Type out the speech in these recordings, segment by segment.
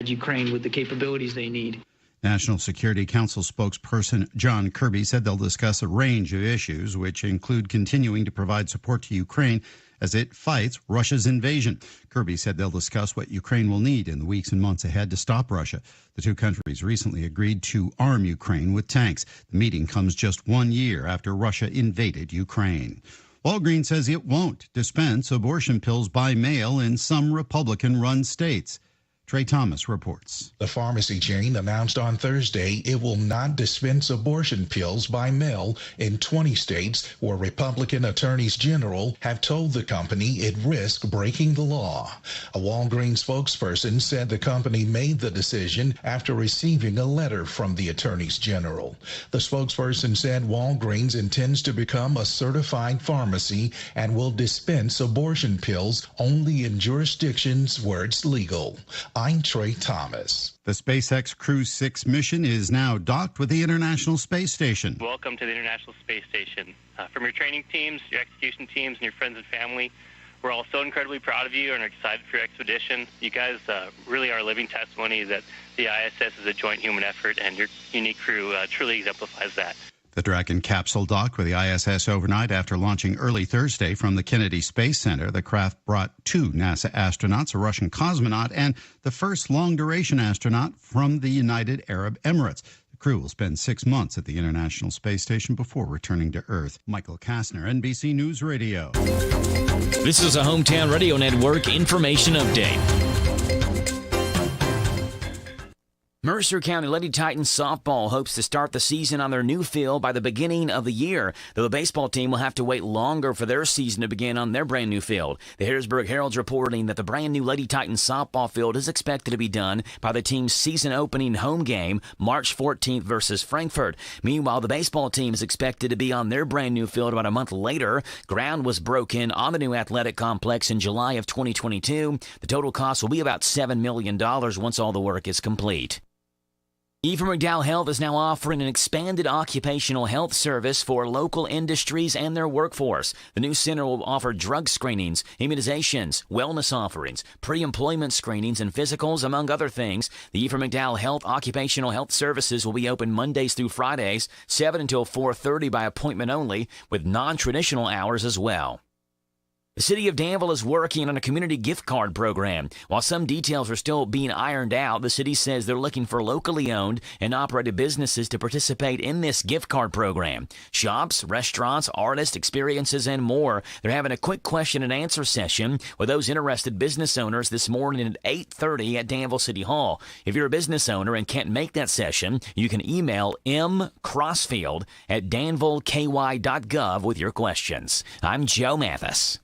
Ukraine with the capabilities they need. National Security Council spokesperson John Kirby said they'll discuss a range of issues, which include continuing to provide support to Ukraine as it fights Russia's invasion. Kirby said they'll discuss what Ukraine will need in the weeks and months ahead to stop Russia. The two countries recently agreed to arm Ukraine with tanks. The meeting comes just 1 year after Russia invaded Ukraine. Walgreens says it won't dispense abortion pills by mail in some Republican-run states. Trey Thomas reports. The pharmacy chain announced on Thursday it will not dispense abortion pills by mail in 20 states where Republican attorneys general have told the company it risks breaking the law. A Walgreens spokesperson said the company made the decision after receiving a letter from the attorneys general. The spokesperson said Walgreens intends to become a certified pharmacy and will dispense abortion pills only in jurisdictions where it's legal. I'm Trey Thomas. The SpaceX Crew 6 mission is now docked with the International Space Station. Welcome to the International Space Station. From your training teams, your execution teams, and your friends and family, we're all so incredibly proud of you and are excited for your expedition. You guys really are living testimony that the ISS is a joint human effort, and your unique crew truly exemplifies that. The Dragon capsule docked with the ISS overnight after launching early Thursday from the Kennedy Space Center. The craft brought 2 NASA astronauts, a Russian cosmonaut, and the first long-duration astronaut from the United Arab Emirates. The crew will spend 6 months at the International Space Station before returning to Earth. Michael Kastner, NBC News Radio. This is a Hometown Radio Network information update. Mercer County Lady Titans softball hopes to start the season on their new field by the beginning of the year, though the baseball team will have to wait longer for their season to begin on their brand new field. The Harrodsburg Herald's reporting that the brand new Lady Titans softball field is expected to be done by the team's season opening home game, March 14th versus Frankfort. Meanwhile, the baseball team is expected to be on their brand new field about a month later. Ground was broken on the new athletic complex in July of 2022. The total cost will be about $7 million once all the work is complete. Ephraim McDowell Health is now offering an expanded occupational health service for local industries and their workforce. The new center will offer drug screenings, immunizations, wellness offerings, pre-employment screenings, and physicals, among other things. The Ephraim McDowell Health Occupational Health Services will be open Mondays through Fridays, 7 until 4:30 by appointment only, with non-traditional hours as well. The city of Danville is working on a community gift card program. While some details are still being ironed out, the city says they're looking for locally owned and operated businesses to participate in this gift card program. Shops, restaurants, artists, experiences, and more. They're having a quick question and answer session with those interested business owners this morning at 8:30 at Danville City Hall. If you're a business owner and can't make that session, you can email mcrossfield@danvilleky.gov with your questions. I'm Joe Mathis.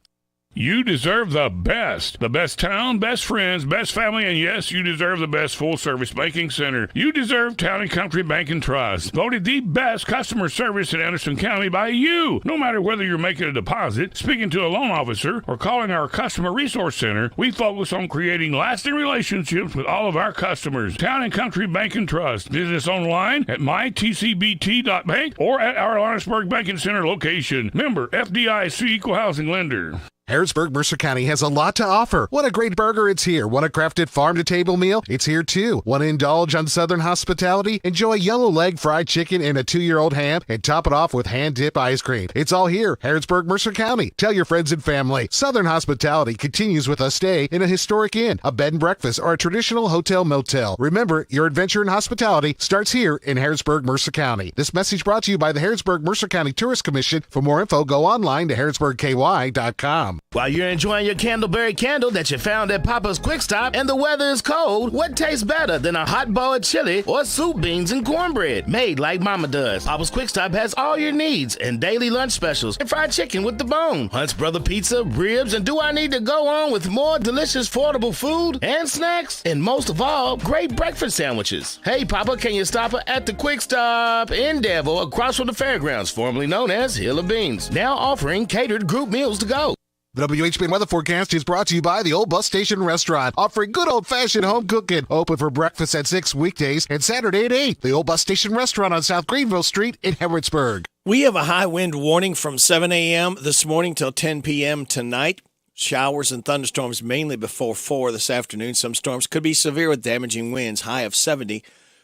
You deserve the best. The best town, best friends, best family, and yes, you deserve the best full-service banking center. You deserve Town & Country Bank and Trust. Voted the best customer service in Anderson County by you. No matter whether you're making a deposit, speaking to a loan officer, or calling our Customer Resource Center, we focus on creating lasting relationships with all of our customers. Town & Country Bank and Trust. Visit us online at mytcbt.bank or at our Lawrenceburg Banking Center location. Member FDIC Equal Housing Lender. Harrodsburg, Mercer County has a lot to offer. Want a great burger? It's here. Want a crafted farm-to-table meal? It's here too. Want to indulge on Southern hospitality? Enjoy yellow leg fried chicken and a 2-year-old ham and top it off with hand-dip ice cream. It's all here. Harrodsburg, Mercer County. Tell your friends and family. Southern hospitality continues with a stay in a historic inn, a bed and breakfast, or a traditional hotel motel. Remember, your adventure in hospitality starts here in Harrodsburg, Mercer County. This message brought to you by the Harrodsburg, Mercer County Tourist Commission. For more info, go online to harrodsburgky.com. While you're enjoying your Candleberry candle that you found at Papa's Quick Stop and the weather is cold, what tastes better than a hot bowl of chili or soup, beans, and cornbread made like Mama does? Papa's Quick Stop has all your needs and daily lunch specials and fried chicken with the bone, Hunt's Brother Pizza, ribs, and do I need to go on with more delicious, affordable food and snacks? And most of all, great breakfast sandwiches. Hey, Papa, can you stop at the Quick Stop in Danville across from the fairgrounds, formerly known as Hill of Beans, now offering catered group meals to go. The WHBN weather forecast is brought to you by the Old Bus Station Restaurant, offering good old-fashioned home cooking. Open for breakfast at 6 weekdays and Saturday at 8. The Old Bus Station Restaurant on South Greenville Street in Harrodsburg. We have a high wind warning from 7 a.m. this morning till 10 p.m. tonight. Showers and thunderstorms mainly before 4 this afternoon. Some storms could be severe with damaging winds, high of 70.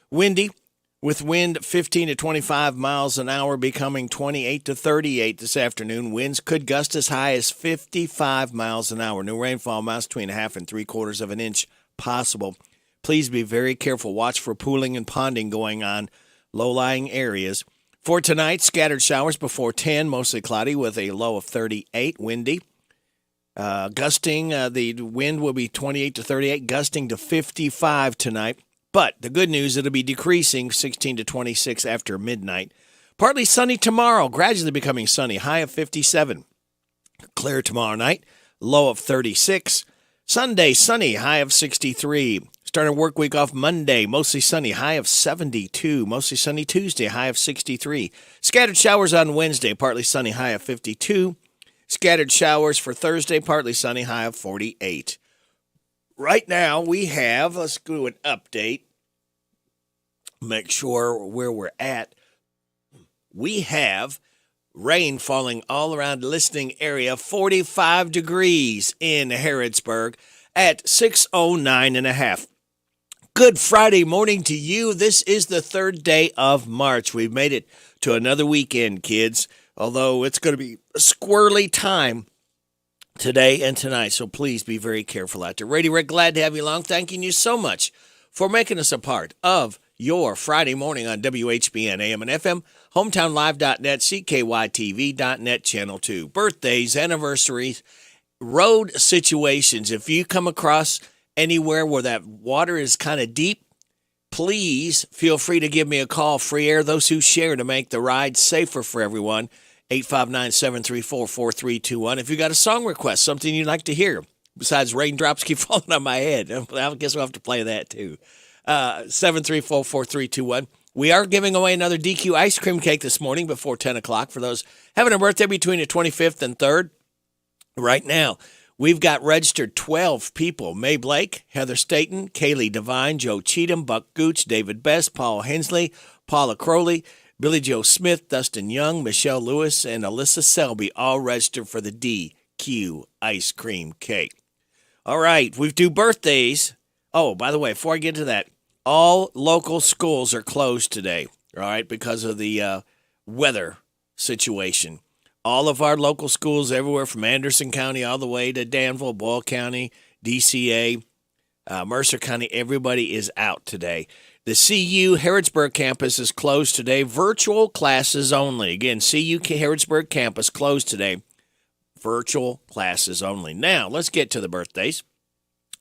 Windy with wind 15 to 25 miles an hour, becoming 28 to 38 this afternoon. Winds could gust as high as 55 miles an hour. New rainfall amounts between 1/2 and 3/4 of an inch possible. Please be very careful. Watch for pooling and ponding going on low-lying areas. For tonight, scattered showers before 10, mostly cloudy with a low of 38, windy. Gusting, the wind will be 28 to 38, gusting to 55 tonight. But the good news, it'll be decreasing 16 to 26 after midnight. Partly sunny tomorrow, gradually becoming sunny, high of 57. Clear tomorrow night, low of 36. Sunday, sunny, high of 63. Starting work week off Monday, mostly sunny, high of 72. Mostly sunny Tuesday, high of 63. Scattered showers on Wednesday, partly sunny, high of 52. Scattered showers for Thursday, partly sunny, high of 48. Right now we have, let's do an update, make sure where we're at. We have rain falling all around the listening area, 45 degrees in Harrodsburg at 6:09.5. Good Friday morning to you. This is the 3rd day of March. We've made it to another weekend, kids, although it's going to be a squirrely time today and tonight, so please be very careful out there. Radio Rick, glad to have you along. Thanking you so much for making us a part of your Friday morning on WHBN AM and FM, hometownlive.net, CKYTV.net, Channel 2. Birthdays, anniversaries, road situations. If you come across anywhere where that water is kind of deep, please feel free to give me a call. Free air, those who share to make the ride safer for everyone. 859-734-4321. If you got a song request, something you'd like to hear, besides raindrops keep falling on my head, I guess we'll have to play that too. 734-4321. We are giving away another DQ ice cream cake this morning before 10 o'clock for those having a birthday between the 25th and 3rd. Right now, we've got registered 12 people. May Blake, Heather Staten, Kaylee Devine, Joe Cheatham, Buck Gooch, David Best, Paul Hensley, Paula Crowley, Billy Joe Smith, Dustin Young, Michelle Lewis, and Alyssa Selby, all registered for the DQ ice cream cake. All right, we do birthdays. Oh, by the way, before I get to that, all local schools are closed today, all right, because of the weather situation. All of our local schools everywhere from Anderson County all the way to Danville, Boyle County, DCA, Mercer County, everybody is out today. The CU Harrodsburg campus is closed today. Virtual classes only. Again, CU Harrodsburg campus closed today. Virtual classes only. Now, let's get to the birthdays.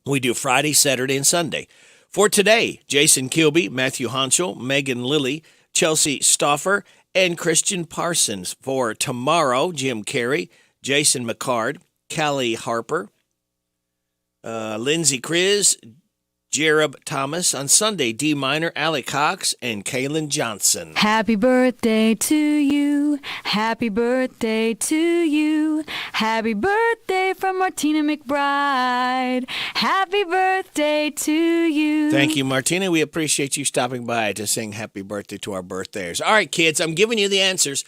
We do Friday, Saturday, and Sunday. For today, Jason Kilby, Matthew Honchel, Megan Lilly, Chelsea Stauffer, and Christian Parsons. For tomorrow, Jim Carey, Jason McCard, Callie Harper, Lindsey Kriz, Jerub Thomas. On Sunday, D Minor, Allie Cox, and Kaylin Johnson. Happy birthday to you. Happy birthday to you. Happy birthday from Martina McBride. Happy birthday to you. Thank you, Martina. We appreciate you stopping by to sing happy birthday to our birthdays. All right, kids, I'm giving you the answers.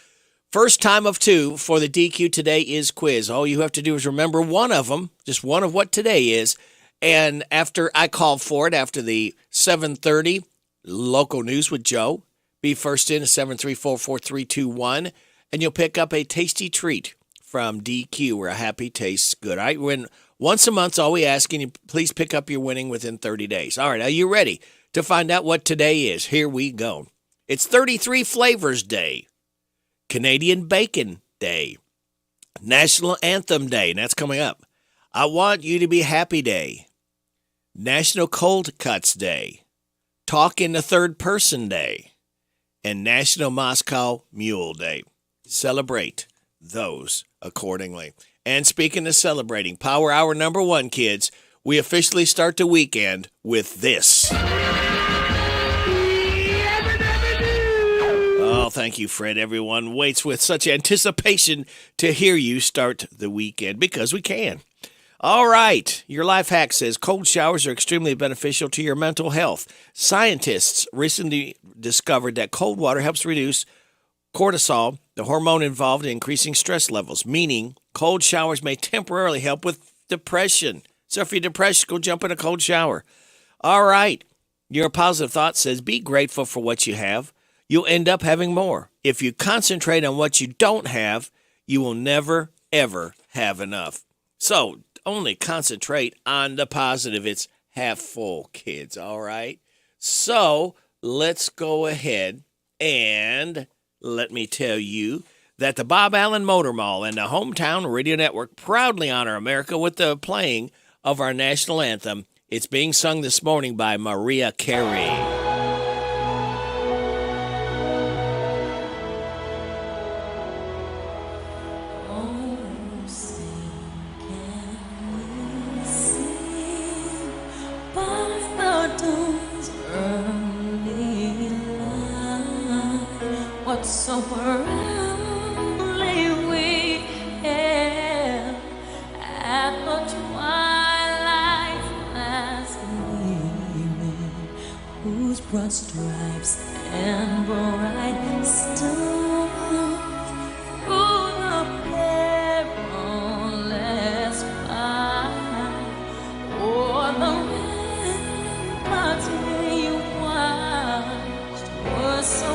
First time of 2 for the DQ Today Is quiz. All you have to do is remember one of them, just one of what today is. And after I call for it, after the 7:30 local news with Joe, be first in at 734-4321, and you'll pick up a tasty treat from DQ where a happy tastes good. All right, when once a month, all we ask, and you please pick up your winning within 30 days. All right, are you ready to find out what today is? Here we go. It's 33 Flavors Day, Canadian Bacon Day, National Anthem Day, and that's coming up. I Want You to Be Happy Day, National Cold Cuts Day, Talk in the Third Person Day, and National Moscow Mule Day. Celebrate those accordingly. And speaking of celebrating, Power Hour number 1, kids, we officially start the weekend with this. Oh, thank you, Fred. Everyone waits with such anticipation to hear you start the weekend because we can. All right. Your life hack says cold showers are extremely beneficial to your mental health. Scientists recently discovered that cold water helps reduce cortisol, the hormone involved in increasing stress levels, meaning cold showers may temporarily help with depression. So if you're depressed, go jump in a cold shower. All right. Your positive thought says be grateful for what you have. You'll end up having more. If you concentrate on what you don't have, you will never, ever have enough. So only concentrate on the positive. It's half full, kids, all right? So let's go ahead and let me tell you that the Bob Allen Motor Mall and the Hometown Radio Network proudly honor America with the playing of our national anthem. It's being sung this morning by Mariah Carey. So early we hail at the twilight's last gleaming, whose broad stripes and bright stars through the perilous fight, o'er the ramparts we watched were so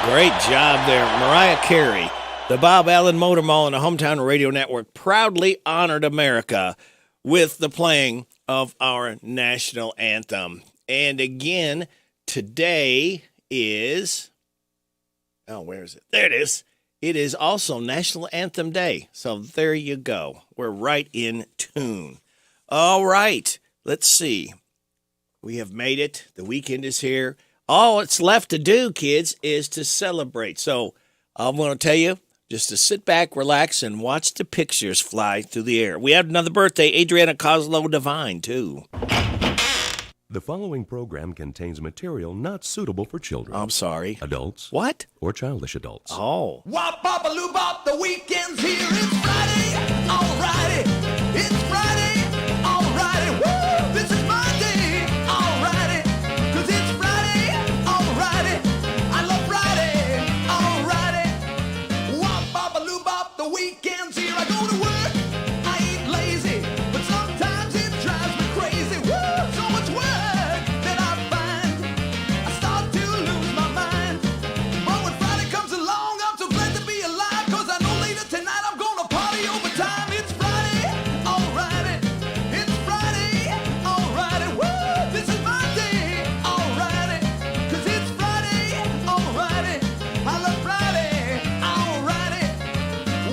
Great job there, Mariah Carey. The Bob Allen Motor Mall and the Hometown Radio Network proudly honored America with the playing of our national anthem. And again, today is, where is it? There it is. It is also National Anthem Day. So there you go. We're right in tune. All right, let's see. We have made it. The weekend is here. All it's left to do, kids, is to celebrate. So I'm going to tell you just to sit back, relax, and watch the pictures fly through the air. We have another birthday, Adriana Coslow Divine, too. The following program contains material not suitable for children. I'm sorry. Adults. What? Or childish adults. Oh. Wop, bop, a loo, bop, the weekend's here. It's Friday. All righty. It's Friday. All righty. Woo! This is my day. All righty. 'Cause it's Friday. All righty. I love Friday. All righty. Wop, bop, a loo, bop, the weekend's here. I go to work. I ain't lazy. But sometimes it drives me crazy. Woo! So much work that I find. I start to lose my mind. But when Friday comes along, I'm so glad to be alive. 'Cause I know later tonight I'm gonna party overtime. It's Friday, alrighty. It's Friday, alrighty. Woo! This is my day, alrighty. 'Cause it's Friday, alrighty. I love Friday, alrighty.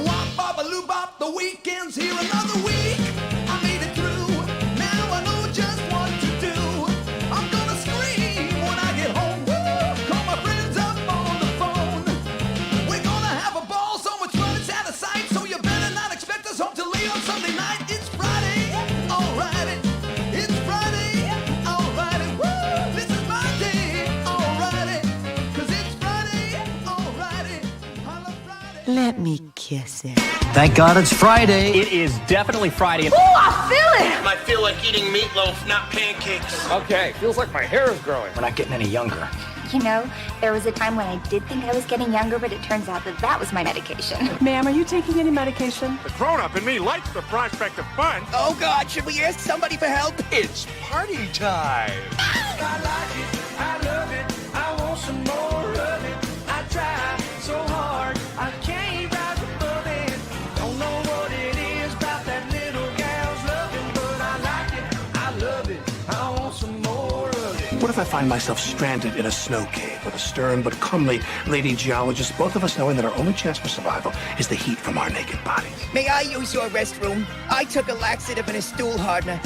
Wop, bop, a loo, bop, the weekend's here. Another week, I made it through. Now I know just what to do. I'm gonna scream when I get home. Woo! Call my friends up on the phone. We're gonna have a ball, so much fun it's out of sight. So you better not expect us home till late on Sunday night. It's Friday, alrighty. It's Friday, alrighty. Woo! This is my day, alrighty. 'Cause it's Friday, alrighty. I love Friday. Let me kiss it. Thank God it's Friday. It is definitely Friday. Ooh, I feel it! I feel like eating meatloaf, not pancakes. Okay, feels like my hair is growing. We're not getting any younger. You know, there was a time when I did think I was getting younger, but it turns out that was my medication. Ma'am, are you taking any medication? The grown-up in me likes the prospect of fun. Oh, God, should we ask somebody for help? It's party time. I like it, I love it, I want some more of it. I try so hard, I can't rise above it. Don't know what it is about that little gal's loving, but I like it, I love it, I want some more of it. What if I find myself stranded in a snow cave with a stern but comely lady geologist, both of us knowing that our only chance for survival is the heat from our naked bodies? May I use your restroom? I took a laxative and a stool hardener.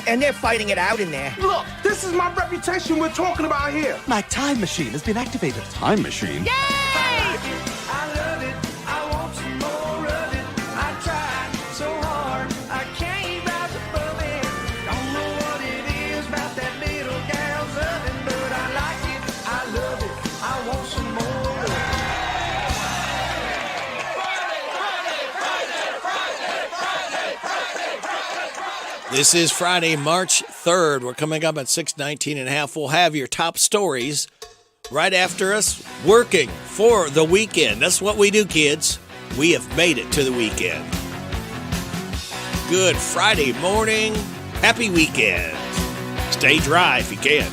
And they're fighting it out in there. Look, this is my reputation we're talking about here. My time machine has been activated. Time machine? Yay! I love it, I want some more of it. I try so hard, I can't rise above it. Don't know what it is about that little gal's loving, but I like it, I love it, I want some more of it. This is Friday, March 3rd. We're coming up at 6:19 and a half. We'll have your top stories right after us working for the weekend. That's what we do, kids. We have made it to the weekend. Good Friday morning. Happy weekend. Stay dry if you can.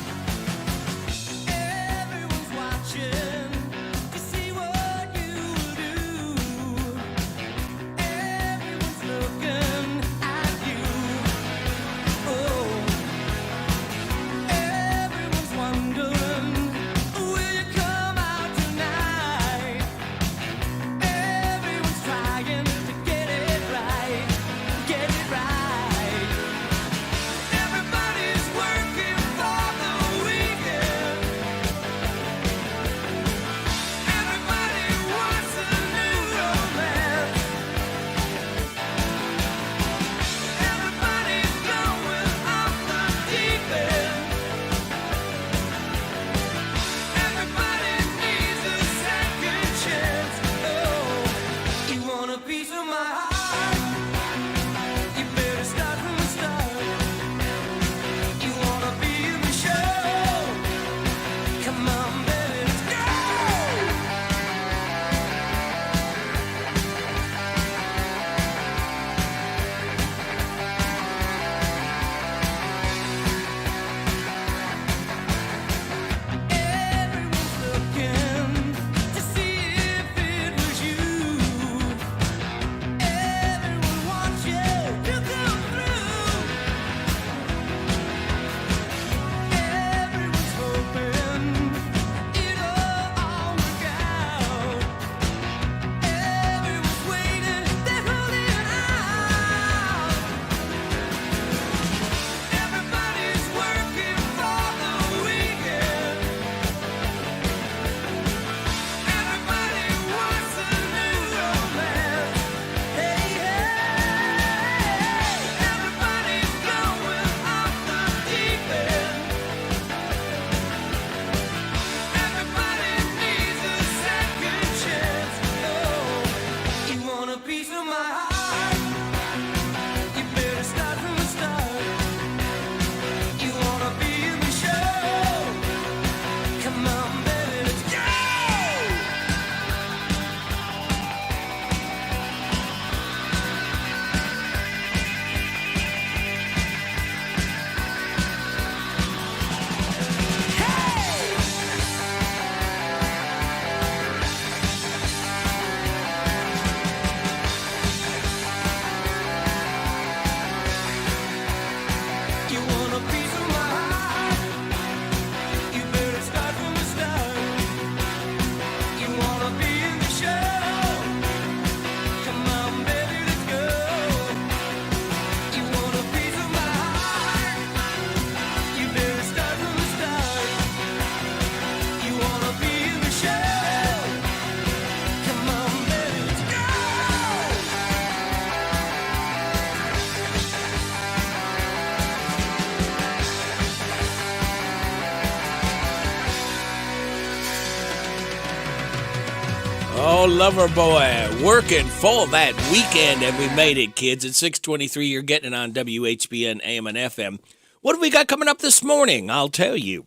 Oh, lover boy, working for that weekend, and we made it, kids. At 6:23, you're getting it on WHBN AM and FM. What have we got coming up this morning? I'll tell you.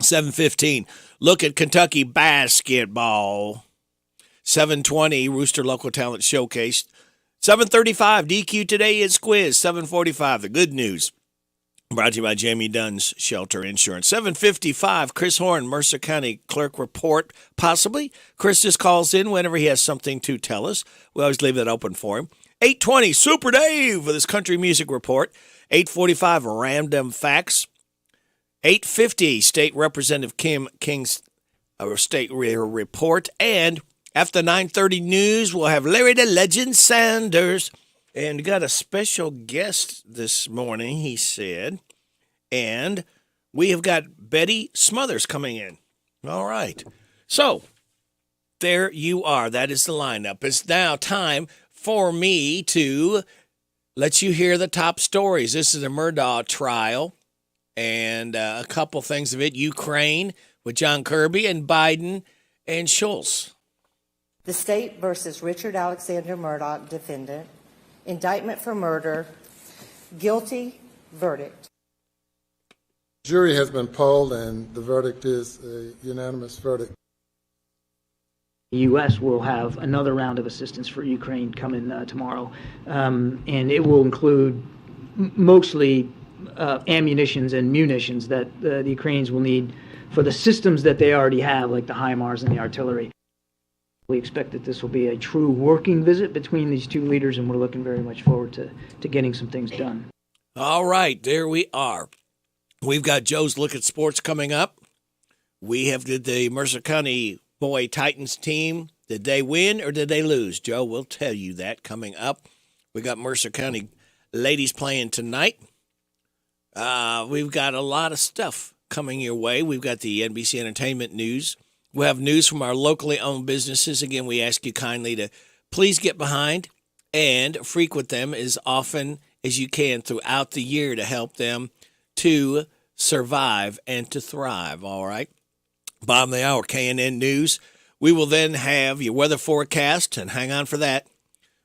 7:15, look at Kentucky basketball. 7:20, Rooster Local Talent Showcase. 7:35, DQ Today is Quiz. 7:45, the good news. Brought to you by Jamie Dunn's Shelter Insurance. 7:55, Chris Horn, Mercer County Clerk Report, possibly. Chris just calls in whenever he has something to tell us. We always leave that open for him. 8:20, Super Dave with his Country Music Report. 8:45, Random Facts. 8:50, State Representative Kim King's State Report. And after 9:30 news, we'll have Larry the Legend Sanders. And got a special guest this morning, he said. And we have got Betty Smothers coming in. All right. So, there you are. That is the lineup. It's now time for me to let you hear the top stories. This is a Murdaugh trial and a couple things of it. Ukraine with John Kirby and Biden and Schultz. The State versus Richard Alexander Murdaugh, defendant. Indictment for murder. Guilty. Verdict. Jury has been polled and the verdict is a unanimous verdict. The U.S. will have another round of assistance for Ukraine coming tomorrow, and it will include mostly ammunitions and munitions that the Ukrainians will need for the systems that they already have, like the HIMARS and the artillery. We expect that this will be a true working visit between these two leaders, and we're looking very much forward to getting some things done. All right, there we are. We've got Joe's Look at Sports coming up. We have the Mercer County Boy Titans team. Did they win or did they lose? Joe will tell you that coming up. We got Mercer County ladies playing tonight. We've got a lot of stuff coming your way. We've got the NBC Entertainment News. We'll have news from our locally owned businesses. Again, we ask you kindly to please get behind and frequent them as often as you can throughout the year to help them to survive and to thrive, all right? Bottom of the hour, KNN News. We will then have your weather forecast, and hang on for that.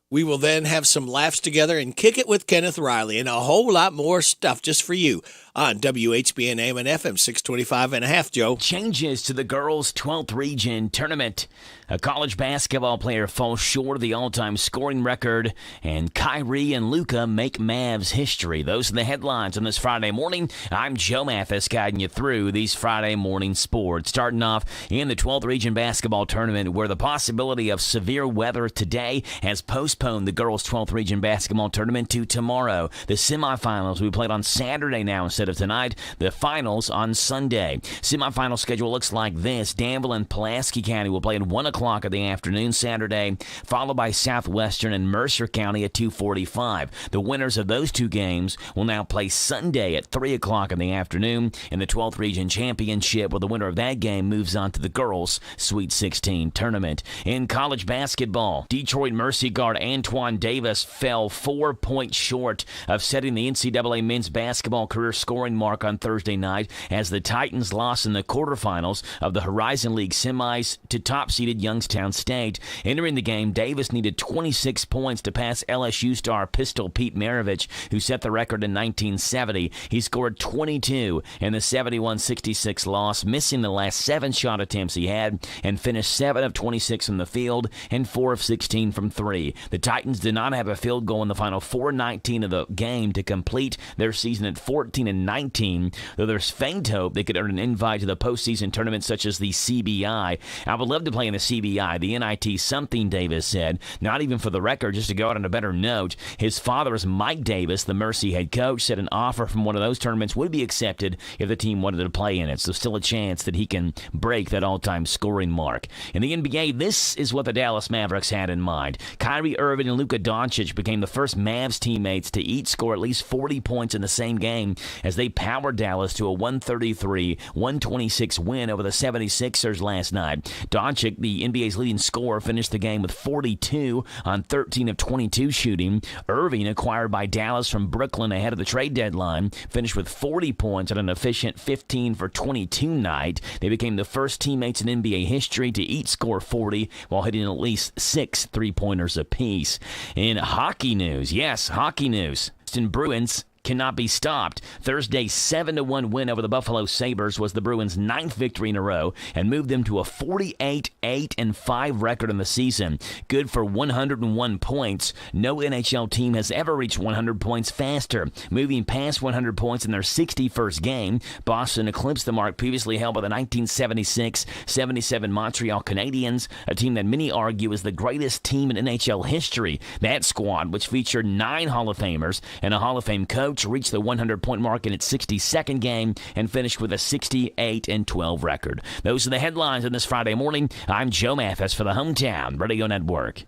We will then have some laughs together and kick it with Kenneth Riley and a whole lot more stuff just for you on WHBN AM and FM 625 and a half, Joe. Changes to the girls' 12th region tournament. A college basketball player falls short of the all-time scoring record, and Kyrie and Luka make Mavs history. Those are the headlines on this Friday morning. I'm Joe Mathis guiding you through these Friday morning sports. Starting off in the 12th region basketball tournament, where the possibility of severe weather today has postponed the girls' 12th region basketball tournament to tomorrow. The semifinals will be played on Saturday now instead of tonight. The finals on Sunday. Semifinal schedule looks like this. Danville and Pulaski County will play at 1 o'clock in the afternoon Saturday, followed by Southwestern and Mercer County at 2:45. The winners of those two games will now play Sunday at 3 o'clock in the afternoon in the 12th region championship, where the winner of that game moves on to the girls' Sweet 16 tournament. In college basketball, Detroit Mercy guard Antoine Davis fell 4 points short of setting the NCAA men's basketball career scoring mark on Thursday night as the Titans lost in the quarterfinals of the Horizon League semis to top-seeded Youngstown State. Entering the game, Davis needed 26 points to pass LSU star Pistol Pete Maravich, who set the record in 1970. He scored 22 in the 71-66 loss, missing the last 7 shot attempts he had, and finished 7 of 26 from the field and 4 of 16 from 3. The Titans did not have a field goal in the final 4:19 of the game to complete their season at 14-19, though there's faint hope they could earn an invite to the postseason tournament such as the CBI. I would love to play in the CBI, the NIT something, Davis said. Not even for the record, just to go out on a better note. His father is Mike Davis, the Mercy head coach, said an offer from one of those tournaments would be accepted if the team wanted to play in it, so still a chance that he can break that all-time scoring mark. In the NBA, this is what the Dallas Mavericks had in mind. Kyrie Irving and Luka Doncic became the first Mavs teammates to each score at least 40 points in the same game as they powered Dallas to a 133-126 win over the 76ers last night. Doncic, the NBA's leading scorer, finished the game with 42 on 13 of 22 shooting. Irving, acquired by Dallas from Brooklyn ahead of the trade deadline, finished with 40 points on an efficient 15 for 22 night. They became the first teammates in NBA history to each score 40 while hitting at least 6 three-pointers apiece. In hockey news, yes, hockey news, Boston Bruins cannot be stopped. Thursday's 7-1 win over the Buffalo Sabres was the Bruins' 9th victory in a row and moved them to a 48-8-5 record in the season. Good for 101 points. No NHL team has ever reached 100 points faster, moving past 100 points in their 61st game. Boston eclipsed the mark previously held by the 1976-77 Montreal Canadiens, a team that many argue is the greatest team in NHL history. That squad, which featured 9 Hall of Famers and a Hall of Fame coach, reached the 100-point mark in its 62nd game and finished with a 68-12 record. Those are the headlines on this Friday morning. I'm Joe Mathis for the Hometown Radio Network.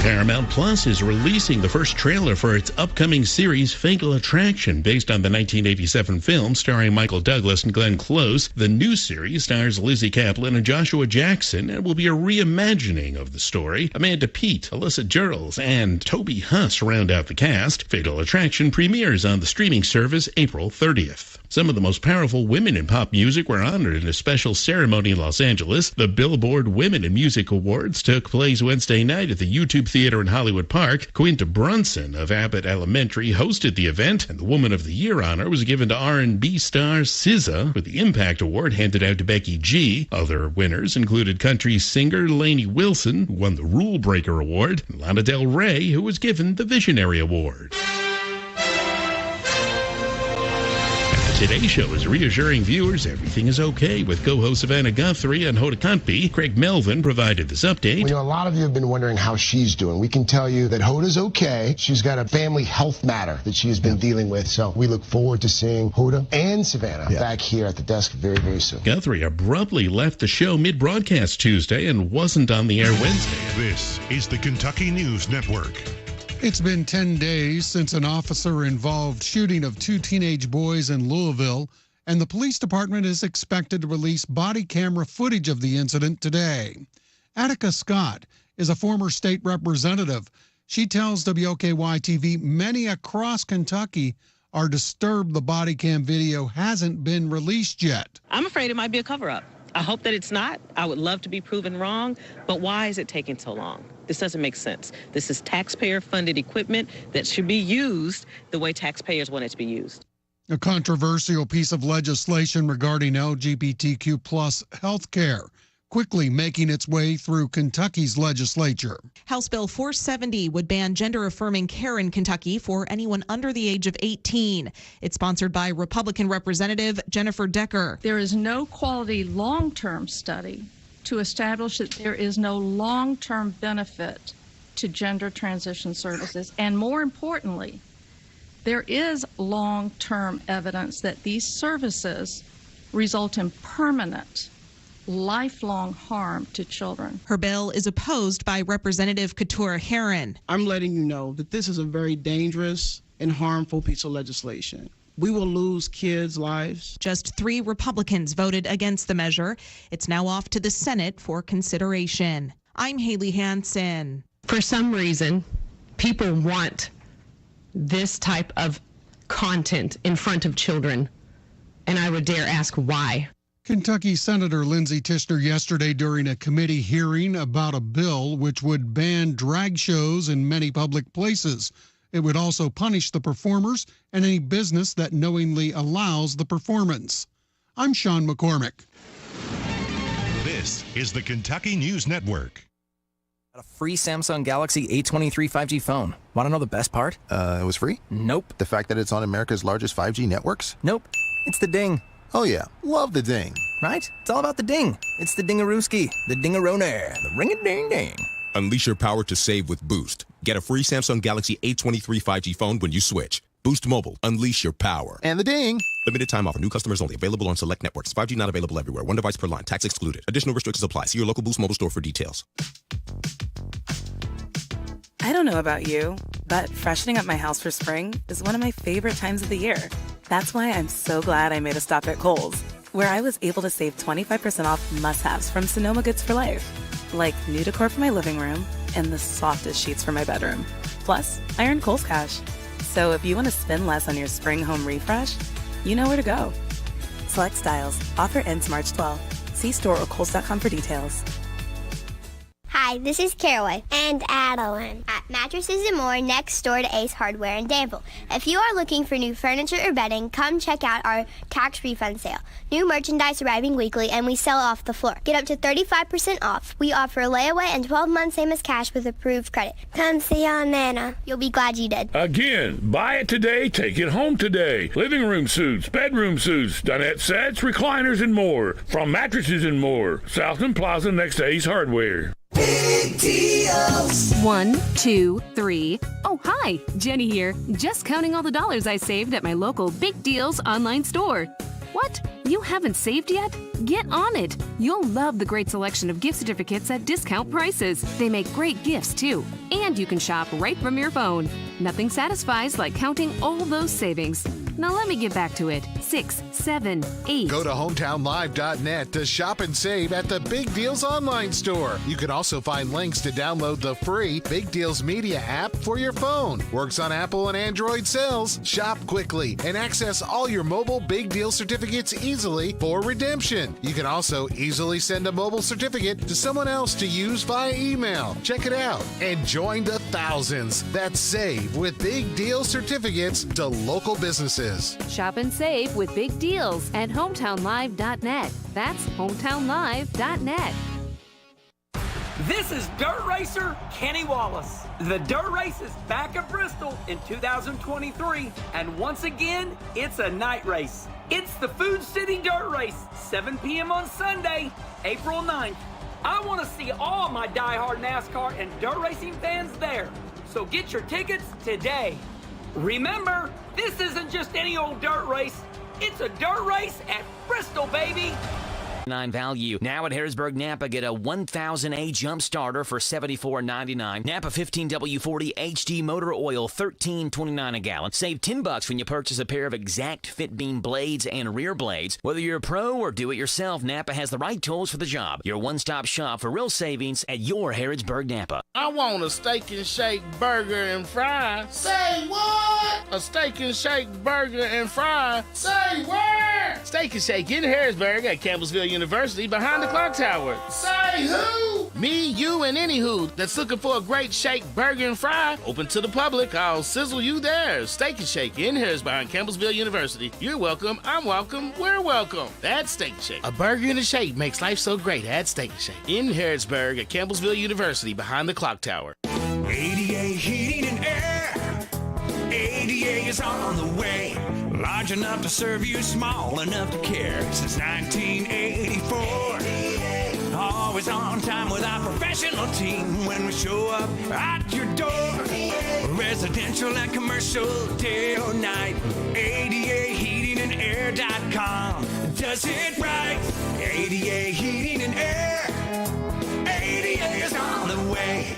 Paramount Plus is releasing the first trailer for its upcoming series Fatal Attraction, based on the 1987 film starring Michael Douglas and Glenn Close. The new series stars Lizzie Kaplan and Joshua Jackson and will be a reimagining of the story. Amanda Peet, Alyssa Giles, and Toby Huss round out the cast. Fatal Attraction premieres on the streaming service April 30th. Some of the most powerful women in pop music were honored in a special ceremony in Los Angeles. The Billboard Women in Music Awards took place Wednesday night at the YouTube Theater in Hollywood Park. Quinta Brunson of Abbott Elementary hosted the event, and the Woman of the Year honor was given to R&B star SZA, with the Impact Award handed out to Becky G. Other winners included country singer Lainey Wilson, who won the Rule Breaker Award, and Lana Del Rey, who was given the Visionary Award. Today Show is reassuring viewers everything is okay with co-host Savannah Guthrie and Hoda Kotb. Craig Melvin provided this update. Well, a lot of you have been wondering how she's doing. We can tell you that Hoda's okay. She's got a family health matter that she has been dealing with, so we look forward to seeing Hoda and Savannah back here at the desk very, very soon. Guthrie abruptly left the show mid-broadcast Tuesday and wasn't on the air Wednesday. This is the Kentucky News Network. It's been 10 days since an officer-involved shooting of 2 teenage boys in Louisville, and the police department is expected to release body camera footage of the incident today. Attica Scott is a former state representative. She tells WKY-TV many across Kentucky are disturbed the body cam video hasn't been released yet. I'm afraid it might be a cover-up. I hope that it's not. I would love to be proven wrong, but why is it taking so long? This doesn't make sense. This is taxpayer-funded equipment that should be used the way taxpayers want it to be used. A controversial piece of legislation regarding LGBTQ plus health care quickly making its way through Kentucky's legislature. House Bill 470 would ban gender-affirming care in Kentucky for anyone under the age of 18. It's sponsored by Republican Representative Jennifer Decker. There is no quality long-term study to establish that there is no long-term benefit to gender transition services. And more importantly, there is long-term evidence that these services result in permanent, lifelong harm to children. Her bill is opposed by Representative Keturah Herron. I'm letting you know that this is a very dangerous and harmful piece of legislation. We will lose kids' lives. Just 3 Republicans voted against the measure. It's now off to the Senate for consideration. I'm Haley Hansen. For some reason, people want this type of content in front of children, and I would dare ask why. Kentucky Senator Lindsey Tishner yesterday during a committee hearing about a bill which would ban drag shows in many public places. It would also punish the performers and any business that knowingly allows the performance. I'm Sean McCormick. This is the Kentucky News Network. A free Samsung Galaxy A23 5G phone. Want to know the best part? It was free? Nope. The fact that it's on America's largest 5G networks? Nope. It's the ding. Oh yeah, love the ding. Right? It's all about the ding. It's the dingarooski, the dingaroner, the ring-a-ding-ding. Unleash your power to save with Boost. Get a free Samsung Galaxy A23 5G phone when you switch. Boost Mobile. Unleash your power. And the ding. Limited time offer. New customers only. Available on select networks. 5G not available everywhere. One device per line. Tax excluded. Additional restrictions apply. See your local Boost Mobile store for details. I don't know about you, but freshening up my house for spring is one of my favorite times of the year. That's why I'm so glad I made a stop at Kohl's, where I was able to save 25% off must-haves from Sonoma Goods for Life, like new decor for my living room and the softest sheets for my bedroom. Plus, I earned Kohl's Cash. So if you want to spend less on your spring home refresh, you know where to go. Select styles. Offer ends March 12th. See store or Kohl's.com for details. Hi, Hi, this is Caraway and Adeline at Mattresses and More next door to Ace Hardware in Danville. If you are looking for new furniture or bedding, come check out our tax refund sale. New merchandise arriving weekly and we sell off the floor. Get up to 35% off. We offer layaway and 12 months same as cash with approved credit. Come see Aunt Nana. You'll be glad you did. Again, buy it today, take it home today. Living room suits, bedroom suits, dinette sets, recliners, and more. From Mattresses and More, Southland Plaza next to Ace Hardware. Big deals. 1, 2, 3. Oh, hi, Jenny here. Just counting all the dollars I saved at my local Big Deals online store. What? You haven't saved yet? Get on it. You'll love the great selection of gift certificates at discount prices. They make great gifts, too. And you can shop right from your phone. Nothing satisfies like counting all those savings. Now let me get back to it. 6, 7, 8. Go to hometownlive.net to shop and save at the Big Deals online store. You can also find links to download the free Big Deals Media app for your phone. Works on Apple and Android cells. Shop quickly and access all your mobile Big Deal certificates easily for redemption. You can also easily send a mobile certificate to someone else to use via email. Check it out and join the thousands that save with Big Deal certificates to local businesses. Shop and save with Big Deals at hometownlive.net. That's hometownlive.net. This is Dirt Racer Kenny Wallace. The Dirt Race is back at Bristol in 2023, and once again, it's a night race. It's the Food City Dirt Race, 7 p.m. on Sunday, April 9th. I want to see all my diehard NASCAR and dirt racing fans there, so get your tickets today. Remember, this isn't just any old dirt race. It's a dirt race at Bristol, baby. Value. Now at Harrodsburg Napa, get a 1000A jump starter for $74.99. Napa 15W40 HD motor oil, $13.29 a gallon. Save $10 when you purchase a pair of exact fit beam blades and rear blades. Whether you're a pro or do it yourself, Napa has the right tools for the job. Your one-stop shop for real savings at your Harrodsburg Napa. I want a steak and shake burger and fry. Say what? A steak and shake burger and fry. Say where? Steak and Shake in Harrodsburg at Campbellsville University behind the clock tower. Say who? Me, you, and any who that's looking for a great shake, burger, and fry. Open to the public. I'll sizzle you there. Steak and Shake in Harrodsburg behind Campbellsville University. You're welcome. I'm welcome. We're welcome. That's Steak and Shake. A burger and a shake makes life so great at Steak and Shake in Harrodsburg at Campbellsville University behind the clock tower. ADA Heating and Air. ADA is on the way. Large enough to serve you, small enough to care. Since 1984. Always on time with our professional team when we show up at your door. Residential and commercial, day or night. ADAHeatingandAir.com does it right. ADA Heating and Air. ADA is on the way.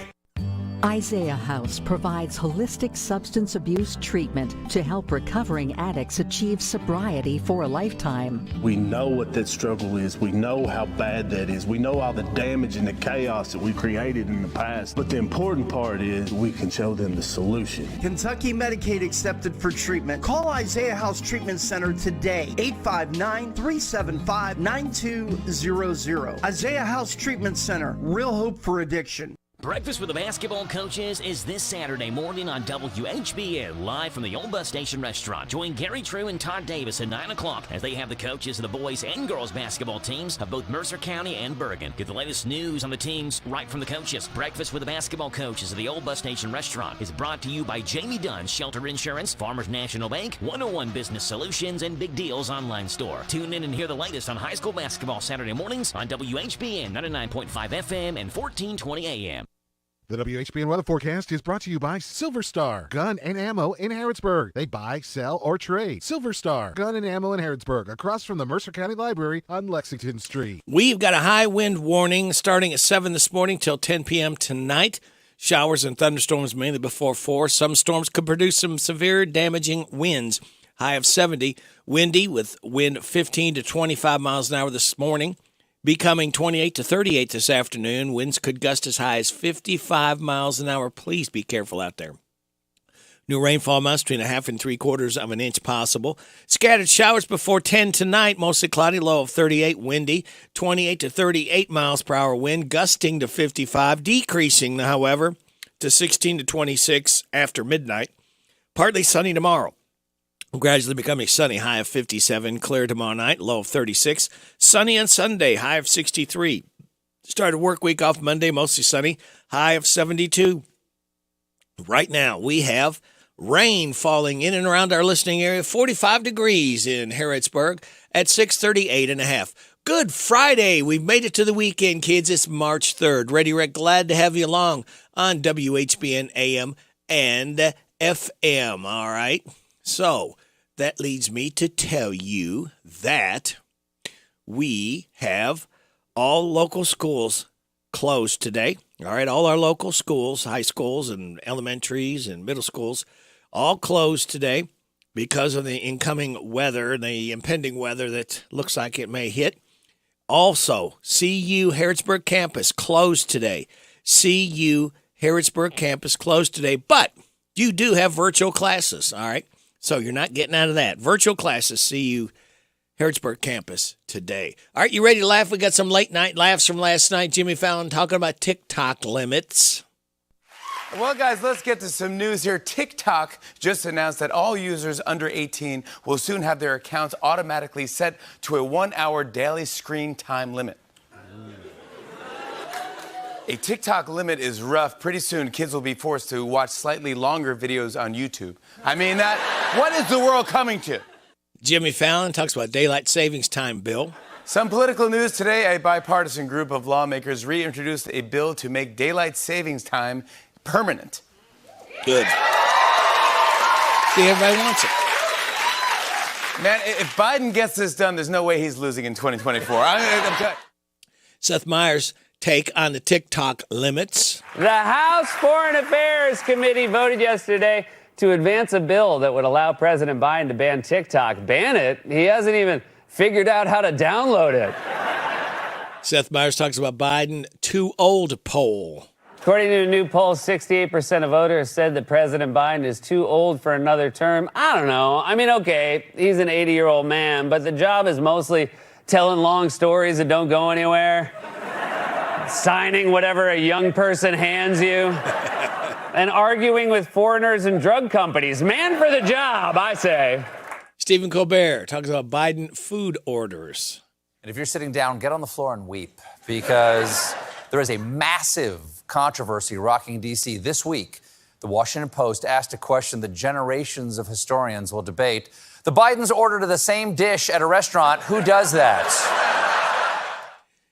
Isaiah House provides holistic substance abuse treatment to help recovering addicts achieve sobriety for a lifetime. We know what that struggle is. We know how bad that is. We know all the damage and the chaos that we created in the past. But the important part is we can show them the solution. Kentucky Medicaid accepted for treatment. Call Isaiah House Treatment Center today. 859-375-9200. Isaiah House Treatment Center. Real hope for addiction. Breakfast with the Basketball Coaches is this Saturday morning on WHBN, live from the Old Bus Station Restaurant. Join Gary True and Todd Davis at 9 o'clock as they have the coaches of the boys and girls basketball teams of both Mercer County and Bergen. Get the latest news on the teams right from the coaches. Breakfast with the Basketball Coaches of the Old Bus Station Restaurant is brought to you by Jamie Dunn Shelter Insurance, Farmers National Bank, 101 Business Solutions, and Big Deals Online Store. Tune in and hear the latest on high school basketball Saturday mornings on WHBN 99.5 FM and 1420 AM. The WHBN weather forecast is brought to you by Silver Star Gun and Ammo in Harrodsburg. They buy, sell, or trade. Silver Star Gun and Ammo in Harrodsburg, across from the Mercer County Library on Lexington Street. We've got a high wind warning starting at 7 this morning till 10 p.m. tonight. Showers and thunderstorms mainly before 4. Some storms could produce some severe damaging winds. High of 70. Windy with wind 15 to 25 miles an hour this morning. Becoming 28 to 38 this afternoon. Winds could gust as high as 55 miles an hour. Please be careful out there. New rainfall amounts between 1/2 and 3/4 of an inch possible. Scattered showers before 10 tonight, mostly cloudy, low of 38, windy, 28 to 38 miles per hour wind, gusting to 55, decreasing, however, to 16 to 26 after midnight. Partly sunny tomorrow. Gradually becoming sunny, high of 57, clear tomorrow night, low of 36. Sunny on Sunday, high of 63. Started work week off Monday, mostly sunny, high of 72. Right now, we have rain falling in and around our listening area, 45 degrees in Harrodsburg at 638.5. Good Friday. We've made it to the weekend, kids. It's March 3rd. Ready, Rick, glad to have you along on WHBN AM and FM. All right. So that leads me to tell you that we have all local schools closed today. All right, all our local schools, high schools and elementaries and middle schools, all closed today because of the incoming weather, the impending weather that looks like it may hit. Also, CU Harrodsburg campus closed today. CU Harrodsburg campus closed today, but you do have virtual classes, all right? So you're not getting out of that. Virtual classes, CU Harrodsburg campus today. All right, you ready to laugh? We got some late night laughs from last night. Jimmy Fallon talking about TikTok limits. Well, guys, let's get to some news here. TikTok just announced that all users under 18 will soon have their accounts automatically set to a 1-hour daily screen time limit. A TikTok limit is rough. Pretty soon, kids will be forced to watch slightly longer videos on YouTube. I mean, what is the world coming to? Jimmy Fallon talks about daylight savings time bill. Some political news today. A bipartisan group of lawmakers reintroduced a bill to make daylight savings time permanent. Good. See, everybody wants it. Man, if Biden gets this done, there's no way he's losing in 2024. Seth Meyers' take on the TikTok limits. The House Foreign Affairs Committee voted yesterday to advance a bill that would allow President Biden to ban TikTok. Ban it? He hasn't even figured out how to download it. Seth Meyers talks about Biden too old poll. According to a new poll, 68% of voters said that President Biden is too old for another term. I don't know. I mean, okay, he's an 80-year-old man, but the job is mostly telling long stories that don't go anywhere, signing whatever a young person hands you, and arguing with foreigners and drug companies. Man for the job, I say. Stephen Colbert talks about Biden food orders. And if you're sitting down, get on the floor and weep, because there is a massive controversy rocking D.C. this week. The Washington Post asked a question that generations of historians will debate. The Bidens ordered the same dish at a restaurant. Who does that?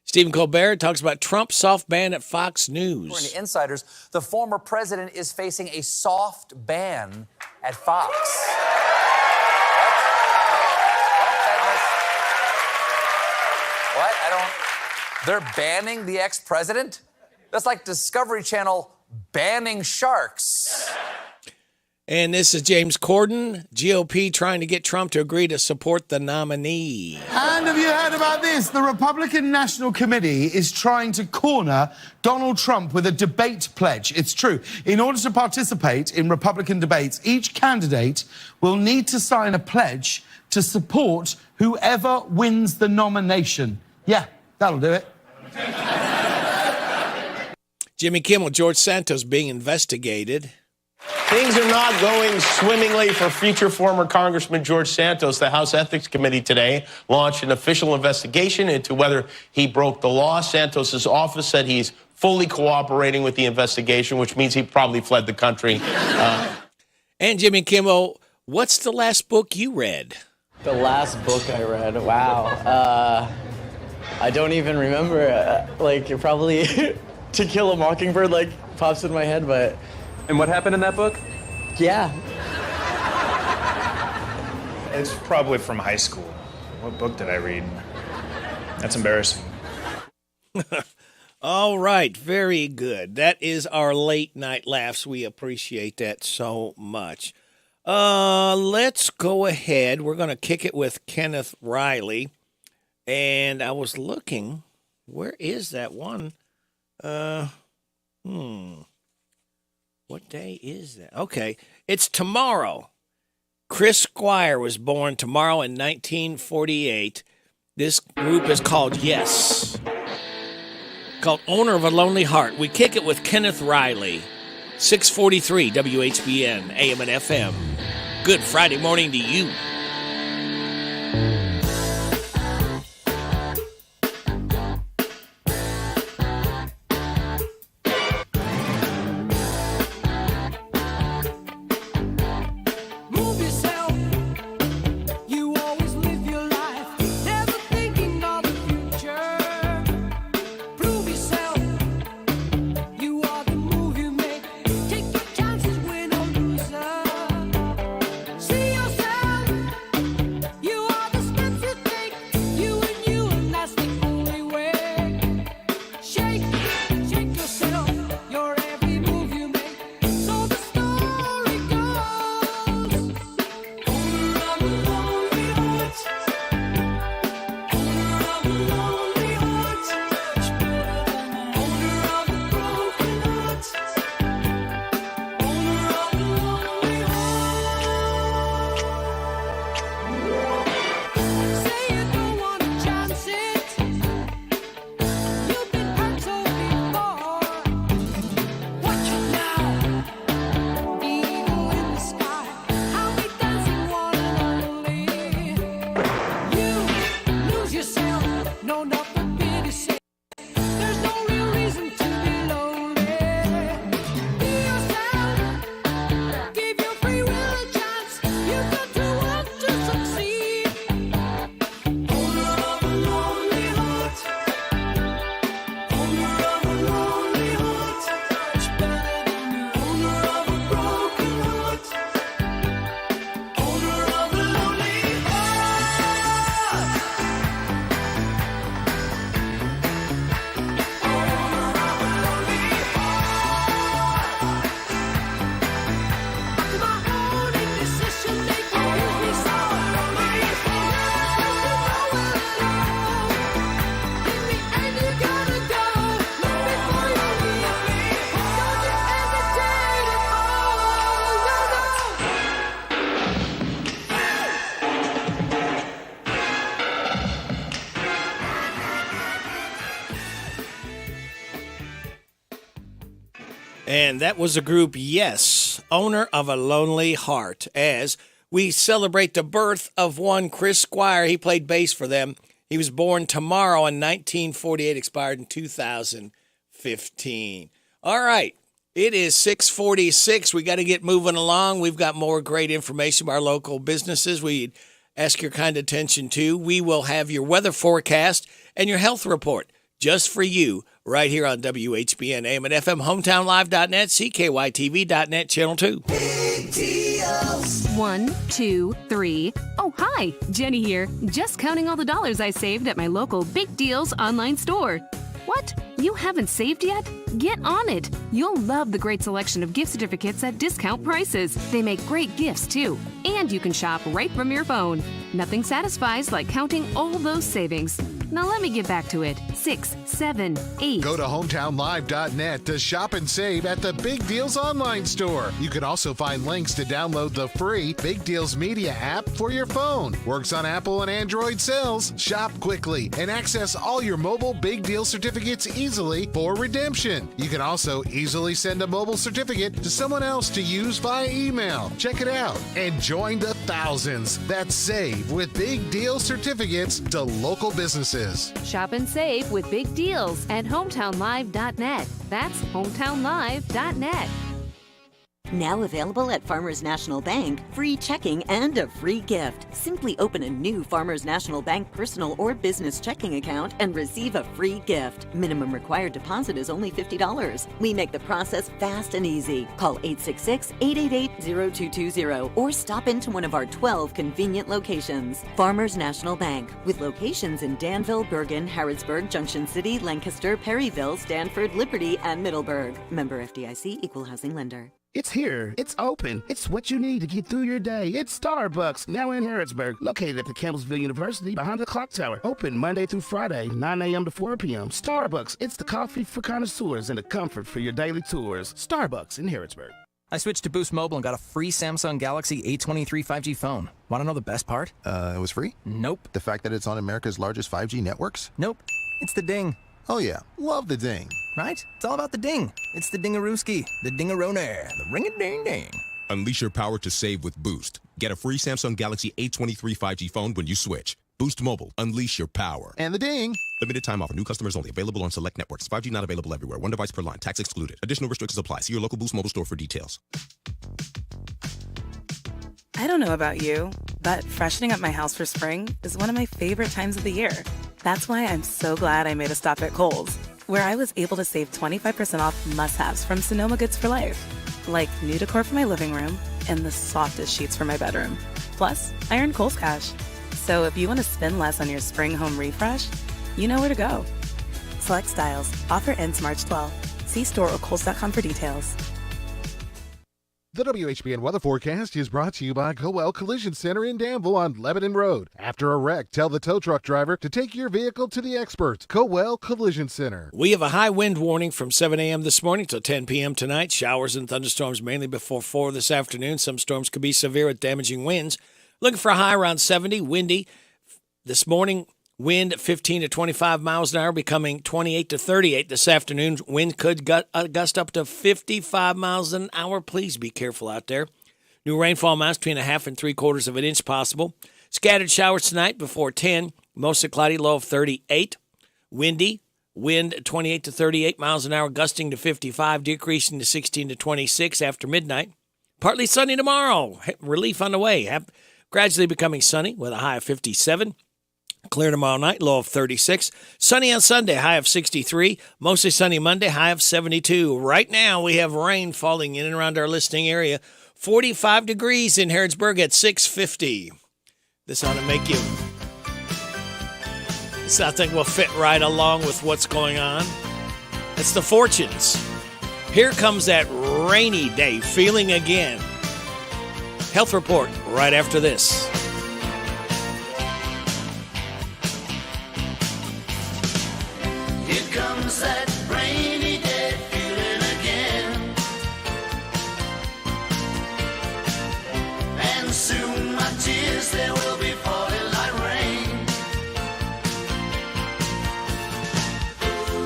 Stephen Colbert talks about Trump's soft ban at Fox News. According to insiders, the former president is facing a soft ban at Fox. What? They're banning the ex-president? That's like Discovery Channel banning sharks. And this is James Corden, GOP trying to get Trump to agree to support the nominee. And have you heard about this? The Republican National Committee is trying to corner Donald Trump with a debate pledge. It's true. In order to participate in Republican debates, each candidate will need to sign a pledge to support whoever wins the nomination. Yeah, that'll do it. Jimmy Kimmel, George Santos being investigated. Things are not going swimmingly for future former Congressman George Santos. The House Ethics Committee today launched an official investigation into whether he broke the law. Santos's office said he's fully cooperating with the investigation, which means he probably fled the country. And Jimmy Kimmel, what's the last book you read? The last book I read? Wow. I don't even remember. It probably To Kill a Mockingbird, pops in my head, but... And what happened in that book? Yeah. It's probably from high school. What book did I read? That's embarrassing. All right, very good. That is our late night laughs. We appreciate that so much. Let's go ahead. We're going to kick it with Kenneth Riley. And I was looking, where is that one? What day is that? Okay. It's tomorrow. Chris Squire was born tomorrow in 1948. This group is called Yes. Called Owner of a Lonely Heart. We kick it with Kenneth Riley. 643 WHBN, AM and FM. Good Friday morning to you. And that was the group Yes, Owner of a Lonely Heart, as we celebrate the birth of one Chris Squire. He played bass for them. He was born tomorrow in 1948, expired in 2015. All right, it is 6:46. We got to get moving along. We've got more great information about our local businesses we ask your kind attention to. We will have your weather forecast and your health report just for you right here on WHBN, AM and FM, hometownlive.net, CKYTV.net, Channel 2. Big deals. 1, 2, 3. Oh, hi. Jenny here. Just counting all the dollars I saved at my local Big Deals online store. What? You haven't saved yet? Get on it. You'll love the great selection of gift certificates at discount prices. They make great gifts, too. And you can shop right from your phone. Nothing satisfies like counting all those savings. Now let me get back to it. 6, 7, 8. Go to hometownlive.net to shop and save at the Big Deals online store. You can also find links to download the free Big Deals Media app for your phone. Works on Apple and Android cells. Shop quickly and access all your mobile Big Deal certificates easily for redemption. You can also easily send a mobile certificate to someone else to use via email. Check it out and join the thousands that save with Big Deal certificates to local businesses. Shop and save with Big Deals at hometownlive.net. That's hometownlive.net. Now available at Farmers National Bank, free checking and a free gift. Simply open a new Farmers National Bank personal or business checking account and receive a free gift. Minimum required deposit is only $50. We make the process fast and easy. Call 866-888-0220 or stop into one of our 12 convenient locations. Farmers National Bank, with locations in Danville, Bergen, Harrodsburg, Junction City, Lancaster, Perryville, Stanford, Liberty, and Middleburg. Member FDIC, Equal Housing Lender. It's here. It's open. It's what you need to get through your day. It's Starbucks, now in Harrodsburg, located at the Campbellsville University behind the clock tower. Open Monday through Friday, 9 a.m. to 4 p.m. Starbucks, it's the coffee for connoisseurs and the comfort for your daily tours. Starbucks in Harrodsburg. I switched to Boost Mobile and got a free Samsung Galaxy A23 5G phone. Want to know the best part? It was free? Nope. The fact that it's on America's largest 5G networks? Nope. It's the ding. Oh yeah, love the ding. Right? It's all about the ding. It's the dingarooski, the dingaroner, the ring-a-ding-ding. Unleash your power to save with Boost. Get a free Samsung Galaxy A23 5G phone when you switch. Boost Mobile. Unleash your power. And the ding. Limited time offer. New customers only. Available on select networks. 5G not available everywhere. One device per line. Tax excluded. Additional restrictions apply. See your local Boost Mobile store for details. I don't know about you, but freshening up my house for spring is one of my favorite times of the year. That's why I'm so glad I made a stop at Kohl's, where I was able to save 25% off must-haves from Sonoma Goods for Life, like new decor for my living room and the softest sheets for my bedroom. Plus, I earned Kohl's Cash. So if you want to spend less on your spring home refresh, you know where to go. Select styles. Offer ends March 12th. See store or Kohl's.com for details. The WHBN weather forecast is brought to you by Coel Collision Center in Danville on Lebanon Road. After a wreck, tell the tow truck driver to take your vehicle to the experts. Coel Collision Center. We have a high wind warning from 7 a.m. this morning till 10 p.m. tonight. Showers and thunderstorms mainly before 4 this afternoon. Some storms could be severe with damaging winds. Looking for a high around 70, windy. This morning, wind 15 to 25 miles an hour, becoming 28 to 38 this afternoon. Wind could gust up to 55 miles an hour. Please be careful out there. New rainfall amounts between 1/2 and 3/4 of an inch possible. Scattered showers tonight before 10. Mostly cloudy, low of 38. Windy, wind 28 to 38 miles an hour, gusting to 55, decreasing to 16 to 26 after midnight. Partly sunny tomorrow. Relief on the way. Gradually becoming sunny with a high of 57. Clear tomorrow night, low of 36. Sunny on Sunday, high of 63. Mostly sunny Monday, high of 72. Right now, we have rain falling in and around our listening area. 45 degrees in Harrodsburg at 6:50. This ought to make you... This, I think, will fit right along with what's going on. It's the fortunes. Here comes that rainy day feeling again. Health report right after this. Here comes that rainy day feeling again. And soon my tears, they will be falling like rain.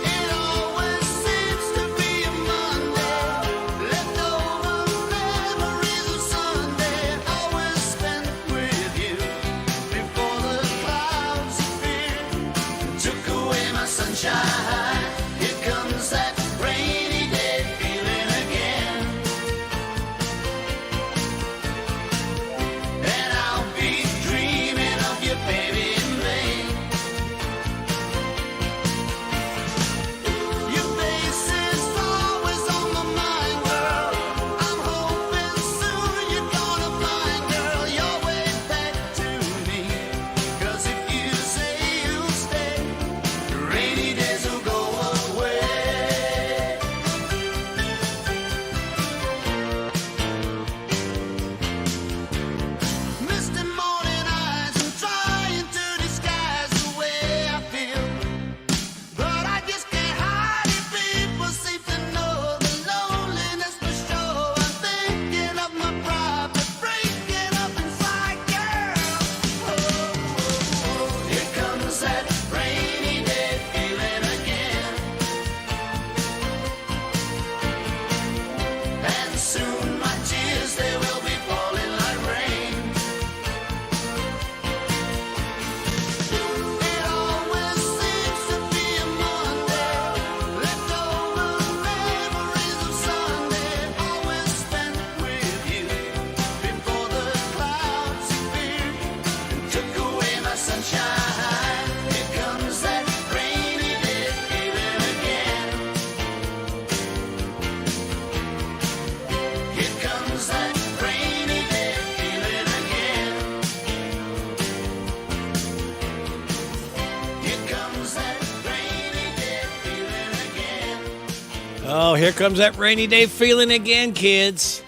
It always seems to be a Monday, leftover memories of Sunday, always spent with you before the clouds appeared, took away my sunshine. Here comes that rainy day feeling again. And I'll be dreaming of you, baby, in vain. Your face is always on my mind, girl. I'm hoping soon you're gonna find, girl, your way back to me. 'Cause if you say you'll stay, rainy days will go away. Misty morning eyes, I'm trying to disguise the way I feel, but I just can't hide it. People seem to know the loneliness for sure. I'm thinking of my pride, but breaking up inside, girl. Here comes that rainy day feeling again. And soon my tears, they will be falling like rain. It always seems to be a Monday, leftover memories of Sunday, always spent with you before the clouds appeared and took away my sunshine. Here comes that rainy day feeling again. Here comes that rainy day feeling again. Here comes that rainy day feeling again. Oh, here comes that rainy day feeling again, kids.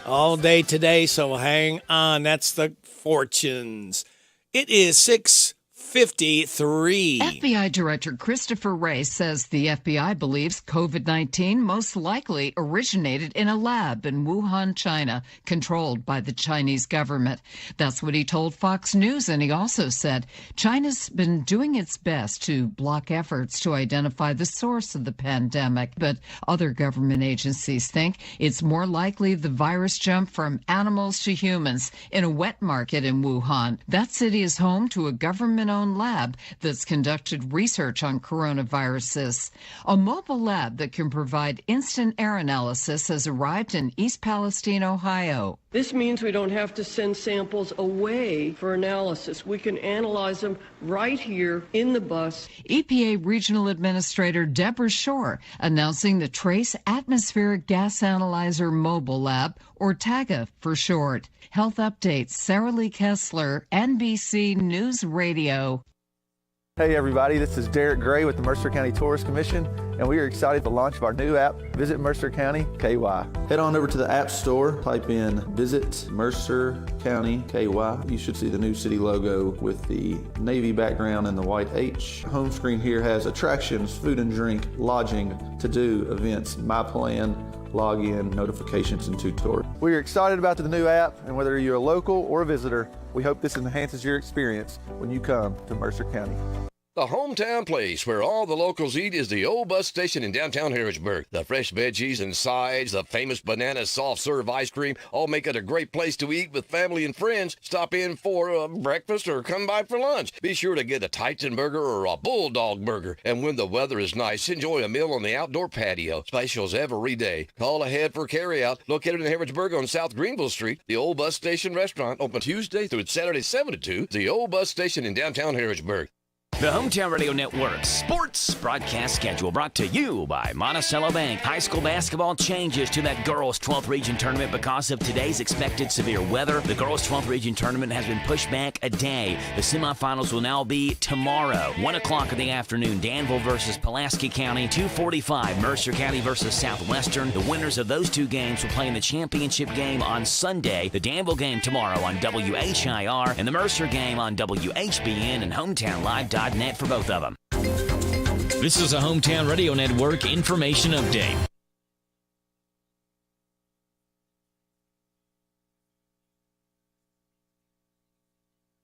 All day today, so hang on. That's the fortunes. It is 6:40. 53. FBI Director Christopher Wray says the FBI believes COVID-19 most likely originated in a lab in Wuhan, China, controlled by the Chinese government. That's what he told Fox News, and he also said China's been doing its best to block efforts to identify the source of the pandemic, but other government agencies think it's more likely the virus jumped from animals to humans in a wet market in Wuhan. That city is home to a government-owned lab that's conducted research on coronaviruses. A mobile lab that can provide instant air analysis has arrived in East Palestine, Ohio. This means we don't have to send samples away for analysis. We can analyze them right here in the bus. EPA Regional Administrator Deborah Shore announcing the Trace Atmospheric Gas Analyzer Mobile Lab, or TAGA for short. Health Updates, Sarah Lee Kessler, NBC News Radio. Hey everybody, this is Derek Gray with the Mercer County Tourist Commission, and we are excited for the launch of our new app, Visit Mercer County KY. Head on over to the App Store, type in Visit Mercer County KY. You should see the new city logo with the navy background and the white H. Home screen here has attractions, food and drink, lodging, to-do, events, My Plan, login, notifications, and tutorials. We are excited about the new app, and whether you're a local or a visitor, we hope this enhances your experience when you come to Mercer County. The hometown place where all the locals eat is the old bus station in downtown Harrodsburg. The fresh veggies and sides, the famous banana soft serve ice cream, all make it a great place to eat with family and friends. Stop in for breakfast or come by for lunch. Be sure to get a Titan burger or a Bulldog burger. And when the weather is nice, enjoy a meal on the outdoor patio. Specials every day. Call ahead for carryout. Located in Harrodsburg on South Greenville Street, the old bus station restaurant open Tuesday through Saturday 7 to 2. The old bus station in downtown Harrodsburg. The Hometown Radio Network sports broadcast schedule brought to you by Monticello Bank. High school basketball changes to that girls' 12th region tournament because of today's expected severe weather. The girls' 12th region tournament has been pushed back a day. The semifinals will now be tomorrow, 1 o'clock in the afternoon. Danville versus Pulaski County, 2:45. Mercer County versus Southwestern. The winners of those two games will play in the championship game on Sunday. The Danville game tomorrow on WHIR and the Mercer game on WHBN and HometownLive.net for both of them. This is a Hometown Radio Network information update.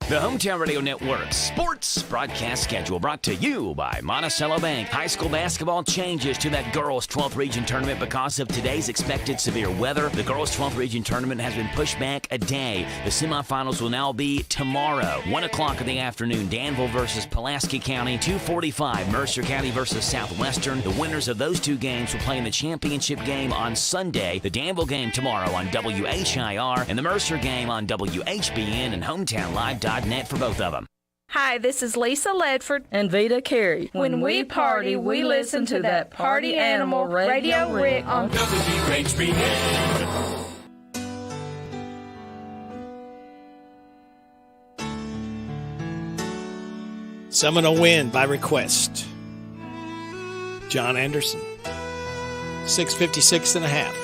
The Hometown Radio Network sports broadcast schedule brought to you by Monticello Bank. High school basketball changes to that girls' 12th region tournament because of today's expected severe weather. The girls' 12th region tournament has been pushed back a day. The semifinals will now be tomorrow, 1 o'clock in the afternoon. Danville versus Pulaski County, 2:45. Mercer County versus Southwestern. The winners of those two games will play in the championship game on Sunday. The Danville game tomorrow on WHIR and the Mercer game on WHBN and HometownLive.net for both of them. Hi, this is Lisa Ledford and Vita Carey. When we party, we listen to that Party Animal Radio Rick on WHBN. Seminole Wind by request. John Anderson. 6:56 and a half.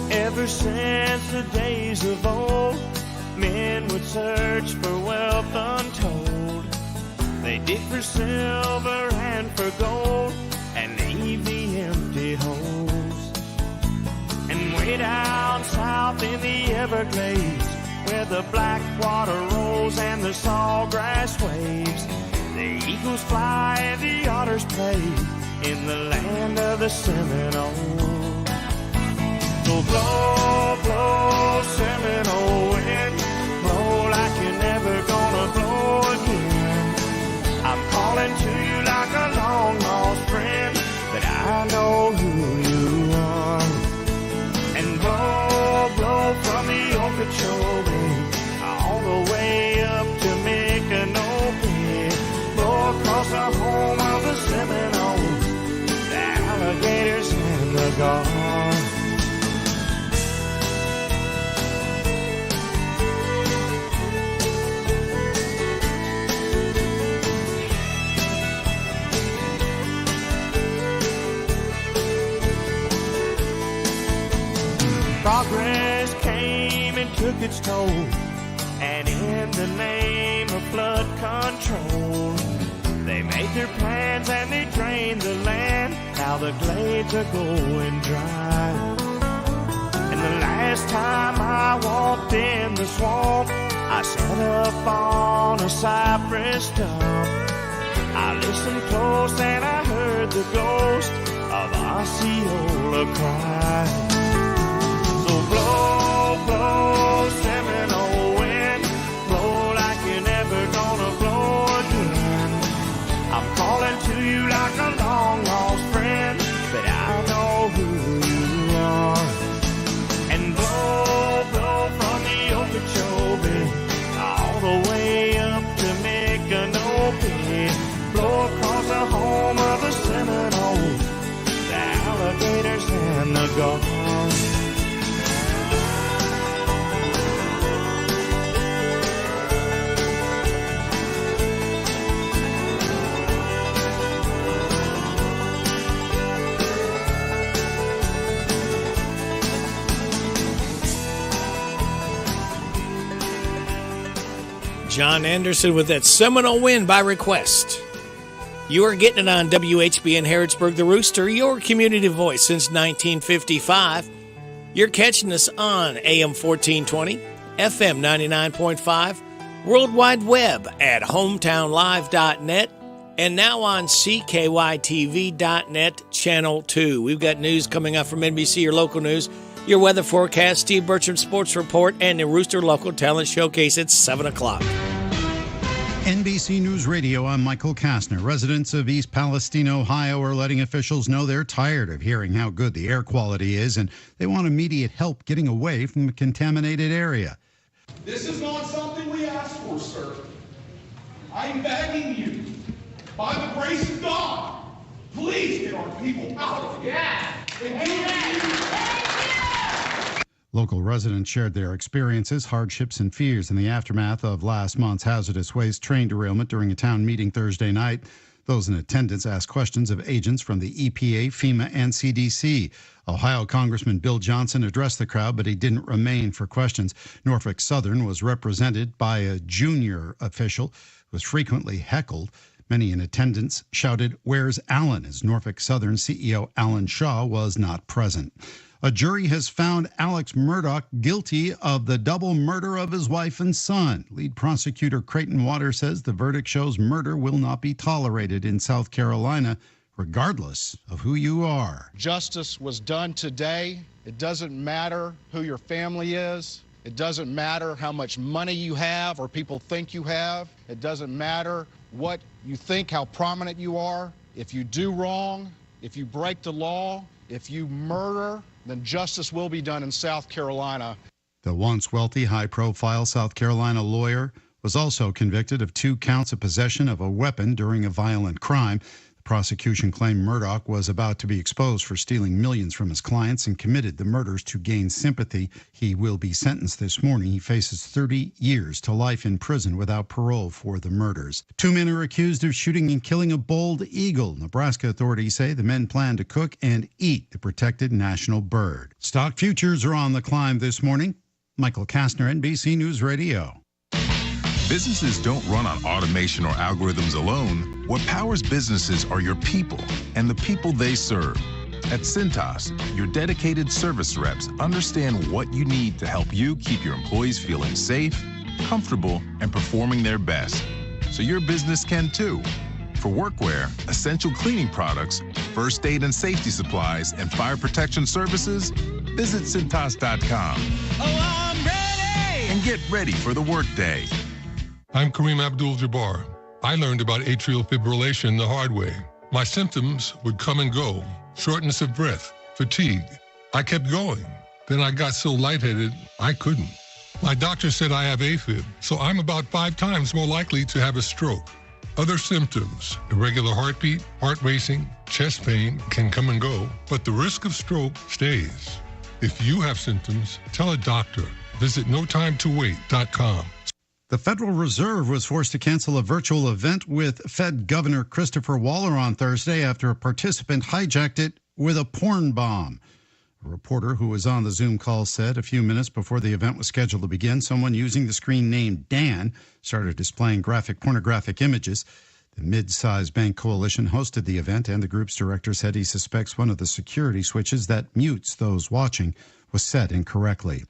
Ever since the days of old, men would search for wealth untold. They dig for silver and for gold and leave the empty holes. And way down south in the Everglades, where the black water rolls and the sawgrass waves, the eagles fly and the otters play in the land of the Seminole. So blow, blow, Seminole wind, blow like you're never gonna blow again. I'm calling to you like a long lost friend, but I know who you are. And blow, blow from the Okeechobee all the way up to Micanopy, blow across the home of the Seminole. took its toll. And in the name of flood control, they made their plans and they drained the land. Now the glades are going dry. And the last time I walked in the swamp, I sat up on a cypress stump. I listened close and I heard the ghost of Osceola cry. So blow, blow, Seminole wind, blow like you're never gonna blow again. I'm calling to you like a long lost friend, but I know who you are. And blow, blow from the Okeechobee all the way up to Micanopy. Blow across the home of the Seminoles, the alligators and the gulls. John Anderson with that Seminole Wind by request. You are getting it on WHBN Harrodsburg, the Rooster, your community voice since 1955. You're catching us on AM 1420, FM 99.5, World Wide Web at hometownlive.net, and now on CKYTV.net, Channel 2. We've got news coming up from NBC, your local news, your weather forecast, Steve Bertram Sports Report, and the Rooster Local Talent Showcase at 7 o'clock. NBC News Radio, I'm Michael Kastner. Residents of East Palestine, Ohio are letting officials know they're tired of hearing how good the air quality is, and they want immediate help getting away from the contaminated area. This is not something we asked for, sir. I'm begging you, by the grace of God, please get our people out of here. Local residents shared their experiences, hardships, and fears in the aftermath of last month's hazardous waste train derailment during a town meeting Thursday night. Those in attendance asked questions of agents from the EPA, FEMA, and CDC. Ohio Congressman Bill Johnson addressed the crowd, but he didn't remain for questions. Norfolk Southern was represented by a junior official who was frequently heckled. Many in attendance shouted, "Where's Alan?" as Norfolk Southern CEO Alan Shaw was not present. A jury has found Alex Murdaugh guilty of the double murder of his wife and son. Lead prosecutor Creighton Waters says the verdict shows murder will not be tolerated in South Carolina, regardless of who you are. Justice was done today. It doesn't matter who your family is. It doesn't matter how much money you have or people think you have. It doesn't matter what you think, how prominent you are. If you do wrong, if you break the law, if you murder, then justice will be done in South Carolina. The once wealthy, high-profile South Carolina lawyer was also convicted of 2 counts of possession of a weapon during a violent crime. The prosecution claimed Murdaugh was about to be exposed for stealing millions from his clients and committed the murders to gain sympathy. He will be sentenced this morning. He faces 30 years to life in prison without parole for the murders. 2 men are accused of shooting and killing a bald eagle. Nebraska authorities say the men plan to cook and eat the protected national bird. Stock futures are on the climb this morning. Michael Kastner, NBC News Radio. Businesses don't run on automation or algorithms alone. What powers businesses are your people and the people they serve. At Cintas, your dedicated service reps understand what you need to help you keep your employees feeling safe, comfortable, and performing their best. So your business can too. For workwear, essential cleaning products, first aid and safety supplies, and fire protection services, visit Cintas.com. Oh, I'm ready! And get ready for the workday. I'm Kareem Abdul-Jabbar. I learned about atrial fibrillation the hard way. My symptoms would come and go: shortness of breath, fatigue. I kept going. Then I got so lightheaded, I couldn't. My doctor said I have AFib, so I'm about 5 times more likely to have a stroke. Other symptoms, irregular heartbeat, heart racing, chest pain can come and go, but the risk of stroke stays. If you have symptoms, tell a doctor. Visit notimetowait.com. The Federal Reserve was forced to cancel a virtual event with Fed Governor Christopher Waller on Thursday after a participant hijacked it with a porn bomb. A reporter who was on the Zoom call said a few minutes before the event was scheduled to begin, someone using the screen name Dan started displaying pornographic images. The Mid-Size Bank Coalition hosted the event, and the group's director said he suspects one of the security switches that mutes those watching was set incorrectly.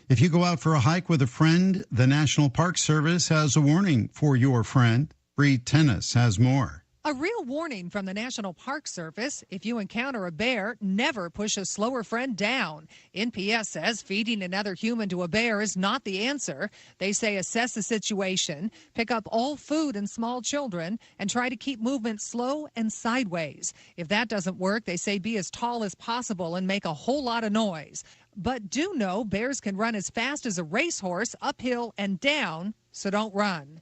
If you go out for a hike with a friend, the National Park Service has a warning for your friend. Bree Tennis has more. A real warning from the National Park Service. If you encounter a bear, never push a slower friend down. NPS says feeding another human to a bear is not the answer. They say assess the situation, pick up all food and small children, and try to keep movement slow and sideways. If that doesn't work, they say be as tall as possible and make a whole lot of noise. But do know bears can run as fast as a racehorse, uphill and down, so don't run.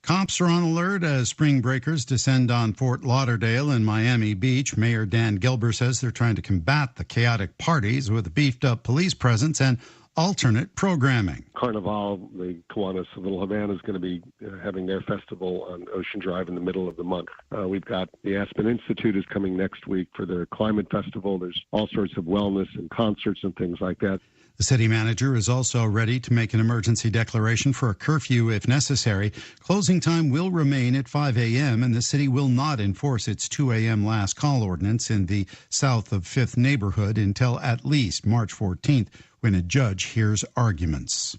Cops are on alert as spring breakers descend on Fort Lauderdale and Miami Beach. Mayor Dan Gilbert says they're trying to combat the chaotic parties with a beefed-up police presence and alternate programming. Carnival, the Kiwanis of Little Havana, is going to be having their festival on Ocean Drive in the middle of the month. We've got the Aspen Institute is coming next week for their climate festival. There's all sorts of wellness and concerts and things like that. The city manager is also ready to make an emergency declaration for a curfew if necessary. Closing time will remain at 5 a.m., and the city will not enforce its 2 a.m. last call ordinance in the south of 5th neighborhood until at least March 14th, when a judge hears arguments.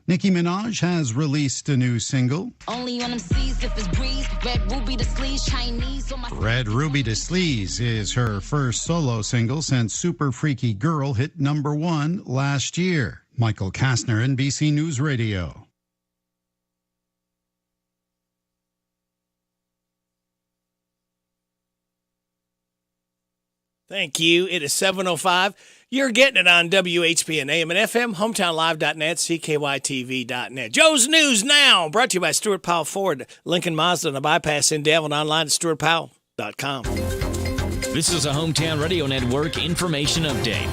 Nicki Minaj has released a new single. Only on them seas if it's breeze. Red Ruby to Sleeze, Chinese on my... Red Ruby to Sleeze is her first solo single since Super Freaky Girl hit #1 last year. Michael Kastner, NBC News Radio. Thank you. It is 7:05. You're getting it on WHBN AM and FM, hometownlive.net, CKYTV.net. Joe's News Now, brought to you by Stuart Powell Ford, Lincoln Mazda, and a bypass in Devon, online at stuartpowell.com. This is a Hometown Radio Network information update.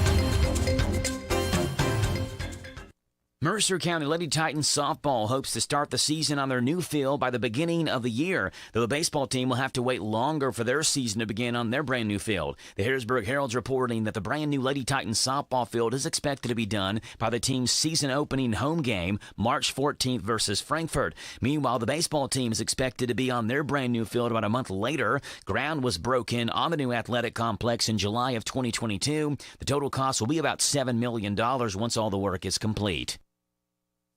Mercer County Lady Titans softball hopes to start the season on their new field by the beginning of the year, though the baseball team will have to wait longer for their season to begin on their brand new field. The Harrodsburg Herald's reporting that the brand new Lady Titans softball field is expected to be done by the team's season opening home game, March 14th versus Frankfort. Meanwhile, the baseball team is expected to be on their brand new field about a month later. Ground was broken on the new athletic complex in July of 2022. The total cost will be about $7 million once all the work is complete.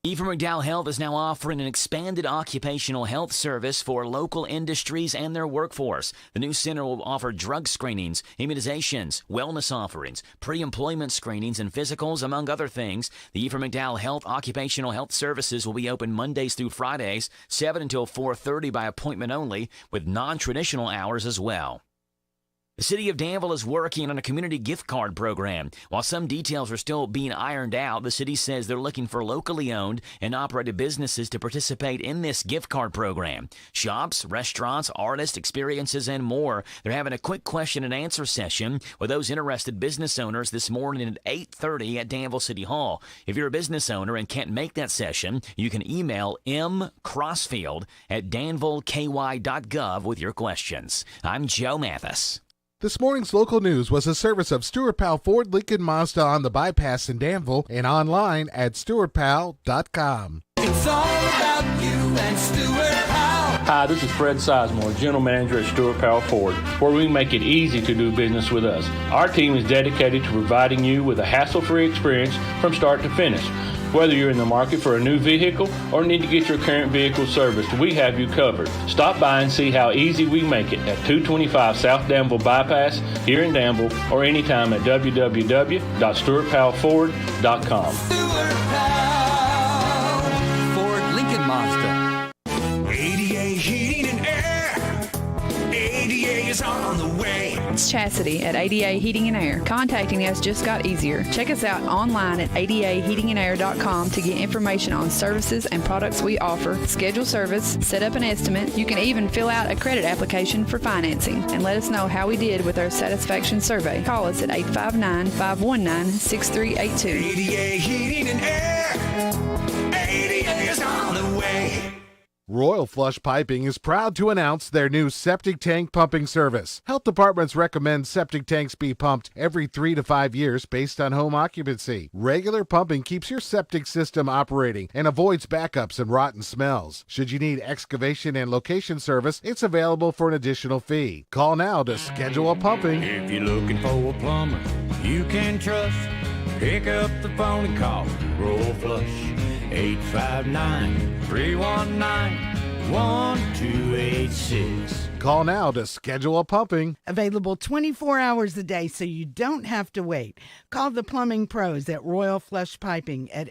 Ephraim McDowell Health is now offering an expanded occupational health service for local industries and their workforce. The new center will offer drug screenings, immunizations, wellness offerings, pre-employment screenings, and physicals, among other things. The Ephraim McDowell Health Occupational Health Services will be open Mondays through Fridays, 7 until 4:30 by appointment only, with non-traditional hours as well. The city of Danville is working on a community gift card program. While some details are still being ironed out, the city says they're looking for locally owned and operated businesses to participate in this gift card program. Shops, restaurants, artists, experiences, and more. They're having a quick question and answer session with those interested business owners this morning at 8:30 at Danville City Hall. If you're a business owner and can't make that session, you can email mcrossfield@danvilleky.gov with your questions. I'm Joe Mathis. This morning's local news was a service of Stuart Powell Ford, Lincoln Mazda on the bypass in Danville and online at stuartpowell.com. It's all about you and Stuart Powell. Hi, this is Fred Sizemore, General Manager at Stuart Powell Ford, where we make it easy to do business with us. Our team is dedicated to providing you with a hassle-free experience from start to finish. Whether you're in the market for a new vehicle or need to get your current vehicle serviced, we have you covered. Stop by and see how easy we make it at 225 South Danville Bypass here in Danville or anytime at www.stuartpowellford.com. Stuart Powell, Ford, Lincoln Mazda. ADA Heating and Air. ADA is on the way. It's Chastity at ADA Heating and Air. Contacting us just got easier. Check us out online at adaheatingandair.com to get information on services and products we offer, schedule service, set up an estimate. You can even fill out a credit application for financing and let us know how we did with our satisfaction survey. Call us at 859-519-6382. ADA Heating and Air. ADA is on the way. Royal Flush Piping is proud to announce their new septic tank pumping service. Health departments recommend septic tanks be pumped every 3 to 5 years based on home occupancy. Regular pumping keeps your septic system operating and avoids backups and rotten smells. Should you need excavation and location service, it's available for an additional fee. Call now to schedule a pumping. If you're looking for a plumber you can trust, pick up the phone and call Royal Flush. 859-319-1286. Call now to schedule a pumping. Available 24 hours a day so you don't have to wait. Call the plumbing pros at Royal Flush Piping at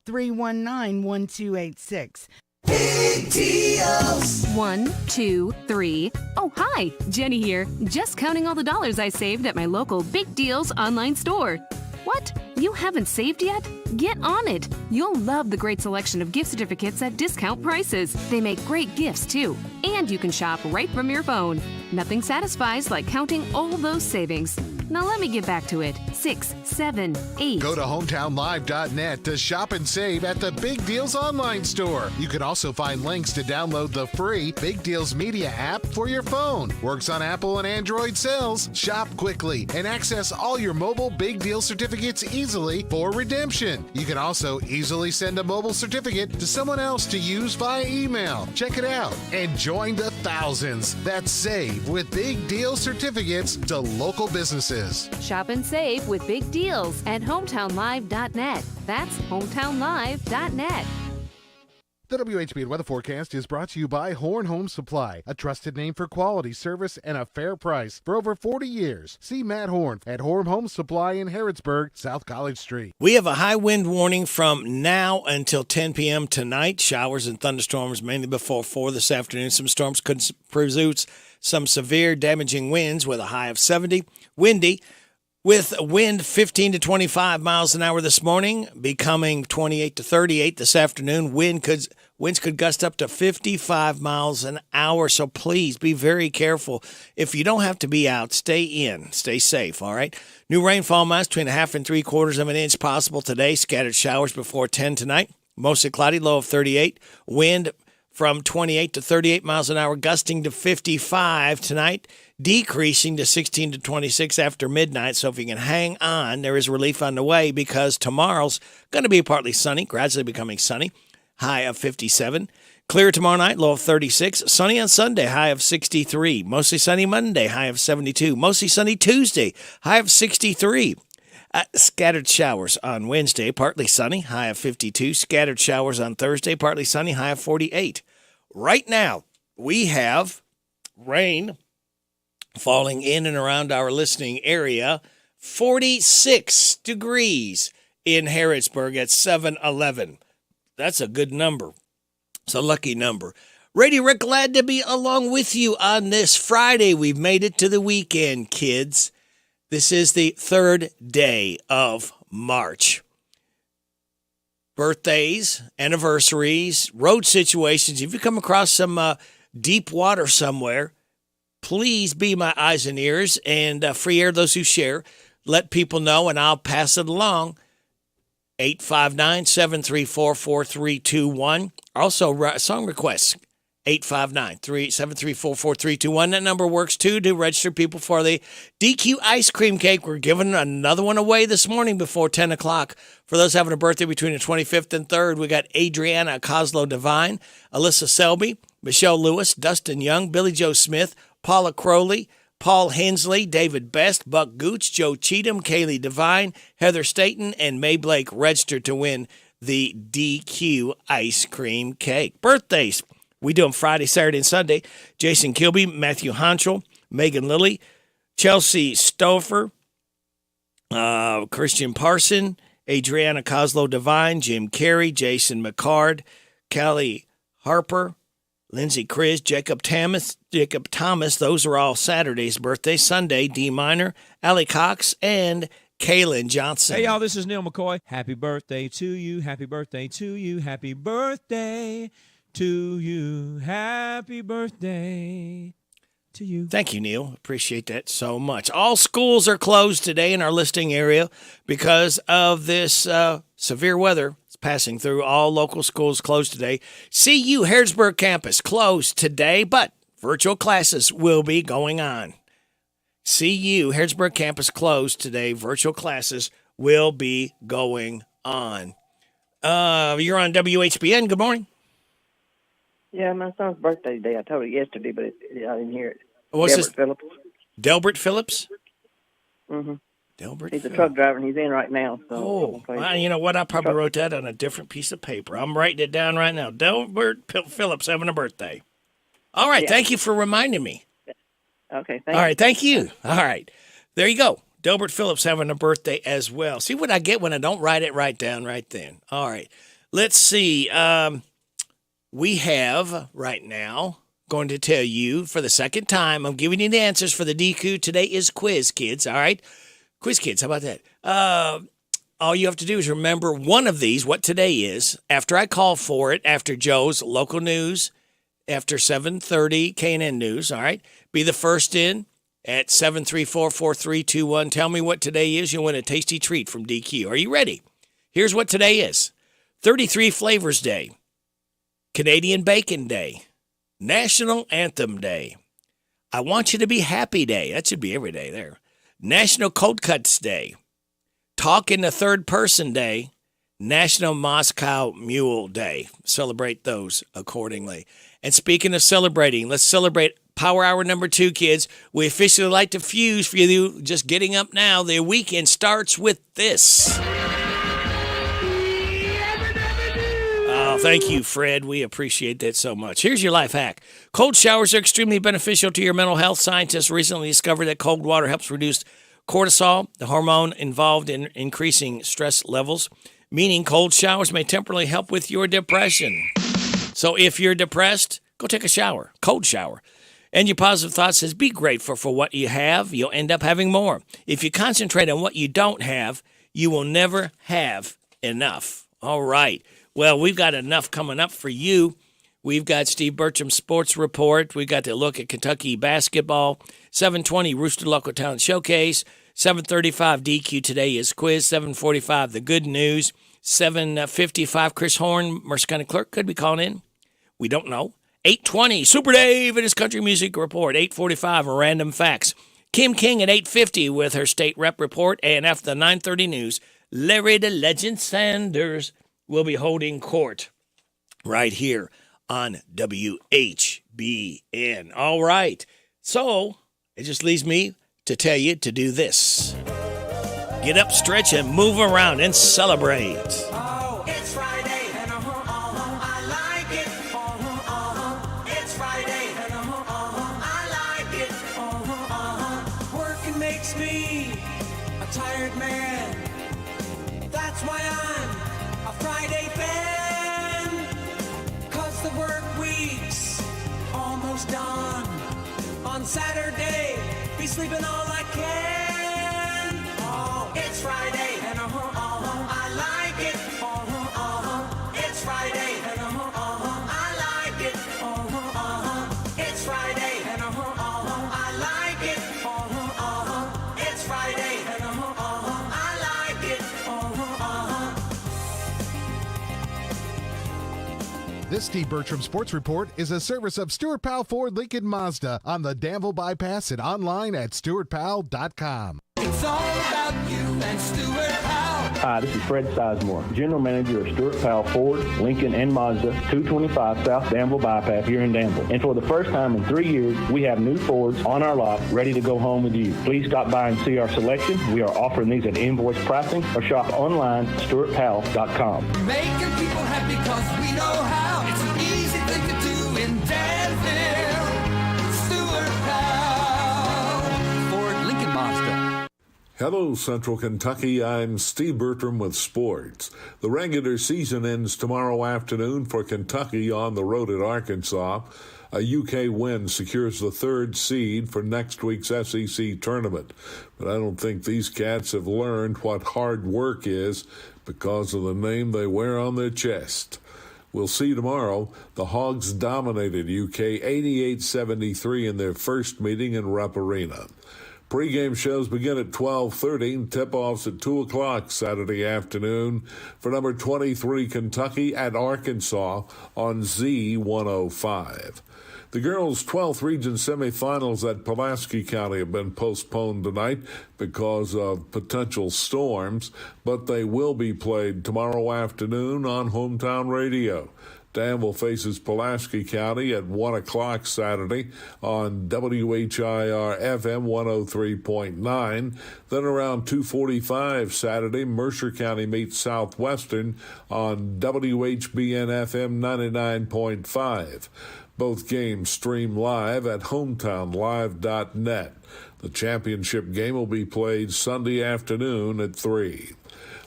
859-319-1286. Big deals. 1, 2, 3. Oh, hi, Jenny here. Just counting all the dollars I saved at my local Big Deals online store. What? You haven't saved yet? Get on it. You'll love the great selection of gift certificates at discount prices. They make great gifts, too. And you can shop right from your phone. Nothing satisfies like counting all those savings. Now let me get back to it. 6, 7, 8. Go to hometownlive.net to shop and save at the Big Deals online store. You can also find links to download the free Big Deals Media app for your phone. Works on Apple and Android cells. Shop quickly and access all your mobile Big Deal certificates easily for redemption. You can also easily send a mobile certificate to someone else to use via email. Check it out and join the thousands that save with Big Deal certificates to local businesses. Shop and save with big deals at hometownlive.net. That's hometownlive.net. The WHBN weather forecast is brought to you by Horn Home Supply, a trusted name for quality service and a fair price for over 40 years. See Matt Horn at Horn Home Supply in Harrodsburg, South College Street. We have a high wind warning from now until 10 p.m. tonight. Showers and thunderstorms mainly before 4 this afternoon. Some storms could produce some severe damaging winds with a high of 70. Windy with wind 15 to 25 miles an hour this morning, becoming 28 to 38 this afternoon. Winds could gust up to 55 miles an hour, so please be very careful. If you don't have to be out, stay in. Stay safe, all right? New rainfall amounts between 1/2 and 3/4 of an inch possible today. Scattered showers before 10 tonight. Mostly cloudy, low of 38. Wind from 28 to 38 miles an hour, gusting to 55 tonight, decreasing to 16 to 26 after midnight. So if you can hang on, there is relief on the way because tomorrow's going to be partly sunny, gradually becoming sunny, high of 57. Clear tomorrow night, low of 36. Sunny on Sunday, high of 63. Mostly sunny Monday, high of 72. Mostly sunny Tuesday, high of 63. Scattered showers on Wednesday, partly sunny, high of 52. Scattered showers on Thursday, partly sunny, high of 48. Right now, we have rain falling in and around our listening area. 46 degrees in Harrodsburg at 7:11. That's a good number. It's a lucky number. Radio Rick, glad to be along with you on this Friday. We've made it to the weekend, kids. This is the 3rd day of March. Birthdays, anniversaries, road situations. If you come across some deep water somewhere, please be my eyes and ears and free air those who share. Let people know and I'll pass it along. 859-734-4321. Also, song requests. 859-734-4321. That number works, too, to register people for the DQ ice cream cake. We're giving another one away this morning before 10 o'clock. For those having a birthday between the 25th and 3rd, we got Adriana Coslow Devine, Alyssa Selby, Michelle Lewis, Dustin Young, Billy Joe Smith, Paula Crowley, Paul Hensley, David Best, Buck Gooch, Joe Cheatham, Kaylee Devine, Heather Staten, and May Blake registered to win the DQ ice cream cake. Birthdays. We do them Friday, Saturday, and Sunday. Jason Kilby, Matthew Honchel, Megan Lilly, Chelsea Stouffer, Christian Parson, Adriana Coslow Devine, Jim Carey, Jason McCard, Callie Harper, Lindsey Chris, Jacob Thomas. Those are all Saturday's birthdays. Sunday, D Minor, Allie Cox, and Kaylin Johnson. Hey, y'all, this is Neil McCoy. Happy birthday to you. Happy birthday to you. Happy birthday to you. Happy birthday to you. Thank you, Neil. Appreciate that so much. All schools are closed today in our listing area because of this severe weather. passing through. All local schools closed today. CU Harrodsburg campus closed today, but virtual classes will be going on. CU Harrodsburg campus closed today. Virtual classes will be going on. You're on WHBN. Good morning. Yeah, my son's birthday today. I told it yesterday, but I didn't hear it. What's this? Phillips. Delbert Phillips? Mm-hmm. Delbert He's a Phillips. truck driver, and he's in right now. So Well, you know what? I probably wrote that on a different piece of paper. I'm writing it down right now. Delbert Phillips having a birthday. All right. Yeah. Thank you for reminding me. Okay, All right. Thank you. All right. There you go. Delbert Phillips having a birthday as well. See what I get when I don't write it right down right then. All right. Let's see. We have right now going to tell you for the second time, I'm giving you the answers for the DQ. Today is Quiz Kids. All right. Quiz Kids. How about that? All you have to do is remember one of these, what today is, after I call for it, after Joe's local news, after 7:30 K&N News. All right. Be the first in at 734-4321. Tell me what today is. You'll win a tasty treat from DQ. Are you ready? Here's what today is. 33 Flavors Day. Canadian Bacon Day. National Anthem Day. I Want You to Be Happy Day. That should be every day there. National Cold Cuts Day. Talk in the Third Person Day. National Moscow Mule Day. Celebrate those accordingly. And speaking of celebrating, let's celebrate Power Hour number 2, kids. We officially light the fuse for you just getting up now. The weekend starts with this. Oh, thank you, Fred. We appreciate that so much. Here's your life hack. Cold showers are extremely beneficial to your mental health. Scientists recently discovered that cold water helps reduce cortisol, the hormone involved in increasing stress levels, meaning cold showers may temporarily help with your depression. So if you're depressed, go take a shower, cold shower. And your positive thought says, be grateful for what you have. You'll end up having more. If you concentrate on what you don't have, you will never have enough. All right. Well, we've got enough coming up for you. We've got Steve Bertram's Sports Report. We've got to look at Kentucky basketball. 7:20 Rooster Local Talent Showcase. 7:35 DQ Today is Quiz. 7:45 The Good News. 7:55 Chris Horn, Mercer County Clerk, could be calling in. We don't know. 8:20 Super Dave and his Country Music Report. 8:45 Random Facts. Kim King at 8:50 with her State Rep Report. And after the 9:30 news, Larry the Legend Sanders will be holding court right here on WHBN. All right. So it just leaves me to tell you to do this. Get up, stretch, and move around and celebrate. Oh, it's Friday, and I like it. It's Friday, and I like it. Working makes me a tired man. That's why I'm a Friday fan. 'Cause the work week's almost done. On Saturday, be sleeping all I can. Oh, it's Friday, and I like it. It's Friday, and I like it. It's Friday, and I like it. It's Friday, and I like it. This Steve Bertram Sports Report is a service of Stuart Powell Ford Lincoln Mazda on the Danville Bypass and online at stuartpowell.com. It's all about you and Stuart Powell. Hi, this is Fred Sizemore, General Manager of Stuart Powell Ford, Lincoln, and Mazda, 225 South Danville Bypass here in Danville. And for the first time in 3 years, we have new Fords on our lot ready to go home with you. Please stop by and see our selection. We are offering these at invoice pricing or shop online at stuartpowell.com. Making people happy 'cause we know how. It's an easy thing to do in Danville. Stuart Powell. Ford, Lincoln, Mazda. Hello, Central Kentucky. I'm Steve Bertram with sports. The regular season ends tomorrow afternoon for Kentucky on the road at Arkansas. A UK win secures the 3rd seed for next week's SEC tournament. But I don't think these cats have learned what hard work is because of the name they wear on their chest. We'll see tomorrow. The Hogs dominated UK 88-73 in their first meeting in Rupp Arena. Pre-game shows begin at 12:30. Tip-offs at 2 o'clock Saturday afternoon for number 23 Kentucky at Arkansas on Z105. The girls' 12th region semifinals at Pulaski County have been postponed tonight because of potential storms, but they will be played tomorrow afternoon on Hometown Radio. Danville faces Pulaski County at 1 o'clock Saturday on WHIR FM 103.9. Then around 2:45 Saturday, Mercer County meets Southwestern on WHBN FM 99.5. Both games stream live at hometownlive.net. The championship game will be played Sunday afternoon at 3.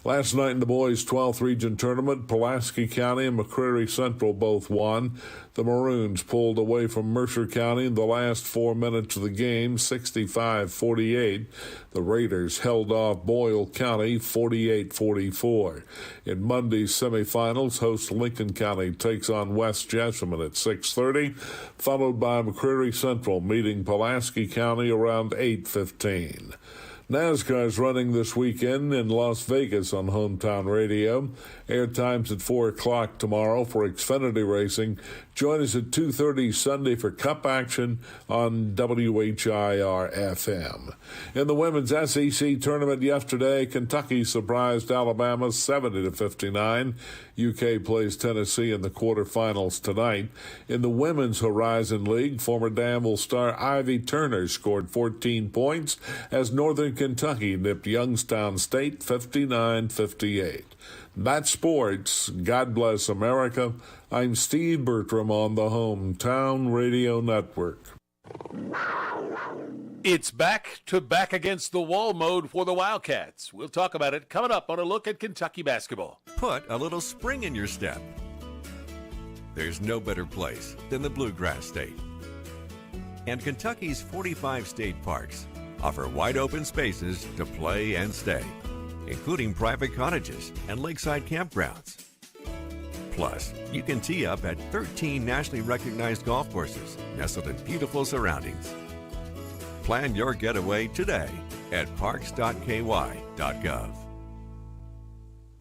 Last night in the boys' 12th region tournament, Pulaski County and McCreary Central both won. The Maroons pulled away from Mercer County in the last 4 minutes of the game, 65-48. The Raiders held off Boyle County 48-44. In Monday's semifinals, host Lincoln County takes on West Jessamine at 6:30, followed by McCreary Central meeting Pulaski County around 8:15. NASCAR is running this weekend in Las Vegas on Hometown Radio. Airtime's at 4 o'clock tomorrow for Xfinity Racing. Join us at 2:30 Sunday for Cup action on WHIR FM. In the women's SEC tournament yesterday, Kentucky surprised Alabama 70-59. UK plays Tennessee in the quarterfinals tonight. In the Women's Horizon League, former Danville star Ivy Turner scored 14 points as Northern Kentucky nipped Youngstown State 59-58. That's sports. God bless America. I'm Steve Bertram on the Hometown Radio Network. It's back to back against the wall mode for the Wildcats. We'll talk about it coming up on a look at Kentucky basketball. Put a little spring in your step. There's no better place than the Bluegrass State. And Kentucky's 45 state parks offer wide open spaces to play and stay, including private cottages and lakeside campgrounds. Plus, you can tee up at 13 nationally recognized golf courses nestled in beautiful surroundings. Plan your getaway today at parks.ky.gov.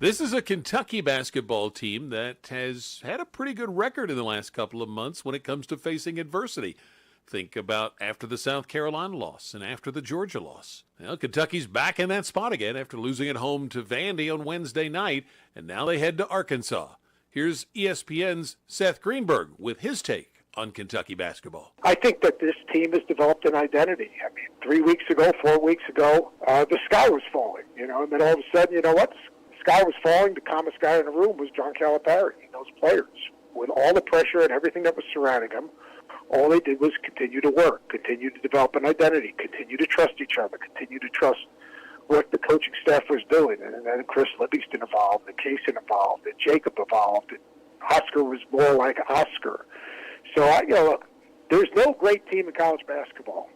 This is a Kentucky basketball team that has had a pretty good record in the last couple of months when it comes to facing adversity. Think about after the South Carolina loss and after the Georgia loss. Well, Kentucky's back in that spot again after losing at home to Vandy on Wednesday night, and now they head to Arkansas. Here's ESPN's Seth Greenberg with his take on Kentucky basketball. I think that this team has developed an identity. I mean, 4 weeks ago, the sky was falling, and then all of a sudden, you know what? The sky was falling. The calmest guy in the room was John Calipari. Those players, with all the pressure and everything that was surrounding them, all they did was continue to work, continue to develop an identity, continue to trust each other, continue to trust what the coaching staff was doing. And then Chris Livingston evolved, and Kaysen evolved, and Jacob evolved, and Oscar was more like Oscar. So, look, there's no great team in college basketball.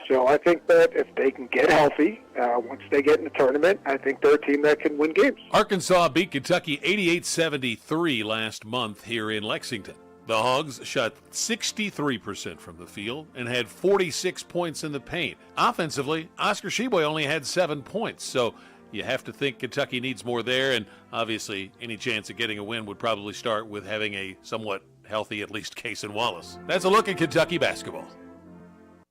So I think that if they can get healthy, once they get in the tournament, I think they're a team that can win games. Arkansas beat Kentucky 88-73 last month here in Lexington. The Hogs shot 63% from the field and had 46 points in the paint. Offensively, Oscar Tshiebwe only had 7 points, so you have to think Kentucky needs more there, and obviously any chance of getting a win would probably start with having a somewhat healthy, at least, Kaysen Wallace. That's a look at Kentucky basketball.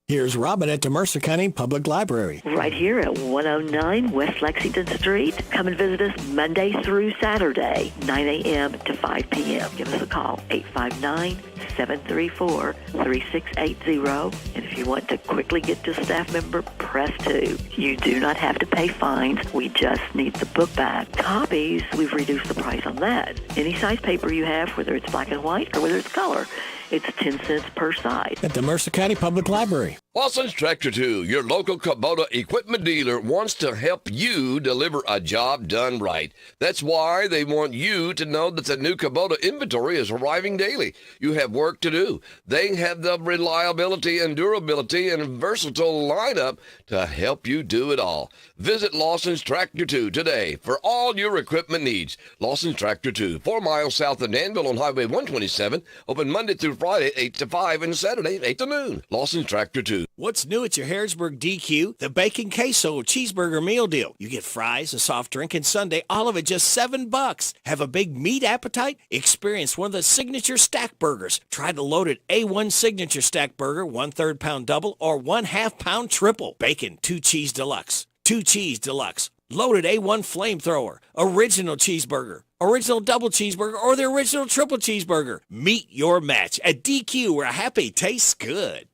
Here's Robin at the Mercer County Public Library. Right here at 109 West Lexington Street. Come and visit us Monday through Saturday, 9 a.m. to 5 p.m. Give us a call, 859-734-3680. And if you want to quickly get to a staff member, press 2. You do not have to pay fines. We just need the book back. Copies, we've reduced the price on that. Any size paper you have, whether it's black and white or whether it's color, it's 10 cents per side. At the Mercer County Public Library. Lawson's Tractor 2, your local Kubota equipment dealer, wants to help you deliver a job done right. That's why they want you to know that the new Kubota inventory is arriving daily. You have work to do. They have the reliability and durability and versatile lineup to help you do it all. Visit Lawson's Tractor 2 today for all your equipment needs. Lawson's Tractor 2, 4 miles south of Danville on Highway 127, open Monday through Friday, 8 to 5, and Saturday, 8 to noon. Lawson's Tractor 2. What's new at your Harrodsburg DQ? The Bacon Queso Cheeseburger Meal Deal. You get fries, a soft drink, and sundae, all of it just $7. Have a big meat appetite? Experience one of the signature stack burgers. Try the loaded A1 signature stack burger, 1/3 pound double or 1/2 pound triple. Bacon, 2 cheese deluxe. 2 cheese deluxe. Loaded A1 flamethrower. Original cheeseburger. Original double cheeseburger or the original triple cheeseburger. Meet your match at DQ, where happy tastes good.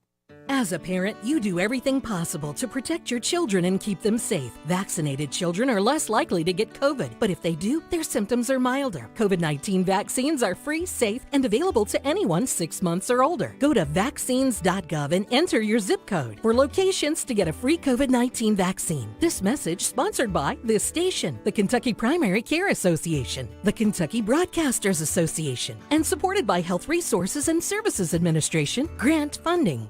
As a parent, you do everything possible to protect your children and keep them safe. Vaccinated children are less likely to get COVID, but if they do, their symptoms are milder. COVID-19 vaccines are free, safe, and available to anyone 6 months or older. Go to vaccines.gov and enter your zip code for locations to get a free COVID-19 vaccine. This message sponsored by this station, the Kentucky Primary Care Association, the Kentucky Broadcasters Association, and supported by Health Resources and Services Administration grant funding.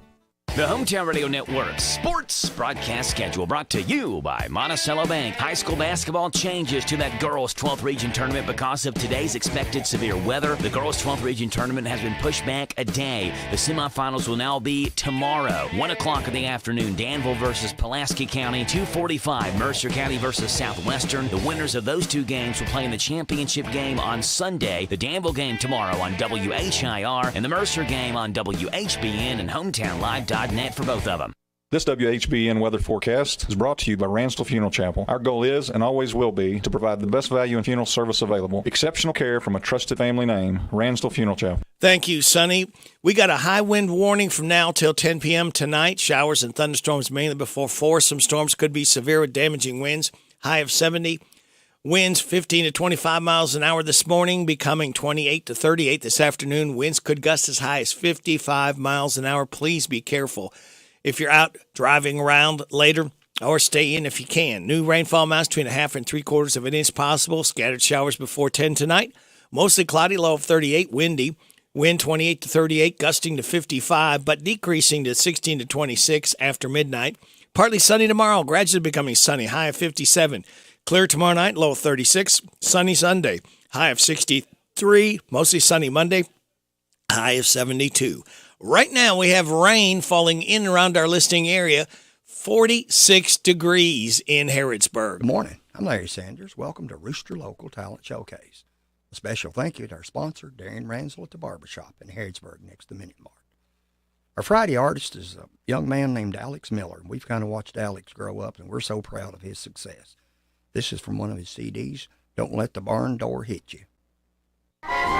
The Hometown Radio Network's sports broadcast schedule brought to you by Monticello Bank. High school basketball changes to that girls' 12th region tournament because of today's expected severe weather. The girls' 12th region tournament has been pushed back a day. The semifinals will now be tomorrow, 1 o'clock in the afternoon. Danville versus Pulaski County, 2:45. Mercer County versus Southwestern. The winners of those two games will play in the championship game on Sunday. The Danville game tomorrow on WHIR and the Mercer game on WHBN and HometownLive.net for both of them. This WHBN weather forecast is brought to you by Ransdell Funeral Chapel. Our goal is and always will be to provide the best value in funeral service available. Exceptional care from a trusted family name, Ransdell Funeral Chapel. Thank you, Sonny. We got a high wind warning from now till 10 p.m. tonight. Showers and thunderstorms mainly before 4. Some storms could be severe with damaging winds. High of 70. Winds 15 to 25 miles an hour this morning, becoming 28 to 38 this afternoon. Winds could gust as high as 55 miles an hour. Please be careful if you're out driving around later, or stay in if you can. New rainfall amounts between 1/2 and 3/4 of an inch possible. Scattered showers before 10 tonight. Mostly cloudy, low of 38, windy. Wind 28 to 38, gusting to 55, but decreasing to 16 to 26 after midnight. Partly sunny tomorrow, gradually becoming sunny, high of 57. Clear tomorrow night, low of 36. Sunny Sunday, high of 63. Mostly sunny Monday, high of 72. Right now, we have rain falling in around our listing area. 46 degrees in Harrodsburg. Good morning. I'm Larry Sanders. Welcome to Rooster Local Talent Showcase. A special thank you to our sponsor, Darren Ransel at the Barbershop in Harrodsburg next to Minute Mart. Our Friday artist is a young man named Alex Miller. We've kind of watched Alex grow up, and we're so proud of his success. This is from one of his CDs, Don't Let the Barn Door Hit You.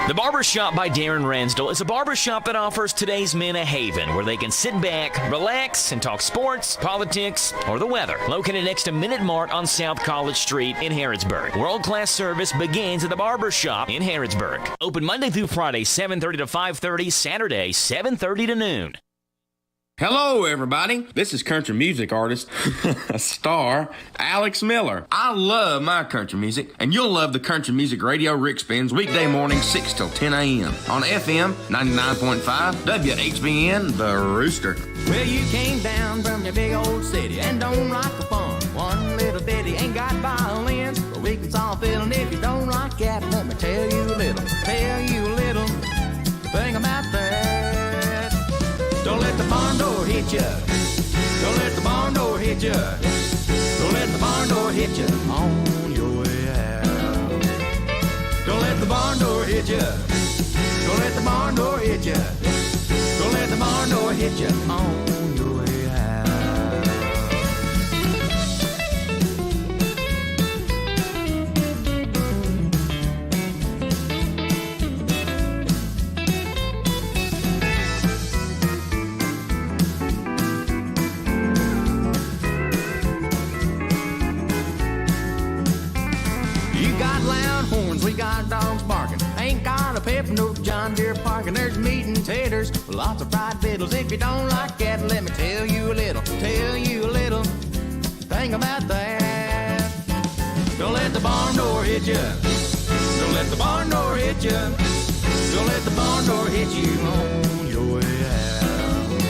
The Barbershop by Darren Ransdell is a barbershop that offers today's men a haven where they can sit back, relax, and talk sports, politics, or the weather. Located next to Minute Mart on South College Street in Harrodsburg. World-class service begins at the Barbershop in Harrodsburg. Open Monday through Friday, 7:30 to 5:30, Saturday, 7:30 to noon. Hello, everybody. This is country music artist, star, Alex Miller. I love my country music, and you'll love the country music radio Rick spins weekday mornings 6 till 10 a.m. on FM 99.5 WHBN, The Rooster. Well, you came down from your big old city and don't like the fun. One little bitty ain't got violins, but we can solve it. And if you don't like that, let me tell you a little thing about that. Don't let the barn door hit ya. Don't let the barn door hit ya. Don't let the barn door hit ya on your way out. Don't let the barn door hit ya. Don't let the barn door hit ya. Don't let the barn door hit ya on your way out. We got dogs barking, ain't got a pep, no John Deere parking. There's meat and taters, lots of fried fiddles. If you don't like that, let me tell you a little thing about that. Don't let the barn door hit ya. Don't let the barn door hit ya. Don't let the barn door hit you on your way out.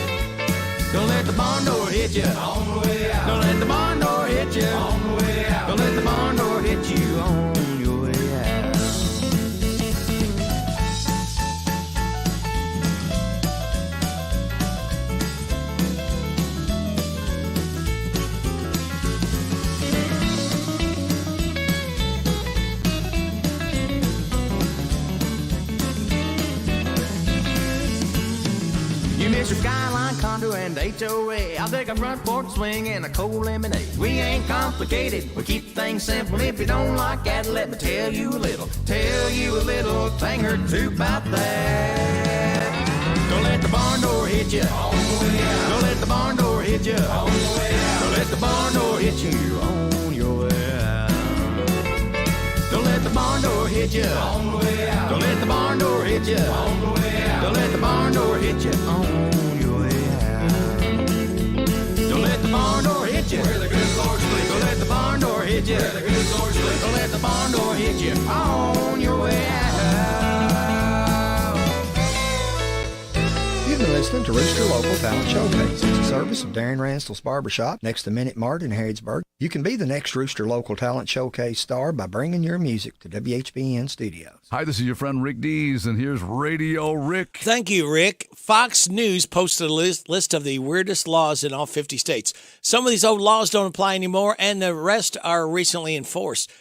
Don't let the barn door hit ya on the way out. Don't let the barn door hit ya on the way out. Don't let the barn door hit you on. condo and HOA. I'll take a front porch swing and a cold lemonade. We ain't complicated, we keep things simple. If you don't like that, let me tell you a little thing or two about that. Don't let the barn door hit you on the way out. Don't let the barn door hit you on the way out. Don't let the barn door hit you on your way out. Don't let the barn door hit you on the way out. Don't let the barn door hit you on the way out. Don't let the barn door hit you on your way out. Don't let the barn door hit you where the good Lord sleeps. Don't let the barn door hit you where the good Lord sleeps. Don't let the barn door hit you on your way out. You've been listening to Rooster Local Talent Showcase. It's a service of Darren Ranstall's Barbershop next to Minute Mart in Harrodsburg. You can be the next Rooster Local Talent Showcase star by bringing your music to WHBN Studios. Hi, this is your friend Rick Dees, and here's Radio Rick. Thank you, Rick. Fox News posted a list of the weirdest laws in all 50 states. Some of these old laws don't apply anymore, and the rest are recently enforced.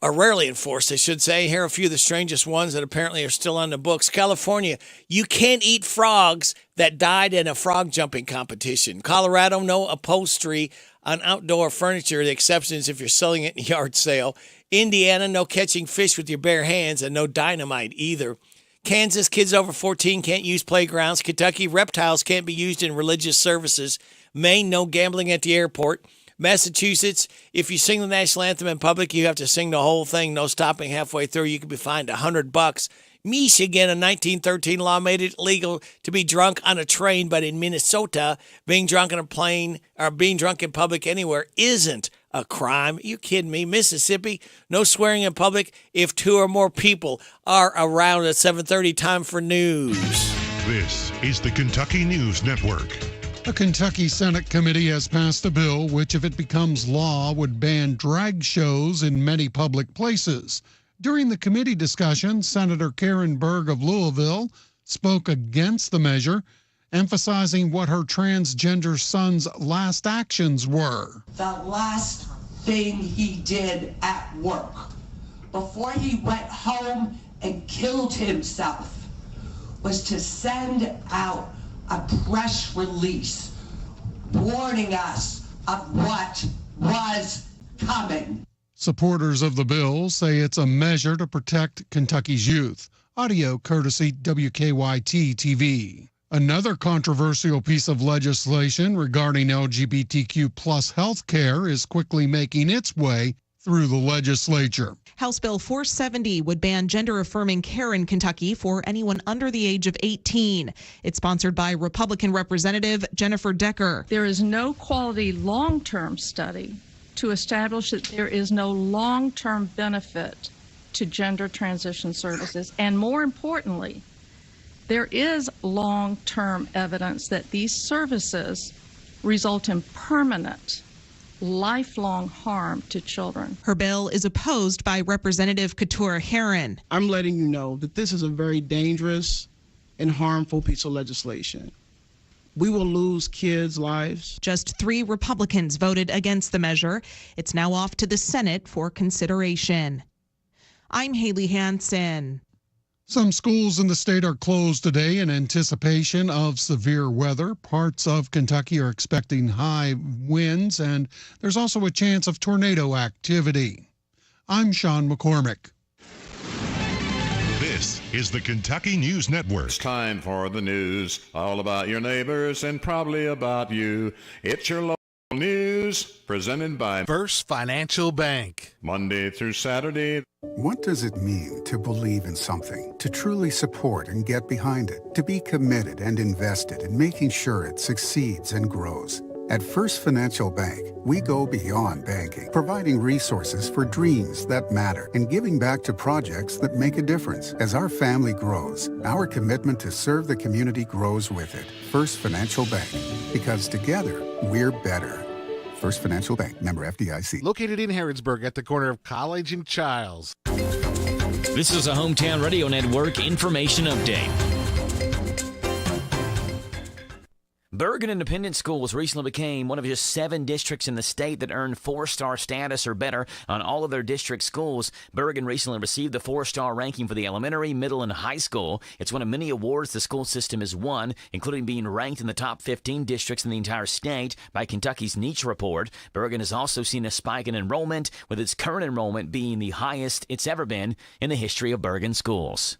Or rarely enforced, I should say. Here are a few of the strangest ones that apparently are still on the books. California, you can't eat frogs that died in a frog jumping competition. Colorado, no upholstery on outdoor furniture. The exception is if you're selling it in a yard sale. Indiana, no catching fish with your bare hands, and no dynamite either. Kansas, kids over 14 can't use playgrounds. Kentucky, reptiles can't be used in religious services. Maine, no gambling at the airport. Massachusetts, if you sing the national anthem in public, you have to sing the whole thing, no stopping halfway through. You could be fined $100. Michigan, a 1913 law made it legal to be drunk on a train, but in Minnesota, being drunk on a plane or being drunk in public anywhere isn't a crime. Are you kidding me? Mississippi, no swearing in public if 2 or more people are around at 7:30. Time for news. This is the Kentucky News Network. A Kentucky Senate committee has passed a bill which, if it becomes law, would ban drag shows in many public places. During the committee discussion, Senator Karen Berg of Louisville spoke against the measure, emphasizing what her transgender son's last actions were. The last thing he did at work before he went home and killed himself was to send out a press release warning us of what was coming. Supporters of the bill say it's a measure to protect Kentucky's youth. Audio courtesy WKYT TV. Another controversial piece of legislation regarding LGBTQ plus health care is quickly making its way through the legislature. House Bill 470 would ban gender-affirming care in Kentucky for anyone under the age of 18. It's sponsored by Republican Representative Jennifer Decker. There is no quality long-term study to establish that there is no long-term benefit to gender transition services. And more importantly, there is long-term evidence that these services result in permanent, lifelong harm to children. Her bill is opposed by Representative Keturah Herron. I'm letting you know that this is a very dangerous and harmful piece of legislation. We will lose kids' lives. Just 3 Republicans voted against the measure. It's now off to the Senate for consideration. I'm Haley Hansen. Some schools in the state are closed today in anticipation of severe weather. Parts of Kentucky are expecting high winds, and there's also a chance of tornado activity. I'm Sean McCormick. This is the Kentucky News Network. It's time for the news, all about your neighbors and probably about you. It's your local news presented by First Financial Bank. Monday through Saturday. What does it mean to believe in something, to truly support and get behind it, to be committed and invested in making sure it succeeds and grows? At First Financial Bank, we go beyond banking, providing resources for dreams that matter and giving back to projects that make a difference. As our family grows, our commitment to serve the community grows with it. First Financial Bank, because together, we're better. First Financial Bank, member FDIC. Located in Harrodsburg at the corner of College and Childs. This is a Hometown Radio Network information update. Bergen Independent Schools recently became one of just 7 districts in the state that earned 4-star status or better on all of their district schools. Bergen recently received the 4-star ranking for the elementary, middle, and high school. It's one of many awards the school system has won, including being ranked in the top 15 districts in the entire state by Kentucky's Niche Report. Bergen has also seen a spike in enrollment, with its current enrollment being the highest it's ever been in the history of Bergen schools.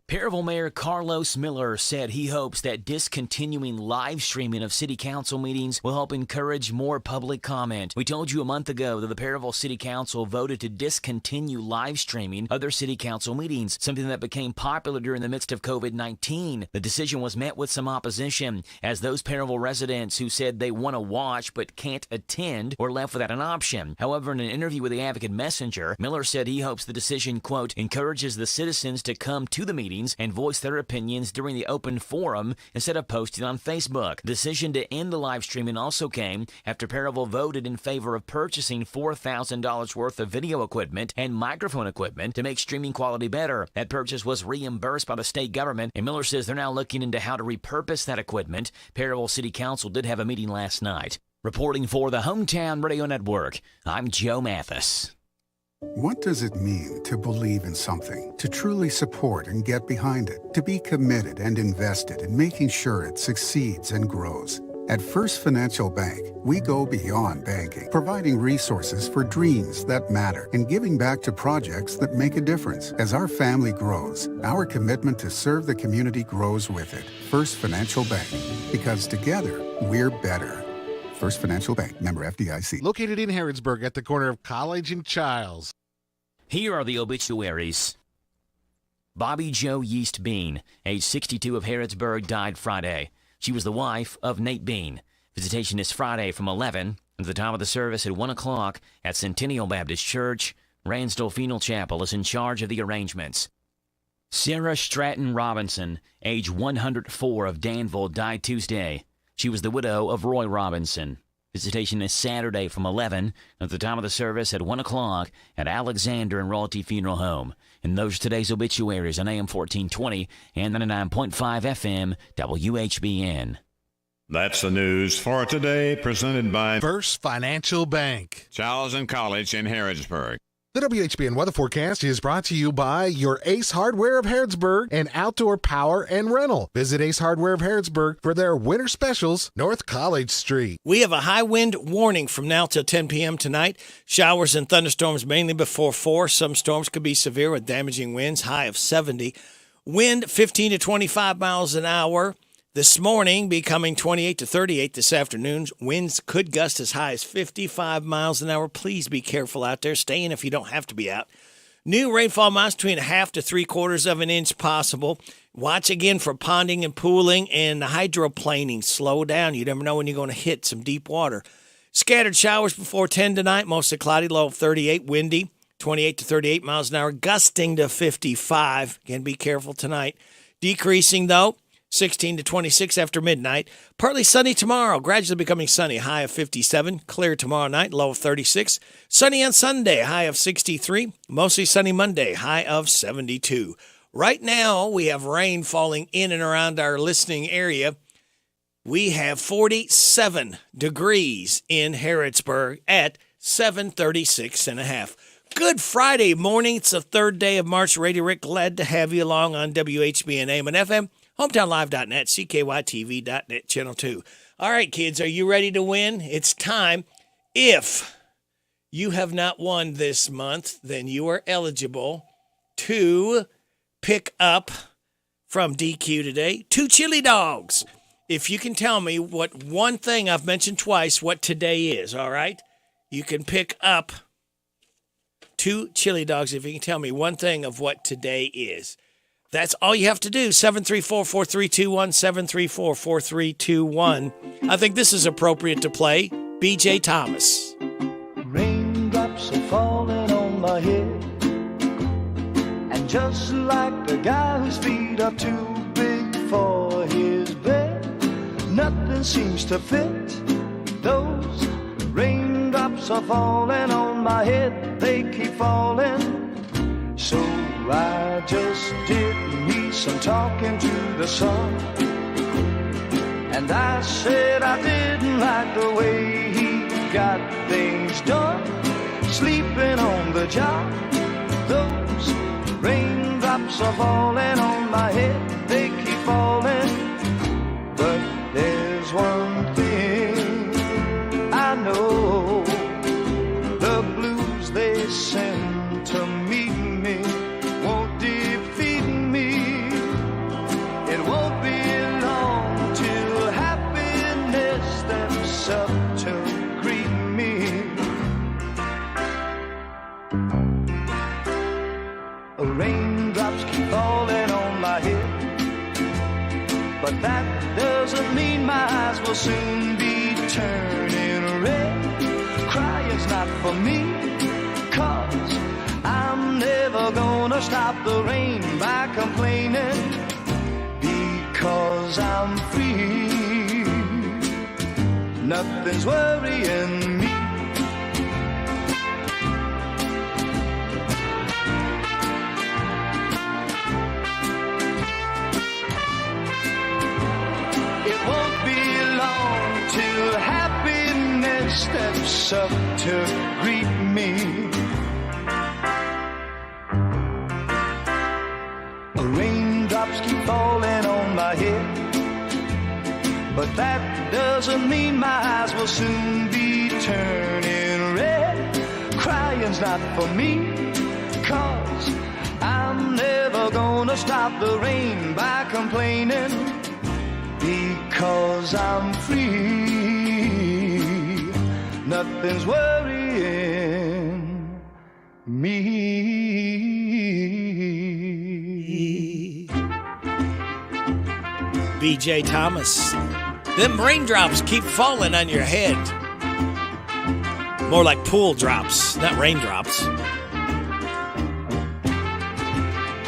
Perryville Mayor Carlos Miller said he hopes that discontinuing live streaming of city council meetings will help encourage more public comment. We told you a month ago that the Perryville City Council voted to discontinue live streaming of their city council meetings, something that became popular during the midst of COVID-19. The decision was met with some opposition, as those Perryville residents who said they want to watch but can't attend were left without an option. However, in an interview with the Advocate Messenger, Miller said he hopes the decision, quote, encourages the citizens to come to the meeting and voice their opinions during the open forum instead of posting on Facebook. The decision to end the live streaming also came after Perryville voted in favor of purchasing $4,000 worth of video equipment and microphone equipment to make streaming quality better. That purchase was reimbursed by the state government, and Miller says they're now looking into how to repurpose that equipment. Perryville City Council did have a meeting last night. Reporting for the Hometown Radio Network, I'm Joe Mathis. What does it mean to believe in something, to truly support and get behind it, to be committed and invested in making sure it succeeds and grows? At First Financial Bank, we go beyond banking, providing resources for dreams that matter and giving back to projects that make a difference. As our family grows, our commitment to serve the community grows with it. First Financial Bank, because together, we're better. First Financial Bank, member FDIC. Located in Harrodsburg at the corner of College and Childs. Here are the obituaries. Bobby Jo Yeast Bean, age 62 of Harrodsburg, died Friday. She was the wife of Nate Bean. Visitation is Friday from 11 and the time of the service at 1 o'clock at Centennial Baptist Church. Ransdell Funeral Chapel is in charge of the arrangements. Sarah Stratton Robinson, age 104 of Danville, died Tuesday. She was the widow of Roy Robinson. Visitation is Saturday from 11 at the time of the service at 1 o'clock at Alexander and Royalty Funeral Home. And those are today's obituaries on AM 1420 and 99.5 FM WHBN. That's the news for today, presented by First Financial Bank, Charles and College in Harrodsburg. The WHBN weather forecast is brought to you by your Ace Hardware of Harrodsburg and Outdoor Power and Rental. Visit Ace Hardware of Harrodsburg for their winter specials, North College Street. We have a high wind warning from now till 10 p.m. tonight. Showers and thunderstorms mainly before 4. Some storms could be severe with damaging winds, high of 70. Wind 15 to 25 miles an hour. This morning, becoming 28 to 38 this afternoon. Winds could gust as high as 55 miles an hour. Please be careful out there. Stay in if you don't have to be out. New rainfall amounts between 1/2 to 3/4 of an inch possible. Watch again for ponding and pooling and hydroplaning. Slow down. You never know when you're going to hit some deep water. Scattered showers before 10 tonight. Mostly cloudy, low of 38. Windy, 28 to 38 miles an hour. Gusting to 55. Again, be careful tonight. Decreasing, though. 16 to 26 after midnight. Partly sunny tomorrow, gradually becoming sunny, high of 57. Clear tomorrow night, low of 36. Sunny on Sunday, high of 63. Mostly sunny Monday, high of 72. Right now, we have rain falling in and around our listening area. We have 47 degrees in Harrodsburg at 736.5. Good Friday morning. It's the third day of March. Radio Rick, glad to have you along on WHBN AM and FM. HometownLive.net, CKYTV.net, Channel 2. All right, kids, are you ready to win? It's time. If you have not won this month, then you are eligible to pick up from DQ today 2 chili dogs. If you can tell me what one thing I've mentioned twice, what today is, all right? You can pick up 2 chili dogs if you can tell me one thing of what today is. That's all you have to do. 734-4321, 734-4321. I think this is appropriate to play. B.J. Thomas. Raindrops are falling on my head, and just like the guy whose feet are too big for his bed, nothing seems to fit. Those raindrops are falling on my head, they keep falling. So I just did me some talking to the sun, And I said I didn't like the way he got things done, sleeping on the job. Those raindrops are falling on my head, they keep falling. But there's one thing I know, the blues they send to meet me won't defeat me. It won't be long till happiness steps up to greet me. Raindrops keep falling on my head, but that doesn't mean my eyes will soon be turning red. Crying's not for me, 'cause I'm never gonna stop the rain by complaining, because I'm free. Nothing's worrying me. It won't be long till happiness steps up to greet me. Raindrops keep falling on my head, but that doesn't mean my eyes will soon be turning red. Crying's not for me, 'cause I'm never gonna stop the rain by complaining, because I'm free. Nothing's worrying me. B.J. Thomas. Them raindrops keep falling on your head. More like pool drops, not raindrops.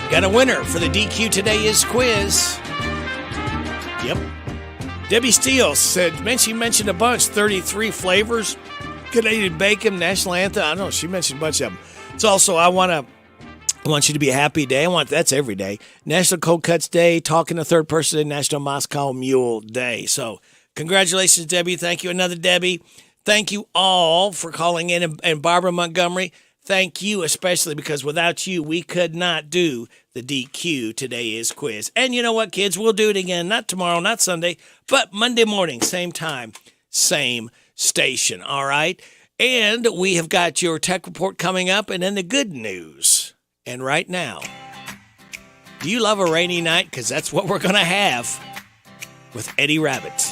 Got a winner for the DQ Today Is quiz. Yep. Debbie Steele said, she mentioned a bunch, 33 flavors, Canadian bacon, national anthem. I don't know, she mentioned a bunch of them. It's also, I want you to be a happy day. That's every day. National Cold Cuts Day, Talking to Third Person Day, National Moscow Mule Day. So congratulations, Debbie. Thank you, another Debbie. Thank you all for calling in. And Barbara Montgomery, thank you especially, because without you, we could not do the DQ Today Is quiz. And you know what, kids? We'll do it again. Not tomorrow, not Sunday, but Monday morning, same time, same station. All right? And we have got your tech report coming up, and then the good news. And right now, do you love a rainy night? Because that's what we're going to have with Eddie Rabbit.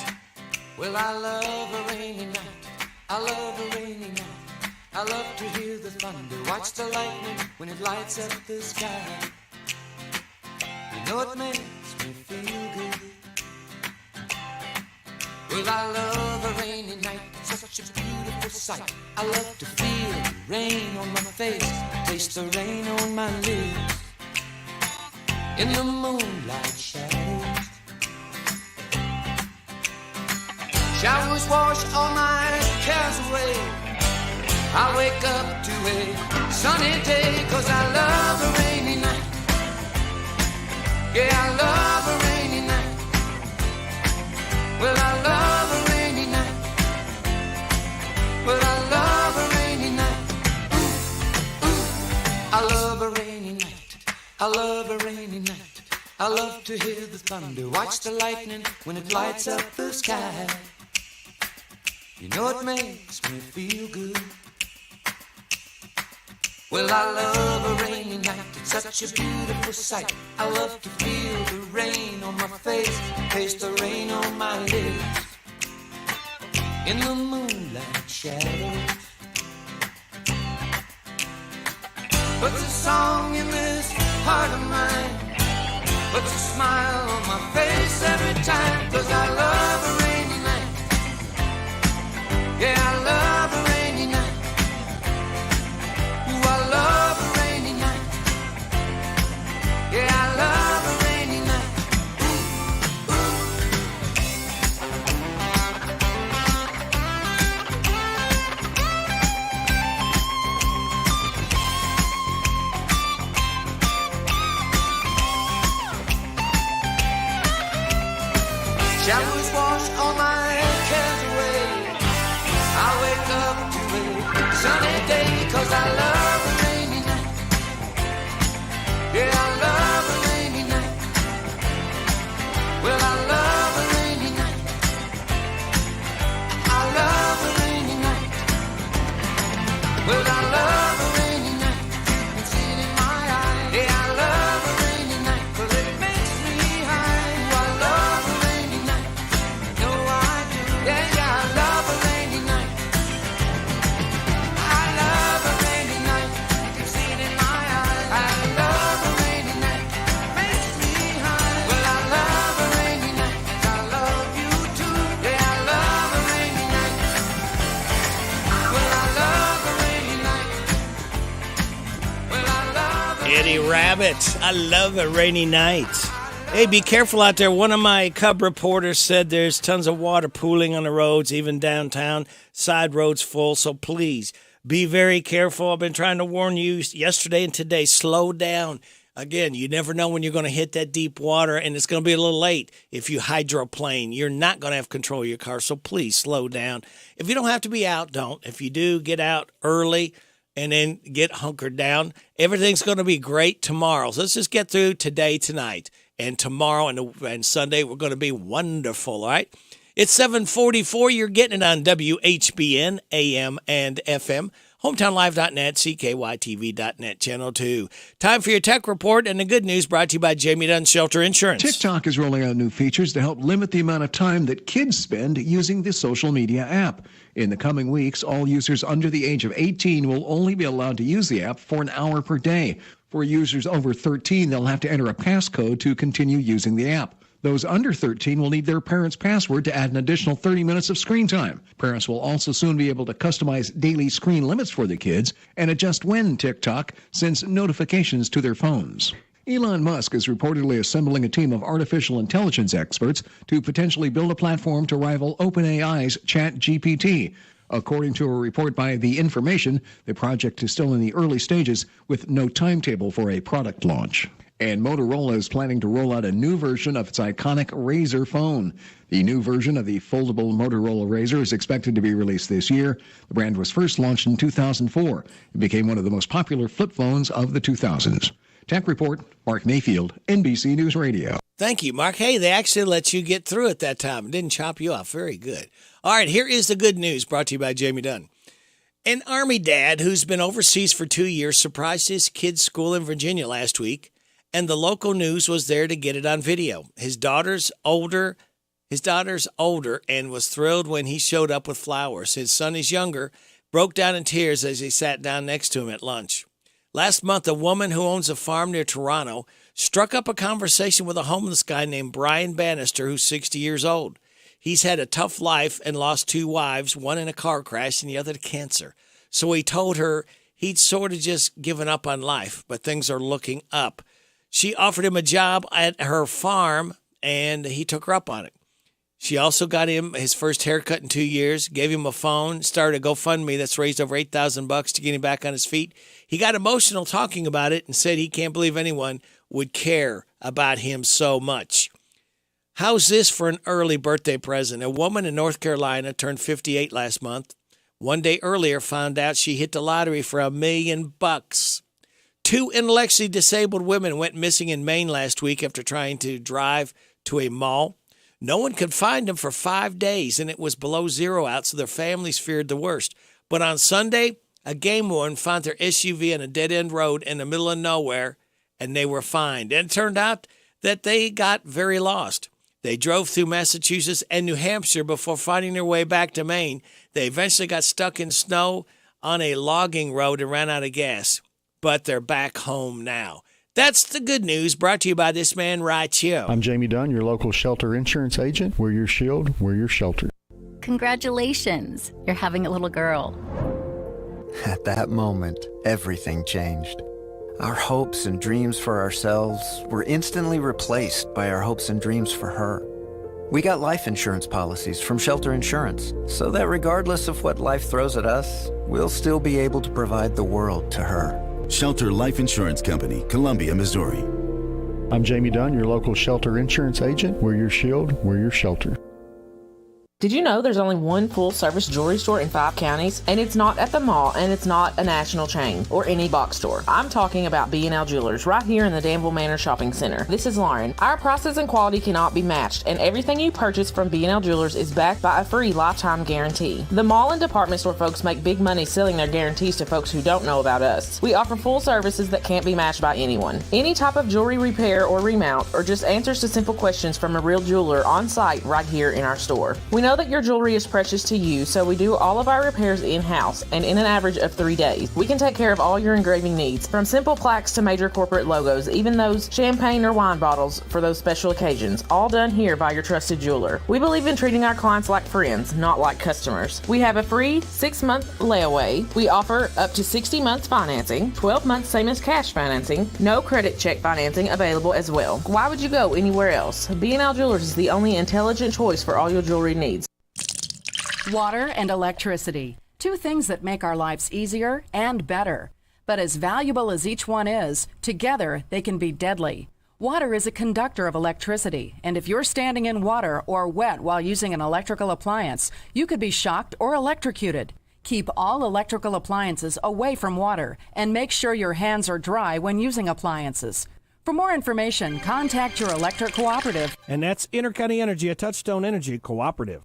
Well, I love a rainy night. I love a rainy night. I love to hear the thunder, watch the lightning when it lights up the sky. You know it makes me feel good. Well, I love a rainy night, it's such a beautiful sight. I love to feel the rain on my face, taste the rain on my lips. In the moonlight shadows, showers wash all my cares away. I wake up to a sunny day, 'cause I love a rainy night. Yeah, I love a rainy night. Well, I love a rainy night. Well, I love a rainy night. Ooh, ooh. I love a rainy night. I love a rainy night. I love to hear the thunder, watch the lightning when it lights up the sky. You know it makes me feel good. Well, I love a rainy night, it's such a beautiful sight. I love to feel the rain on my face, taste the rain on my lips. In the moonlight shadows, puts a song in this heart of mine, puts a smile on my face every time, 'cause I love a rainy night. Yeah, I love a rainy night. Ooh, I love a rainy night. Yeah, I love a rainy night. Ooh, ooh. Showers wash all my cares away. I wake up to a sunny day, 'cause I love a rainy night. Yeah, I love a rainy night. Well, I love a rainy night. I love a rainy night. Well, I love a rainy night. You can see it in my eyes. Yeah, I love a rainy night, 'cause it makes me high. Oh, I love a rainy night. No, I do. Yeah, yeah, I love a rainy night. I love a rainy night. You can see it in my eyes. I love a rainy night. Makes me high. Well, I love a rainy night. I love you too. Yeah, I love a rainy night. Well, I love a rainy night. Well, I love a Eddie Rabbit, I love a rainy night. Hey, be careful out there. One of my Cub reporters said there's tons of water pooling on the roads, even downtown. Side roads full, so please be very careful. I've been trying to warn you yesterday and today. Slow down. Again, you never know when you're going to hit that deep water, and it's going to be a little late if you hydroplane. You're not going to have control of your car, so please slow down. If you don't have to be out, don't. If you do, get out early and then get hunkered down. Everything's going to be great tomorrow. So let's just get through today, tonight, and tomorrow and Sunday. We're going to be wonderful, all right? It's 7:44. You're getting it on WHBN, AM and FM. HometownLive.net, CKYTV.net, Channel 2. Time for your tech report, and the good news brought to you by Jamie Dunn Shelter Insurance. TikTok is rolling out new features to help limit the amount of time that kids spend using the social media app. In the coming weeks, all users under the age of 18 will only be allowed to use the app for an hour per day. For users over 13, they'll have to enter a passcode to continue using the app. Those under 13 will need their parents' password to add an additional 30 minutes of screen time. Parents will also soon be able to customize daily screen limits for the kids and adjust when TikTok sends notifications to their phones. Elon Musk is reportedly assembling a team of artificial intelligence experts to potentially build a platform to rival OpenAI's ChatGPT. According to a report by The Information, the project is still in the early stages with no timetable for a product launch. And Motorola is planning to roll out a new version of its iconic Razr phone. The new version of the foldable Motorola Razr is expected to be released this year. The brand was first launched in 2004. It became one of the most popular flip phones of the 2000s. Tech Report, Mark Mayfield, NBC News Radio. Thank you, Mark. Hey, they actually let you get through it that time. It didn't chop you off. Very good. All right, here is the good news brought to you by Jamie Dunn. An Army dad who's been overseas for 2 years surprised his kids' school in Virginia last week, and the local news was there to get it on video. His daughter's older and was thrilled when he showed up with flowers. His son is younger, broke down in tears as he sat down next to him at lunch. Last month, a woman who owns a farm near Toronto struck up a conversation with a homeless guy named Brian Bannister, who's 60 years old. He's had a tough life and lost 2 wives, one in a car crash and the other to cancer. So he told her he'd sort of just given up on life, but things are looking up. She offered him a job at her farm, and he took her up on it. She also got him his first haircut in 2 years, gave him a phone, started a GoFundMe that's raised over $8,000 to get him back on his feet. He got emotional talking about it and said he can't believe anyone would care about him so much. How's this for an early birthday present? A woman in North Carolina turned 58 last month. 1 day earlier found out she hit the lottery for $1 million. 2 intellectually disabled women went missing in Maine last week after trying to drive to a mall. No one could find them for 5 days, and it was below zero out, so their families feared the worst. But on Sunday, a game warden found their SUV on a dead-end road in the middle of nowhere, and they were fined. And it turned out that they got very lost. They drove through Massachusetts and New Hampshire before finding their way back to Maine. They eventually got stuck in snow on a logging road and ran out of gas. But they're back home now. That's the good news brought to you by this man right here. I'm Jamie Dunn, your local shelter insurance agent. We're your shield. We're your shelter. Congratulations. You're having a little girl. At that moment, everything changed. Our hopes and dreams for ourselves were instantly replaced by our hopes and dreams for her. We got life insurance policies from Shelter Insurance, so that regardless of what life throws at us, we'll still be able to provide the world to her. Shelter Life Insurance Company, Columbia, Missouri. I'm Jamie Dunn, your local shelter insurance agent. We're your shield. We're your shelter. Did you know there's only one full-service jewelry store in 5 counties? And it's not at the mall, and it's not a national chain or any box store. I'm talking about B&L Jewelers right here in the Danville Manor Shopping Center. This is Lauren. Our prices and quality cannot be matched, and everything you purchase from B&L Jewelers is backed by a free lifetime guarantee. The mall and department store folks make big money selling their guarantees to folks who don't know about us. We offer full services that can't be matched by anyone. Any type of jewelry repair or remount, or just answers to simple questions from a real jeweler on site right here in our store. We know that your jewelry is precious to you, so we do all of our repairs in-house and in an average of 3 days. We can take care of all your engraving needs, from simple plaques to major corporate logos, even those champagne or wine bottles for those special occasions, all done here by your trusted jeweler. We believe in treating our clients like friends, not like customers. We have a free 6-month layaway. We offer up to 60 months financing, 12 months same as cash financing, no credit check financing available as well. Why would you go anywhere else? B&L Jewelers is the only intelligent choice for all your jewelry needs. Water and electricity, 2 things that make our lives easier and better. But as valuable as each one is, together they can be deadly. Water is a conductor of electricity, and if you're standing in water or wet while using an electrical appliance, you could be shocked or electrocuted. Keep all electrical appliances away from water and make sure your hands are dry when using appliances. For more information, contact your electric cooperative. And that's Intercounty Energy, a Touchstone Energy cooperative.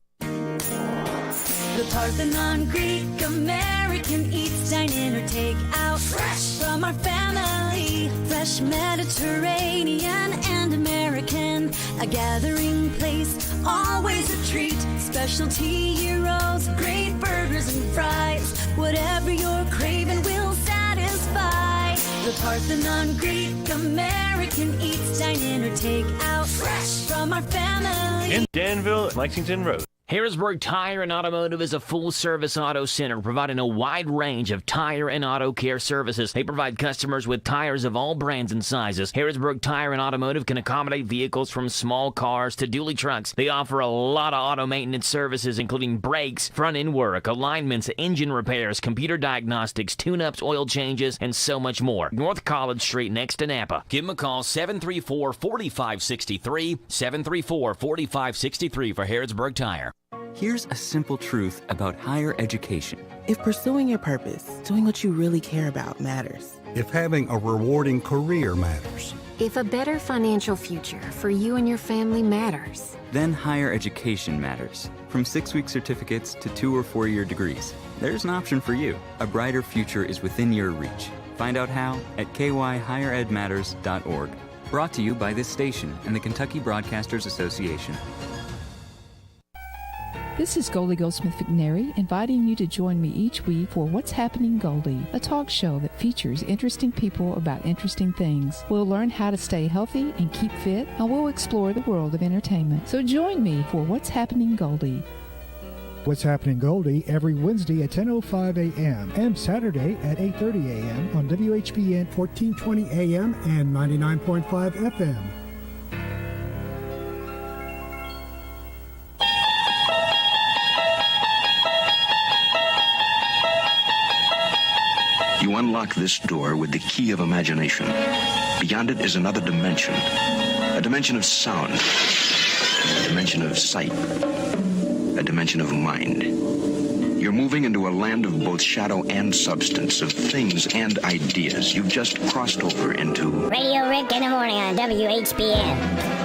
The Parthenon, Greek, American, eats, dine in, or take out. Fresh from our family. Fresh Mediterranean and American. A gathering place, always a treat. Specialty gyros, great burgers and fries. Whatever you're craving will satisfy. The Parthenon, Greek, American, eats, dine in, or take out. Fresh from our family. In Danville, Lexington Road. Harrodsburg Tire and Automotive is a full-service auto center providing a wide range of tire and auto care services. They provide customers with tires of all brands and sizes. Harrodsburg Tire and Automotive can accommodate vehicles from small cars to dually trucks. They offer a lot of auto maintenance services, including brakes, front-end work, alignments, engine repairs, computer diagnostics, tune-ups, oil changes, and so much more. North College Street next to Napa. Give them a call, 734-4563, 734-4563 for Harrodsburg Tire. Here's a simple truth about higher education. If pursuing your purpose, doing what you really care about matters. If having a rewarding career matters. If a better financial future for you and your family matters. Then higher education matters. From 6-week certificates to 2- or 4-year degrees. There's an option for you. A brighter future is within your reach. Find out how at kyhigheredmatters.org. Brought to you by this station and the Kentucky Broadcasters Association. This is Goldie Goldsmith McNary, inviting you to join me each week for What's Happening Goldie, a talk show that features interesting people about interesting things. We'll learn how to stay healthy and keep fit, and we'll explore the world of entertainment. So join me for What's Happening Goldie. What's Happening Goldie every Wednesday at 10:05 a.m. and Saturday at 8:30 a.m. on WHBN 1420 a.m. and 99.5 FM. You unlock this door with the key of imagination. Beyond it is another dimension. A dimension of sound. A dimension of sight. A dimension of mind. You're moving into a land of both shadow and substance, of things and ideas. You've just crossed over into Radio Rick in the morning on WHBN.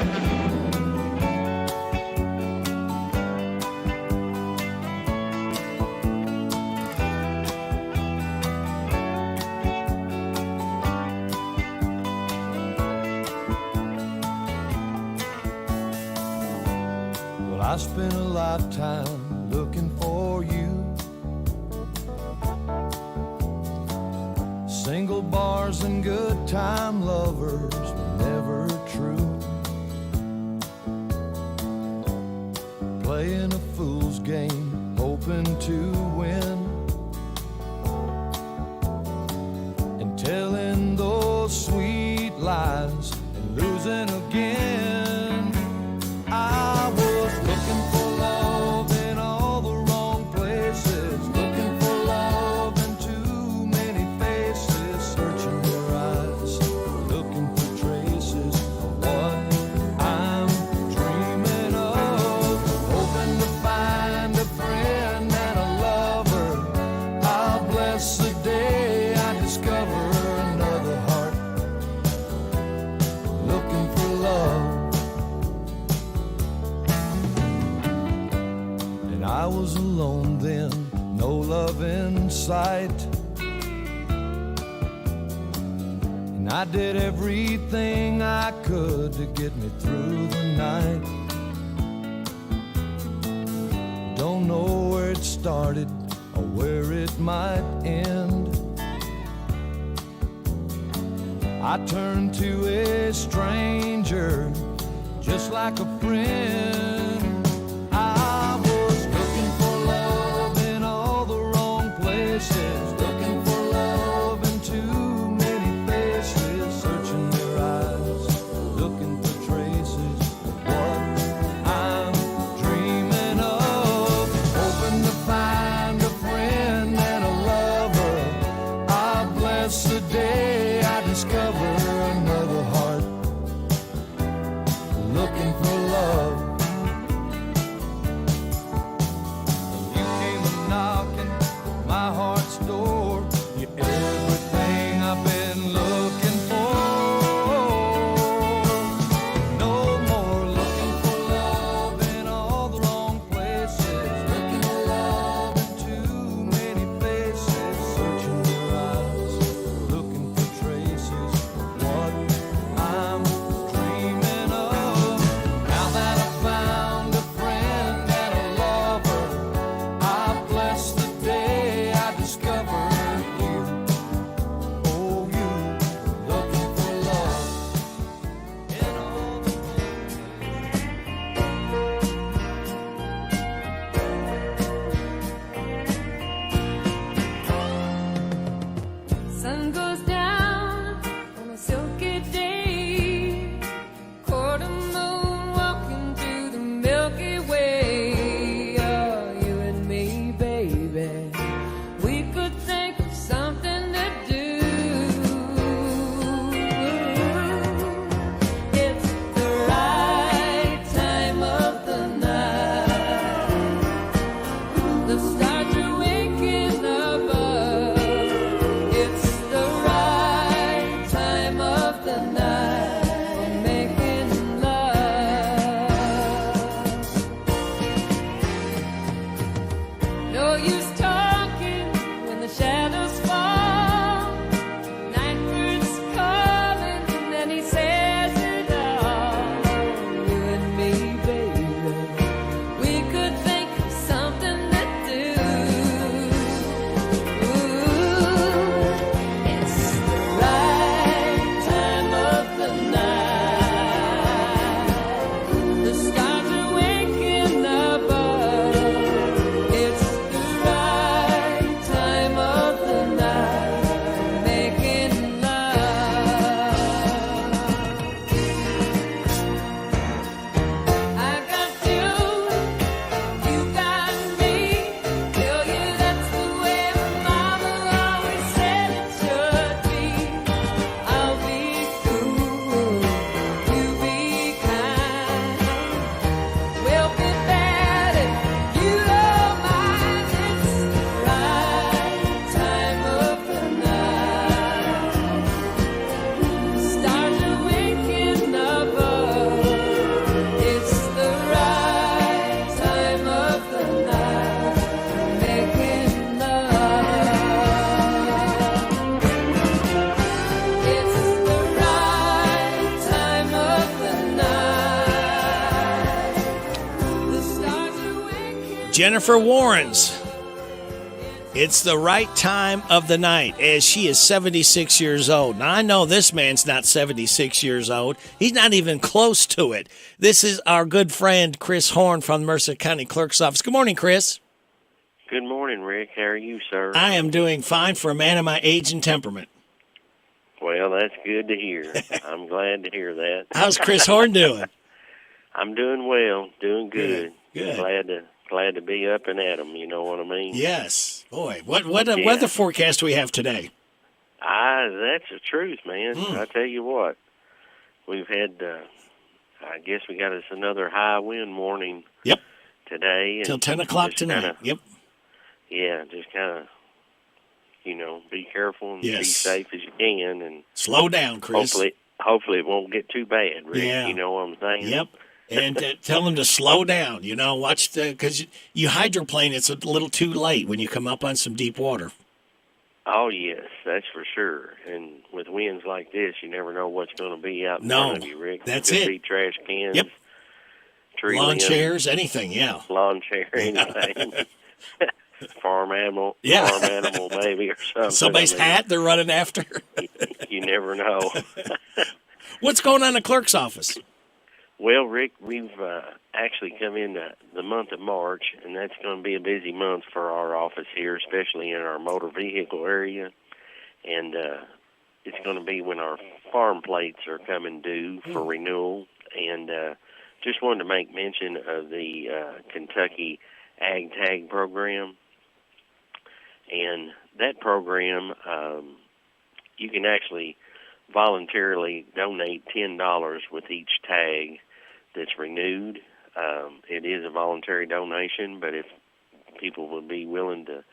I spent a lifetime looking for you. Single bars and good time lovers were never true. Playing a fool's game, hoping to win, and telling those sweet lies and losing again. I was looking for love in all the wrong places, looking for love in too many faces, searching your eyes, looking for traces of what I'm dreaming of, hoping to find was alone then, no love in sight. And I did everything I could to get me through the night. Don't know where it started or where it might end. I turned to a stranger just like a friend. I was looking for love in all the wrong places, looking for love in too many faces, searching their eyes, looking for traces of what I'm dreaming of, hoping to find a friend and a lover. I bless the day I discover another heart looking for love. You came knocking my heart's door. You're everything I've been looking for. No more looking for love in all the wrong places, looking for love in too many faces, searching your eyes, looking for traces of what I'm dreaming of. Now that I've found a friend and a lover, I bless the day I discovered you. Oh, you looking for love in all the Sun goes down on a silky day, quarter moon walking through the Milky Way. Oh, you and me, baby, we could think of something to do. It's the right time of the night. The stars are waking above. It's the right time of the night for making love. No use talking when the shadows fall. Night bird's calling and then he says it all. You and me, baby, we could think of something to do. It's the right time of the night. The stars are waking above. It's the right time of the night making love. I got you, you got me. Tell you that's the way my mama always said it should be. I'll be cool, you be kind. We'll be bad if you don't mind. It's the right time of the night. The stars are waking above. It's the right time of the night making love. It's the right time of the night. The stars are waking. Jennifer Warrens. It's the right time of the night, as she is 76 years old. Now, I know this man's not 76 years old. He's not even close to it. This is our good friend, Chris Horn from the Mercer County Clerk's Office. Good morning, Chris. Good morning, Rick. How are you, sir? I am doing fine for a man of my age and temperament. Well, that's good to hear. I'm glad to hear that. How's Chris Horn doing? I'm doing well, doing good. Good. Glad to be up and at 'em, you know what I mean? Yes. Boy, what Yeah. weather forecast do we have today? That's the truth, man. I tell you what, we've had, I guess we got us another high wind warning Yep. today. Till 10 o'clock just tonight. kinda- Yep. Yeah, just kind of, be careful and be Yes. safe as you can. And Slow down, Chris. hopefully it won't get too bad, Rick. Yeah. You know what I'm saying? Yep. And tell them to slow down, watch because you hydroplane, it's a little too late when you come up on some deep water. Oh, yes, that's for sure. And with winds like this, you never know what's going to be out in front of you, Rick. That's it. Could be trash cans, yep. Tree lawn limbs, chairs, anything, yeah. Lawn chair, anything. Farm animal, maybe, or something. Somebody's hat they're running after. You never know. What's going on in the clerk's office? Well, Rick, we've actually come into the month of March, and that's going to be a busy month for our office here, especially in our motor vehicle area. And it's going to be when our farm plates are coming due for renewal. And just wanted to make mention of the Kentucky Ag Tag program. And that program, you can actually voluntarily donate $10 with each tag that's renewed. It is a voluntary donation, but if people would be willing to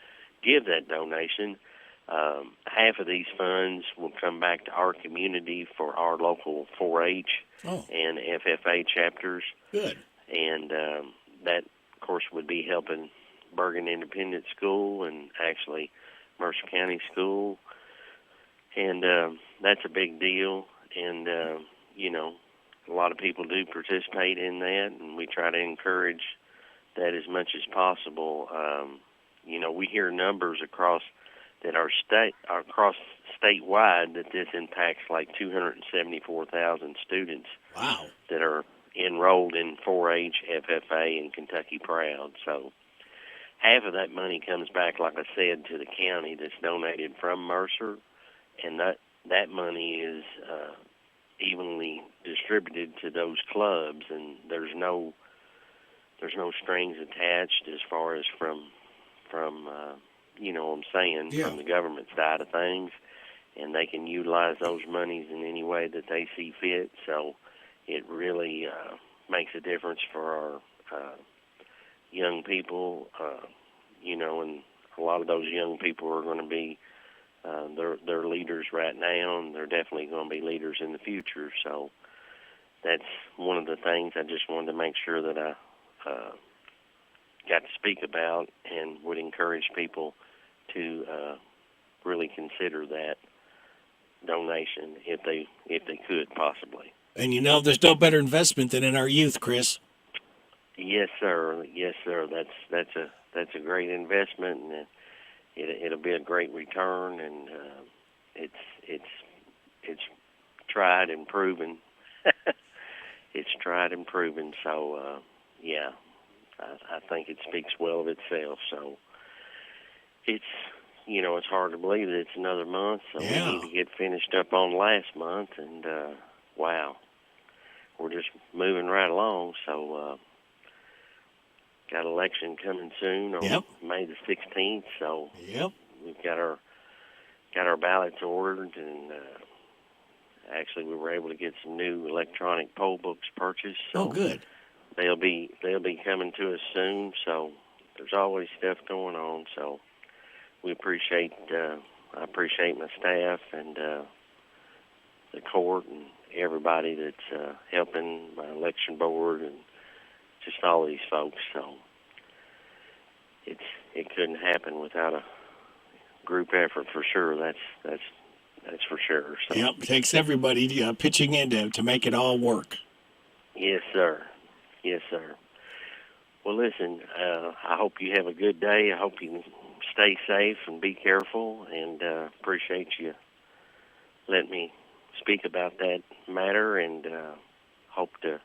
give that donation, half of these funds will come back to our community for our local 4-H and FFA chapters. Good. And that, of course, would be helping Bergen Independent School and actually Mercer County School. And that's a big deal. And, a lot of people do participate in that, and we try to encourage that as much as possible. We hear numbers across statewide that this impacts like 274,000 students. Wow. That are enrolled in 4-H, FFA, and Kentucky Proud. So half of that money comes back, like I said, to the county that's donated from Mercer, and that money is evenly distributed to those clubs, and there's no strings attached as far as from from the government side of things, and they can utilize those monies in any way that they see fit. So it really makes a difference for our young people, and a lot of those young people are going to be they're leaders right now, and they're definitely going to be leaders in the future. So that's one of the things I just wanted to make sure that I got to speak about, and would encourage people to really consider that donation if they could possibly. And there's no better investment than in our youth, Chris. Yes, sir. Yes, sir. That's a great investment, and it'll be a great return, and it's tried and proven. It's tried and proven. So I think it speaks well of itself. So it's hard to believe that it's another month. So we need to get finished up on last month, and wow, we're just moving right along. So. Got election coming soon on May the 16th, so we've got our ballots ordered, and actually we were able to get some new electronic poll books purchased. So good. They'll be coming to us soon. So there's always stuff going on. So we appreciate I appreciate my staff and the court and everybody that's helping, my election board and just all these folks. So it couldn't happen without a group effort for sure. That's for sure. So. Yep, it takes everybody pitching in to make it all work. Yes, sir. Yes, sir. Well, listen, I hope you have a good day. I hope you stay safe and be careful, and appreciate you letting me speak about that matter, and hope to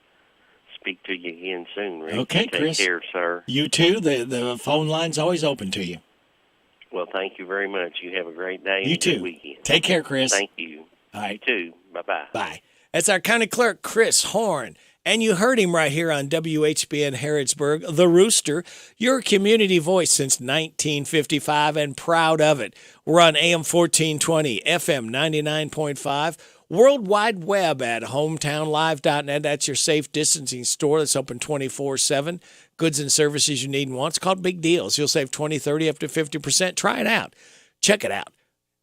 speak to you again soon, Rick. Okay, Chris. Take care, sir. You too. The phone line's always open to you. Well, thank you very much. You have a great day. You and too. Good weekend. Take care, Chris. Thank you. All right. You too. Bye-bye. Bye. That's our county clerk, Chris Horn. And you heard him right here on WHBN Harrodsburg, The Rooster, your community voice since 1955, and proud of it. We're on AM 1420, FM 99.5, World Wide Web at hometownlive.net. That's your safe distancing store that's open 24/7. Goods and services you need and want. It's called Big Deals. You'll save 20, 30, up to 50%. Try it out. Check it out.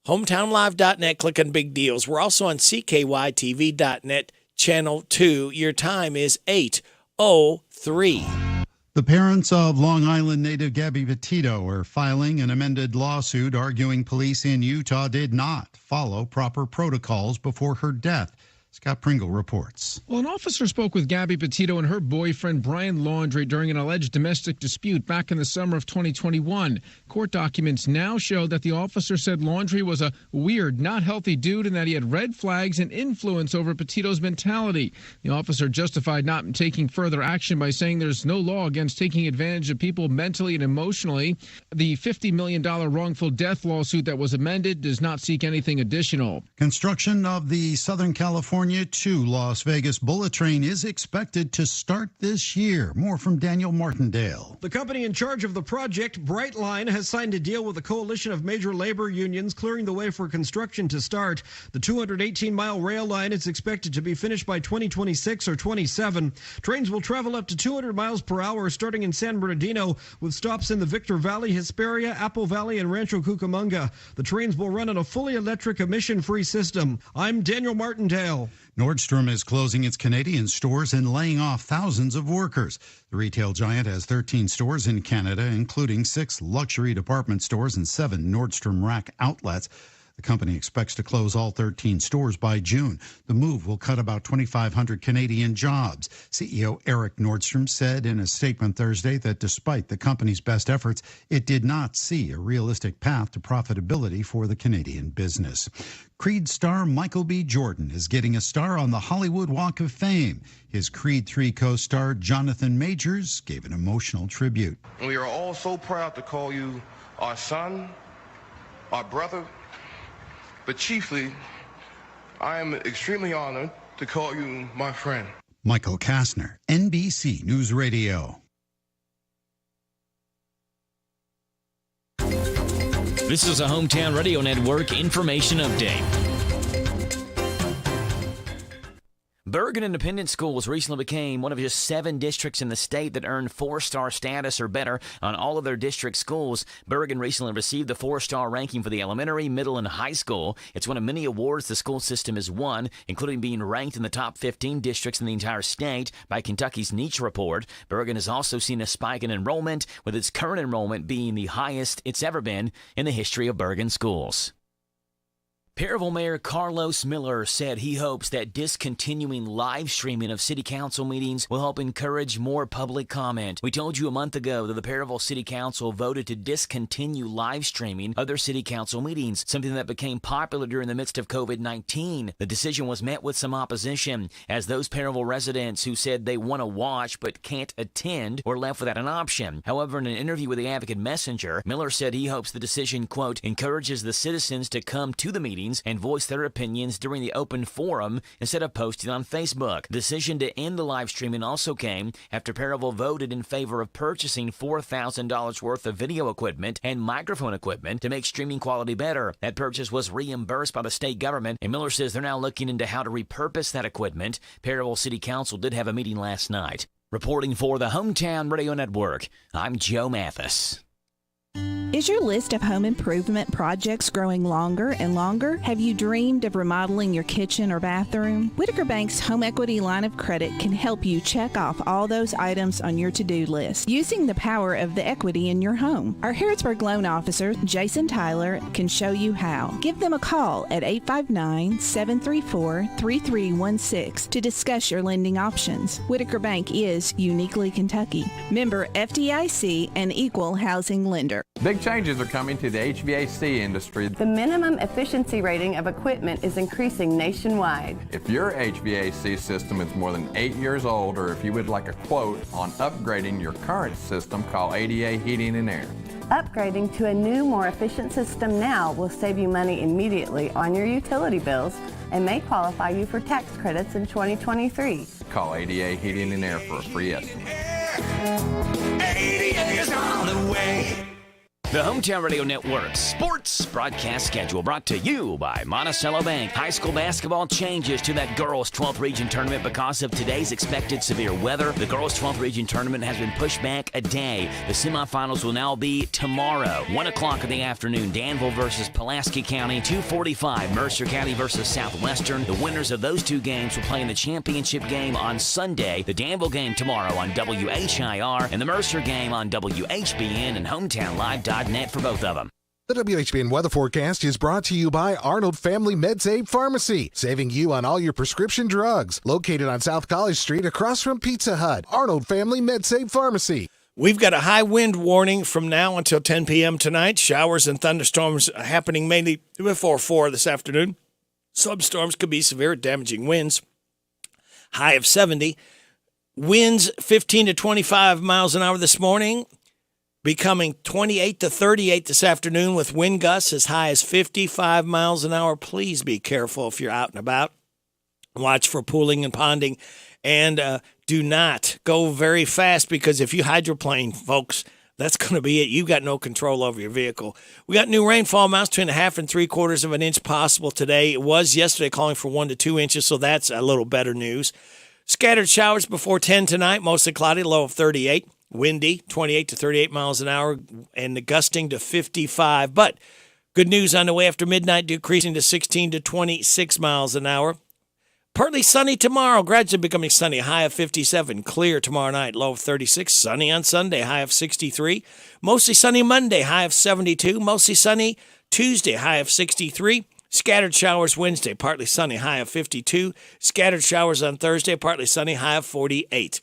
hometownlive.net, click on Big Deals. We're also on CKYTV.net. Channel 2. Your time is 8 The parents of Long Island native Gabby Petito are filing an amended lawsuit arguing police in Utah did not follow proper protocols before her death. Scott Pringle reports. Well, an officer spoke with Gabby Petito and her boyfriend Brian Laundrie during an alleged domestic dispute back in the summer of 2021. Court documents now show that the officer said Laundrie was a weird, not healthy dude and that he had red flags and influence over Petito's mentality. The officer justified not taking further action by saying there's no law against taking advantage of people mentally and emotionally. The $50 million wrongful death lawsuit that was amended does not seek anything additional. Construction of the Southern California to Las Vegas bullet train is expected to start this year. More from Daniel Martindale. The company in charge of the project, Brightline, has signed a deal with a coalition of major labor unions, clearing the way for construction to start. The 218-mile rail line is expected to be finished by 2026 or 27. Trains will travel up to 200 miles per hour starting in San Bernardino, with stops in the Victor Valley, Hesperia, Apple Valley, and Rancho Cucamonga. The trains will run on a fully electric, emission-free system. I'm Daniel Martindale. Nordstrom is closing its Canadian stores and laying off thousands of workers. The retail giant has 13 stores in Canada, including 6 luxury department stores and 7 Nordstrom Rack outlets. The company expects to close all 13 stores by June. The move will cut about 2,500 Canadian jobs. CEO Eric Nordstrom said in a statement Thursday that despite the company's best efforts, it did not see a realistic path to profitability for the Canadian business. Creed star Michael B. Jordan is getting a star on the Hollywood Walk of Fame. His Creed 3 co-star Jonathan Majors gave an emotional tribute. We are all so proud to call you our son, our brother, but chiefly, I am extremely honored to call you my friend. Michael Kastner, NBC News Radio. This is a Hometown Radio Network information update. Bergen Independent Schools recently became one of just 7 districts in the state that earned 4-star status or better on all of their district schools. Bergen recently received the 4-star ranking for the elementary, middle, and high school. It's one of many awards the school system has won, including being ranked in the top 15 districts in the entire state by Kentucky's Niche Report. Bergen has also seen a spike in enrollment, with its current enrollment being the highest it's ever been in the history of Bergen schools. Perryville Mayor Carlos Miller said he hopes that discontinuing live streaming of city council meetings will help encourage more public comment. We told you a month ago that the Perryville City Council voted to discontinue live streaming of their city council meetings, something that became popular during the midst of COVID-19. The decision was met with some opposition, as those Perryville residents who said they want to watch but can't attend were left without an option. However, in an interview with the Advocate Messenger, Miller said he hopes the decision, quote, encourages the citizens to come to the meetings and voice their opinions during the open forum instead of posting on Facebook. The decision to end the live streaming also came after Perryville voted in favor of purchasing $4,000 worth of video equipment and microphone equipment to make streaming quality better. That purchase was reimbursed by the state government, and Miller says they're now looking into how to repurpose that equipment. Perryville City Council did have a meeting last night. Reporting for the Hometown Radio Network, I'm Joe Mathis. Is your list of home improvement projects growing longer and longer? Have you dreamed of remodeling your kitchen or bathroom? Whitaker Bank's Home Equity Line of Credit can help you check off all those items on your to-do list using the power of the equity in your home. Our Harrodsburg loan officer, Jason Tyler, can show you how. Give them a call at 859-734-3316 to discuss your lending options. Whitaker Bank is uniquely Kentucky. Member FDIC and equal housing lender. Big changes are coming to the HVAC industry. The minimum efficiency rating of equipment is increasing nationwide. If your HVAC system is more than 8 years old, or if you would like a quote on upgrading your current system, call ADA Heating and Air. Upgrading to a new, more efficient system now will save you money immediately on your utility bills and may qualify you for tax credits in 2023. Call ADA Heating and Air for a free estimate. ADA is on the way. The Hometown Radio Network sports broadcast schedule brought to you by Monticello Bank. High school basketball changes to that girls' 12th region tournament because of today's expected severe weather. The girls' 12th region tournament has been pushed back a day. The semifinals will now be tomorrow, 1 o'clock in the afternoon. Danville versus Pulaski County, 2:45. Mercer County versus Southwestern. The winners of those two games will play in the championship game on Sunday. The Danville game tomorrow on WHIR and the Mercer game on WHBN and HometownLive.net for both of them. The WHBN weather forecast is brought to you by Arnold Family MedSave Pharmacy, saving you on all your prescription drugs. Located on South College Street across from Pizza Hut. Arnold Family MedSave Pharmacy. We've got a high wind warning from now until 10 p.m. tonight. Showers and thunderstorms happening mainly before 4 this afternoon. Some storms could be severe, damaging winds. High of 70. Winds 15 to 25 miles an hour this morning, becoming 28 to 38 this afternoon with wind gusts as high as 55 miles an hour. Please be careful if you're out and about. Watch for pooling and ponding. And do not go very fast, because if you hydroplane, folks, that's going to be it. You've got no control over your vehicle. We got new rainfall amounts between 1/2 and 3/4 of an inch possible today. It was yesterday calling for 1 to 2 inches, so that's a little better news. Scattered showers before 10 tonight, mostly cloudy, low of 38. Windy, 28 to 38 miles an hour, and the gusting to 55. But good news on the way after midnight, decreasing to 16 to 26 miles an hour. Partly sunny tomorrow, gradually becoming sunny, high of 57. Clear tomorrow night, low of 36. Sunny on Sunday, high of 63. Mostly sunny Monday, high of 72. Mostly sunny Tuesday, high of 63. Scattered showers Wednesday, partly sunny, high of 52. Scattered showers on Thursday, partly sunny, high of 48.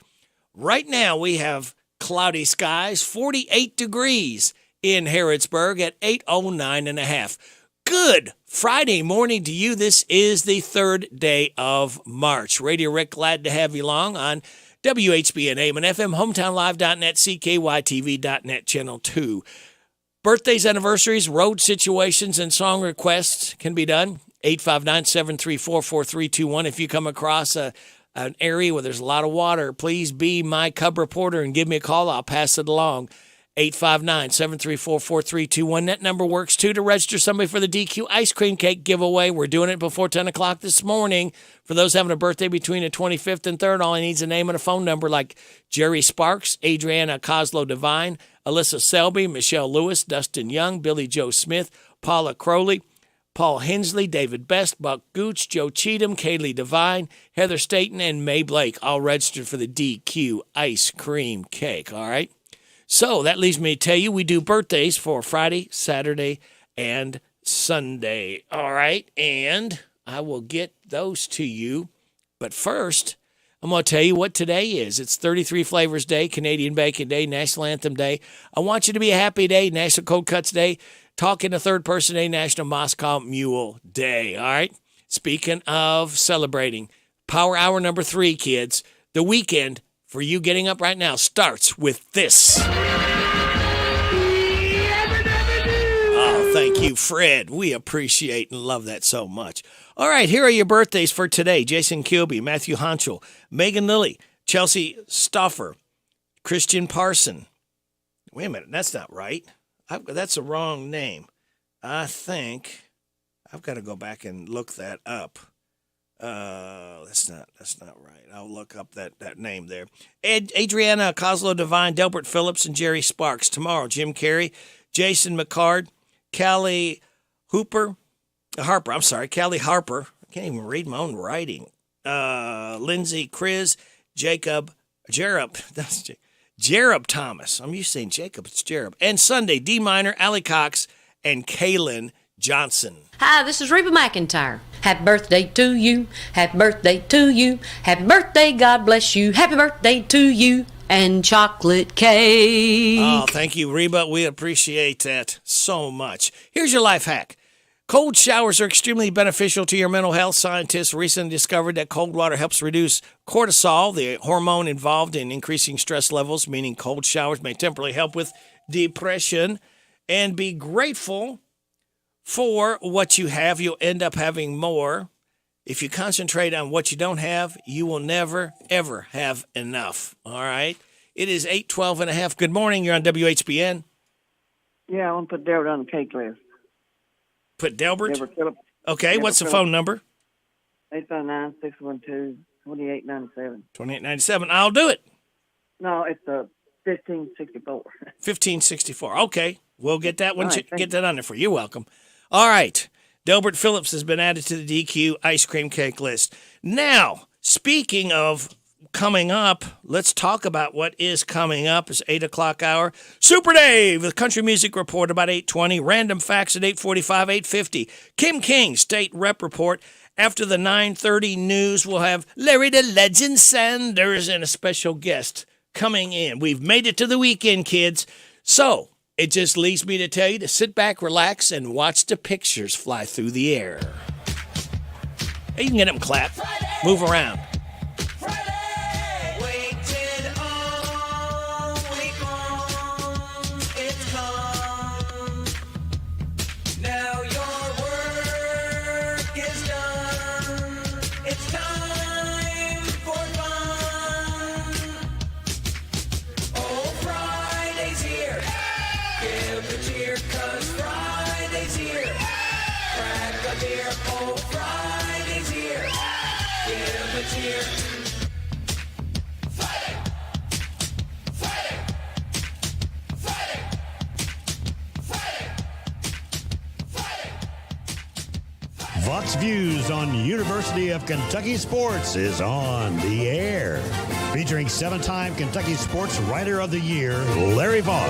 Right now we have cloudy skies, 48 degrees in Harrodsburg at 8:09 and a half. Good Friday morning to you. This is the 3rd day of March. Radio Rick, glad to have you along on WHBN AM and FM, HometownLive.net, CKYTV.net, Channel 2. Birthdays, anniversaries, road situations, and song requests can be done. 859-734-4321. If you come across an area where there's a lot of water, please be my cub reporter and give me a call. I'll pass it along. 859-734-4321. That number works, too, to register somebody for the DQ ice cream cake giveaway. We're doing it before 10 o'clock this morning. For those having a birthday between the 25th and 3rd, all I need is a name and a phone number, like Jerry Sparks, Adriana Coslow Devine, Alyssa Selby, Michelle Lewis, Dustin Young, Billy Joe Smith, Paula Crowley, Paul Hensley, David Best, Buck Gooch, Joe Cheatham, Kaylee Devine, Heather Staten, and May Blake, all registered for the DQ ice cream cake, all right? So that leaves me to tell you we do birthdays for Friday, Saturday, and Sunday, all right? And I will get those to you. But first, I'm going to tell you what today is. It's 33 Flavors Day, Canadian Bacon Day, National Anthem Day. I want you to be a happy day, National Cold Cuts Day, Talking to Third Person Day, National Moscow Mule Day, all right? Speaking of celebrating, Power Hour number 3, kids. The weekend for you getting up right now starts with this. Oh, thank you, Fred. We appreciate and love that so much. All right, here are your birthdays for today. Jason Kilby, Matthew Honchel, Megan Lilly, Chelsea Stoffer, Christian Parson. Wait a minute, that's not right. That's the wrong name. I think I've got to go back and look that up. That's not right. I'll look up that name there. Adriana Coslow Devine, Delbert Phillips, and Jerry Sparks. Tomorrow, Jim Carey, Jason McCard, Callie Harper. Callie Harper. I can't even read my own writing. Lindsay Kriz, Jacob Thomas. I'm used to saying Jacob. It's Jerob. And Sunday, D Minor, Allie Cox, and Kaylin Johnson. Hi, this is Reba McEntire. Happy birthday to you. Happy birthday to you. Happy birthday, God bless you. Happy birthday to you. And chocolate cake. Oh, thank you, Reba. We appreciate that so much. Here's your life hack. Cold showers are extremely beneficial to your mental health. Scientists recently discovered that cold water helps reduce cortisol, the hormone involved in increasing stress levels, meaning cold showers may temporarily help with depression. And be grateful for what you have. You'll end up having more. If you concentrate on what you don't have, you will never, ever have enough. All right? It is 8:12 and a half. Good morning. You're on WHBN. Yeah, I want to put Delbert on the cake list. Put Delbert? Delbert Phillips. Okay, Delbert what's the Phillips. phone number? 859-612-2897. 2897. I'll do it. No, it's 1564. 1564. Okay, we'll get that one. All right, Get that on there for you. You're welcome. All right, Delbert Phillips has been added to the DQ ice cream cake list. Now, speaking of coming up, let's talk about what is coming up. It's 8 o'clock hour. Super Dave, the country music report about 8:20. Random facts at 8:45, 8:50. Kim King, state rep report. After the 9:30 news, we'll have Larry the Legend Sanders and a special guest coming in. We've made it to the weekend, kids. So it just leaves me to tell you to sit back, relax, and watch the pictures fly through the air. Hey, you can get them clap. Move around. Vox Views on University of Kentucky Sports is on the air. Featuring 7-time Kentucky Sports Writer of the Year, Larry Vaught.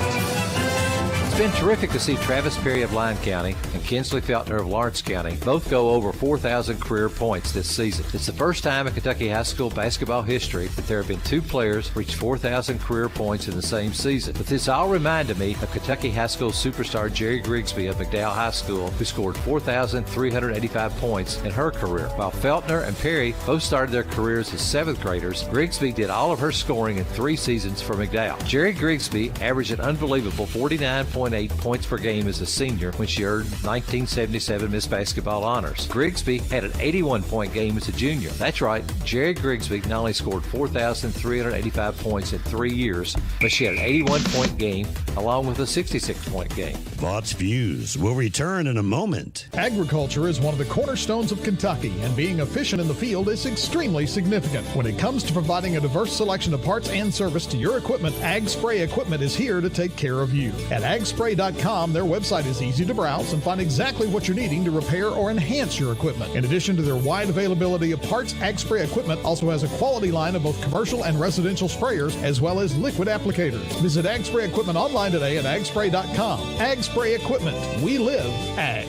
It's been terrific to see Travis Perry of Lyon County and Kinsley Feltner of Lawrence County both go over 4,000 career points this season. It's the first time in Kentucky high school basketball history that there have been two players reach 4,000 career points in the same season. But this all reminded me of Kentucky high school superstar Jerry Grigsby of McDowell High School, who scored 4,385 points in her career. While Feltner and Perry both started their careers as 7th graders, Grigsby did all of her scoring in 3 seasons for McDowell. Jerry Grigsby averaged an unbelievable 49.8 points per game as a senior when she earned 1977 Miss Basketball honors. Grigsby had an 81-point game as a junior. That's right, Jerry Grigsby not only scored 4,385 points in 3 years, but she had an 81-point game along with a 66-point game. Vox Views will return in a moment. Agriculture is one of the cornerstones of Kentucky, and being efficient in the field is extremely significant. When it comes to providing a diverse selection of parts and service to your equipment, Ag Spray Equipment is here to take care of you. At agspray.com, their website is easy to browse and find exactly what you're needing to repair or enhance your equipment. In addition to their wide availability of parts, Ag Spray Equipment also has a quality line of both commercial and residential sprayers, as well as liquid applicators. Visit Ag Spray Equipment online today at agspray.com. Ag Spray Equipment. We live Ag.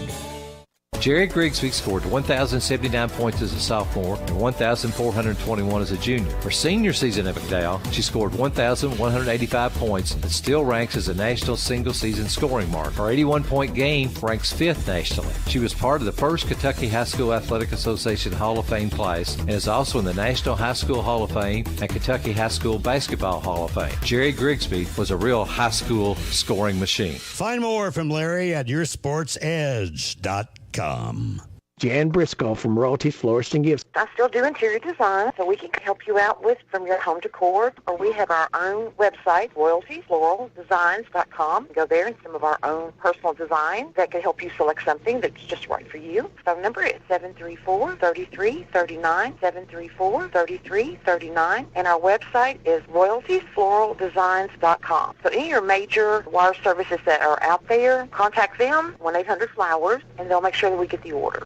Jerry Grigsby scored 1,079 points as a sophomore and 1,421 as a junior. Her senior season at McDowell, she scored 1,185 points and still ranks as a national single-season scoring mark. Her 81-point game ranks 5th nationally. She was part of the first Kentucky High School Athletic Association Hall of Fame class and is also in the National High School Hall of Fame and Kentucky High School Basketball Hall of Fame. Jerry Grigsby was a real high school scoring machine. Find more from Larry at yoursportsedge.com. Jan Briscoe from Royalty Florist and Gifts. I still do interior design, so we can help you out with from your home decor, or we have our own website, royaltyfloraldesigns.com. Go there and some of our own personal design that can help you select something that's just right for you. Phone number is 734-3339, 734-3339, and our website is royaltyfloraldesigns.com. So any of your major wire services that are out there, contact them, 1-800-FLOWERS, and they'll make sure that we get the order.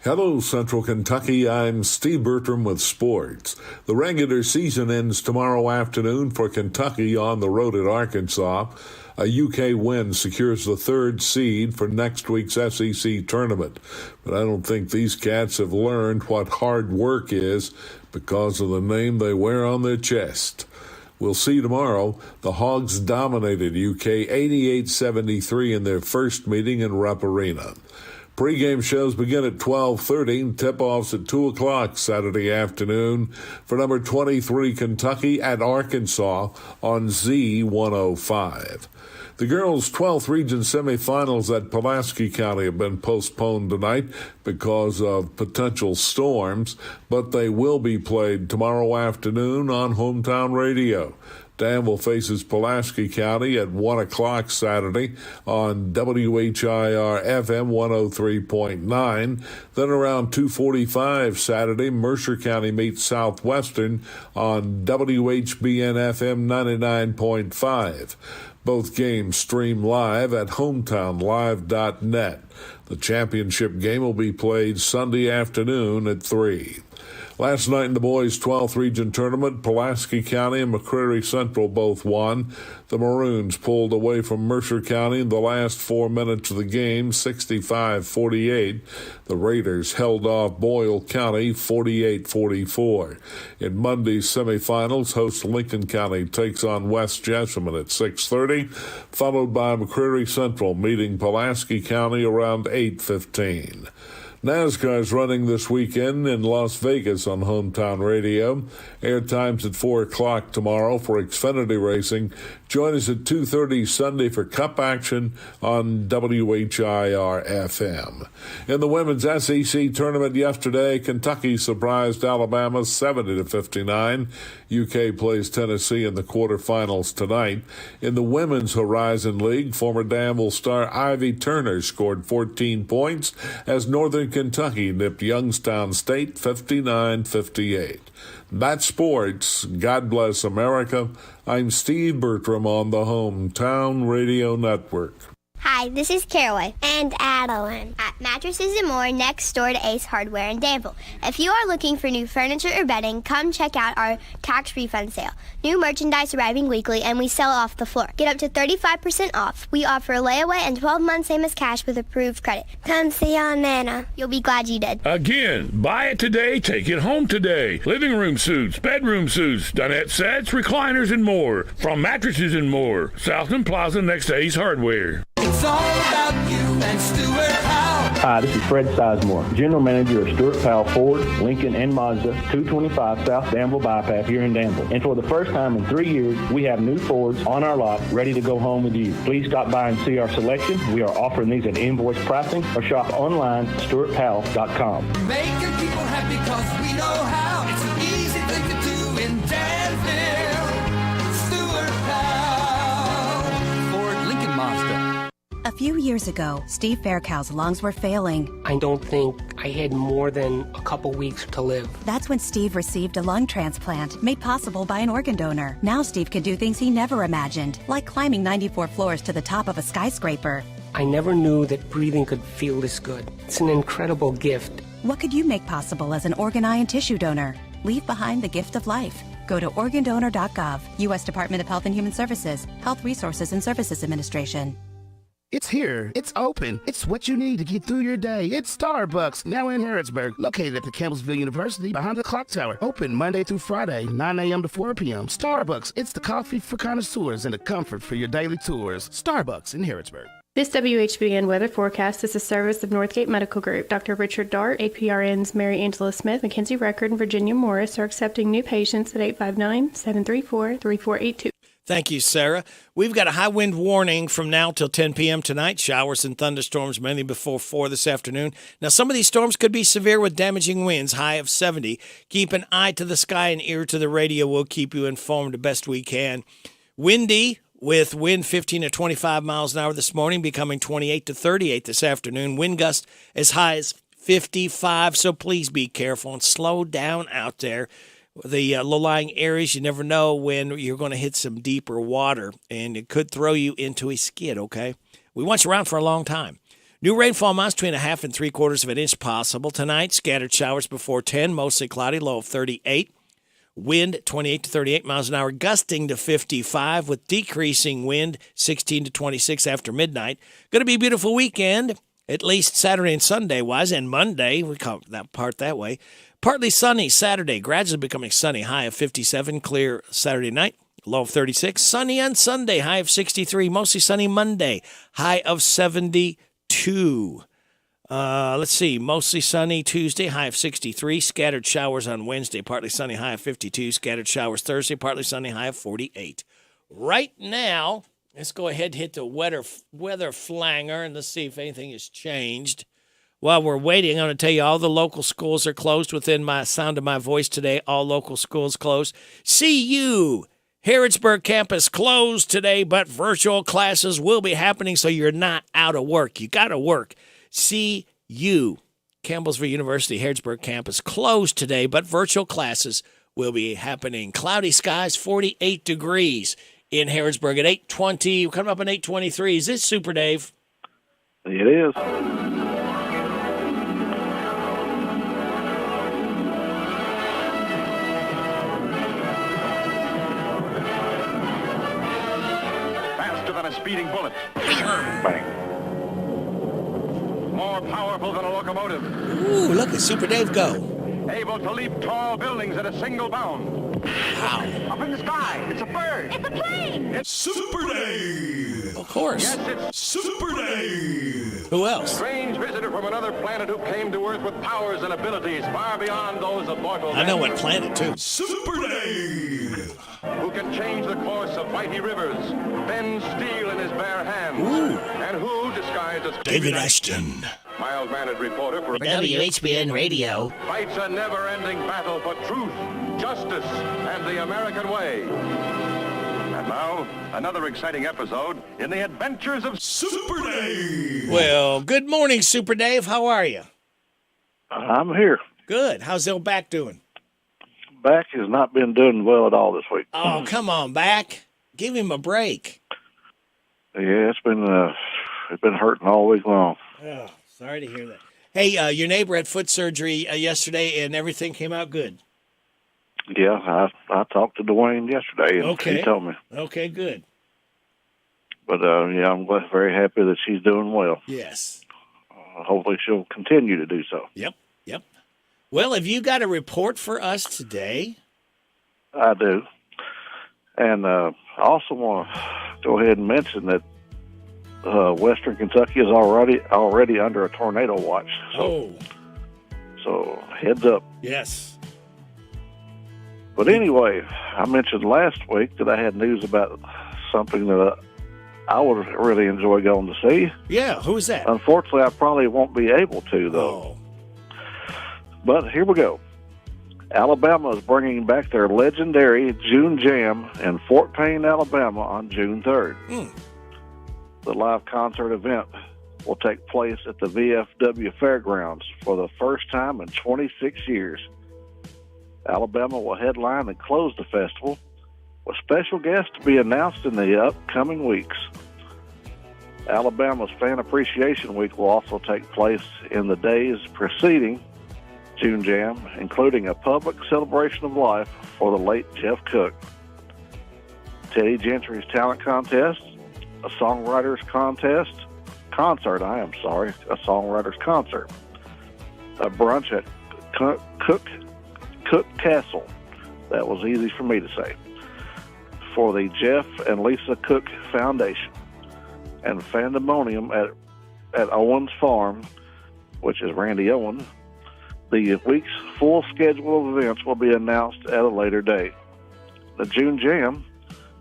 Hello, Central Kentucky. I'm Steve Bertram with sports. The regular season ends tomorrow afternoon for Kentucky on the road at Arkansas. A UK win secures the 3rd seed for next week's SEC tournament. But I don't think these cats have learned what hard work is because of the name they wear on their chest. We'll see tomorrow. The Hogs dominated UK 88-73 in their first meeting in Rupp Arena. Pre-game shows begin at 12:30. Tip-offs at 2 o'clock Saturday afternoon for number 23 Kentucky at Arkansas on Z105. The girls' 12th region semifinals at Pulaski County have been postponed tonight because of potential storms, but they will be played tomorrow afternoon on Hometown Radio. Danville faces Pulaski County at 1 o'clock Saturday on WHIR FM 103.9. Then around 2:45 Saturday, Mercer County meets Southwestern on WHBN FM 99.5. Both games stream live at hometownlive.net. The championship game will be played Sunday afternoon at 3. Last night in the boys' 12th region tournament, Pulaski County and McCreary Central both won. The Maroons pulled away from Mercer County in the last 4 minutes of the game, 65-48. The Raiders held off Boyle County 48-44. In Monday's semifinals, host Lincoln County takes on West Jessamine at 6:30, followed by McCreary Central meeting Pulaski County around 8:15. NASCAR is running this weekend in Las Vegas on Hometown Radio. Air times at 4 o'clock tomorrow for Xfinity Racing. Join us at 2:30 Sunday for Cup action on WHIR FM. In the women's SEC tournament yesterday, Kentucky surprised Alabama 70-59. UK plays Tennessee in the quarterfinals tonight. In the Women's Horizon League, former Danville star Ivy Turner scored 14 points as Northern Kentucky nipped Youngstown State 59-58. That's sports. God bless America. I'm Steve Bertram on the Hometown Radio Network. Hi, this is Caraway and Adeline at Mattresses and More next door to Ace Hardware in Danville. If you are looking for new furniture or bedding, come check out our tax refund sale. New merchandise arriving weekly and we sell off the floor. Get up to 35% off. We offer layaway and 12 months same as cash with approved credit. Come see Aunt Nana. You'll be glad you did. Again, buy it today, take it home today. Living room suits, bedroom suits, dinette sets, recliners, and more. From Mattresses and More, Southland Plaza next to Ace Hardware. It's all about you and Stuart Powell. Hi, this is Fred Sizemore, General Manager of Stuart Powell Ford, Lincoln, and Mazda, 225 South Danville Bypass here in Danville. And for the first time in 3 years, we have new Fords on our lot ready to go home with you. Please stop by and see our selection. We are offering these at invoice pricing or shop online at stuartpowell.com. Making people happy because we know how. It's an easy thing to do in Danville. Stuart Powell. Ford, Lincoln, Mazda. A few years ago, Steve Faircow's lungs were failing. I don't think I had more than a couple weeks to live. That's when Steve received a lung transplant made possible by an organ donor. Now Steve can do things he never imagined, like climbing 94 floors to the top of a skyscraper. I never knew that breathing could feel this good. It's an incredible gift. What could you make possible as an organ, eye, and tissue donor? Leave behind the gift of life. Go to organdonor.gov, U.S. Department of Health and Human Services, Health Resources and Services Administration. It's here. It's open. It's what you need to get through your day. It's Starbucks, now in Harrodsburg, located at the Campbellsville University behind the clock tower. Open Monday through Friday, 9 a.m. to 4 p.m. Starbucks, it's the coffee for connoisseurs and the comfort for your daily tours. Starbucks in Harrodsburg. This WHBN weather forecast is a service of Northgate Medical Group. Dr. Richard Dart, APRNs Mary Angela Smith, Mackenzie Record, and Virginia Morris are accepting new patients at 859-734-3482. Thank you, Sarah. We've got a high wind warning from now till 10 p.m. tonight. Showers and thunderstorms mainly before 4 this afternoon. Now, some of these storms could be severe with damaging winds, high of 70. Keep an eye to the sky and ear to the radio. We'll keep you informed the best we can. Windy with wind 15 to 25 miles an hour this morning, becoming 28 to 38 this afternoon. Wind gust as high as 55, so please be careful and slow down out there. The low-lying areas, you never know when you're going to hit some deeper water, and it could throw you into a skid, okay? We want you around for a long time. New rainfall amounts between 1/2 and 3/4 of an inch possible tonight. Scattered showers before 10, mostly cloudy, low of 38. Wind 28 to 38 miles an hour, gusting to 55 with decreasing wind 16 to 26 after midnight. Going to be a beautiful weekend, at least Saturday and Sunday-wise, and Monday. We call that part that way. Partly sunny Saturday, gradually becoming sunny, high of 57, clear Saturday night, low of 36. Sunny on Sunday, high of 63, mostly sunny Monday, high of 72. Let's see, mostly sunny Tuesday, high of 63. Scattered showers on Wednesday, partly sunny, high of 52. Scattered showers Thursday, partly sunny, high of 48. Right now, let's go ahead and hit the weather flanger and let's see if anything has changed. While we're waiting, I'm going to tell you all the local schools are closed within my sound of my voice today. All local schools closed. CU Harrodsburg campus closed today, but virtual classes will be happening, so you're not out of work. You got to work. CU, Campbellsville University, Harrodsburg campus closed today, but virtual classes will be happening. Cloudy skies, 48 degrees in Harrodsburg at 8:20. We're coming up on 8:23. Is this Super Dave? It is. Faster than a speeding bullet. Bang. More powerful than a locomotive. Ooh, look at Super Dave go. Able to leap tall buildings at a single bound. Wow. Up in the sky. It's a bird. It's a plane. It's Super Dave. Of course. Yes, it's Super Dave. Who else? Strange visitor from another planet who came to Earth with powers and abilities far beyond those of mortal I know man. what planet, too. Super Dave. Who can change the course of mighty rivers, bend steel in his bare hands. Ooh. And who, disguised as David Ashton. mild-mannered reporter for WHBN Radio. fights a never-ending battle for truth, justice, and the American way. And now, another exciting episode in the adventures of Super Dave. Well, good morning, Super Dave. How are you? I'm here. Good. How's the old back doing? Back has not been doing well at all this week. Oh, come on, back. Give him a break. Yeah, it's been hurting all week long. Oh, sorry to hear that. Hey, your neighbor had foot surgery yesterday, and everything came out good. Yeah, I talked to Dwayne yesterday, and Okay. he told me. Okay, good. But, yeah, I'm very happy that she's doing well. Yes. Hopefully she'll continue to do so. Yep. Well, have you got a report for us today? I do. And I also want to go ahead and mention that Western Kentucky is already under a tornado watch. So heads up. Yes. But anyway, I mentioned last week that I had news about something that I would really enjoy going to see. Yeah, who's that? Unfortunately, I probably won't be able to, though. But here we go. Alabama is bringing back their legendary June Jam in Fort Payne, Alabama on June 3rd. The live concert event will take place at the VFW Fairgrounds for the first time in 26 years. Alabama will headline and close the festival, with special guests to be announced in the upcoming weeks. Alabama's Fan Appreciation Week will also take place in the days preceding June Jam, including a public celebration of life for the late Jeff Cook, Teddy Gentry's talent contest, a songwriters concert, a brunch at Cook Castle. That was easy for me to say. For the Jeff and Lisa Cook Foundation, and Fandemonium at Owens Farm, which is Randy Owen. The week's full schedule of events will be announced at a later date. The June Jam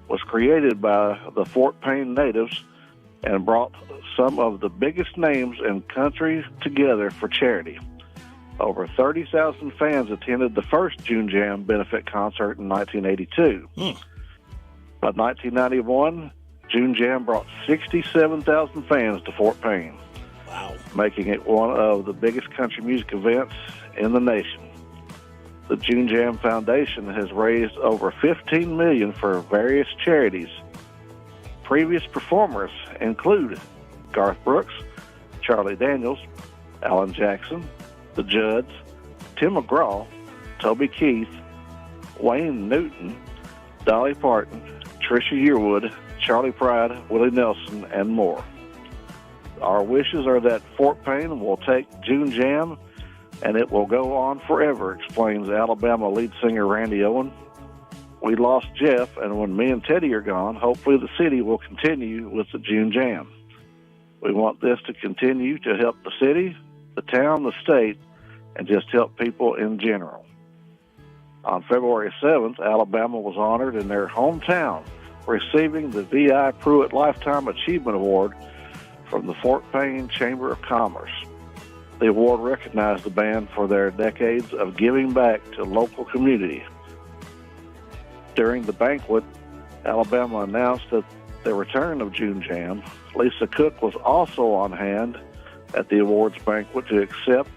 was created by the Fort Payne natives and brought some of the biggest names in country together for charity. Over 30,000 fans attended the first June Jam benefit concert in 1982. By 1991, June Jam brought 67,000 fans to Fort Payne. Wow. Making it one of the biggest country music events in the nation. The June Jam Foundation has raised over $15 million for various charities. Previous performers include Garth Brooks, Charlie Daniels, Alan Jackson, the Judds, Tim McGraw, Toby Keith, Wayne Newton, Dolly Parton, Trisha Yearwood, Charlie Pride, Willie Nelson, and more. Our wishes are that Fort Payne will take June Jam and it will go on forever, explains Alabama lead singer Randy Owen. We lost Jeff, and when me and Teddy are gone, hopefully the city will continue with the June Jam. We want this to continue to help the city, the town, the state, and just help people in general. On February 7th, Alabama was honored in their hometown, receiving the V.I. Pruitt Lifetime Achievement Award from the Fort Payne Chamber of Commerce. The award recognized the band for their decades of giving back to local community. During the banquet, Alabama announced that the return of June Jam, Lisa Cook was also on hand at the awards banquet to accept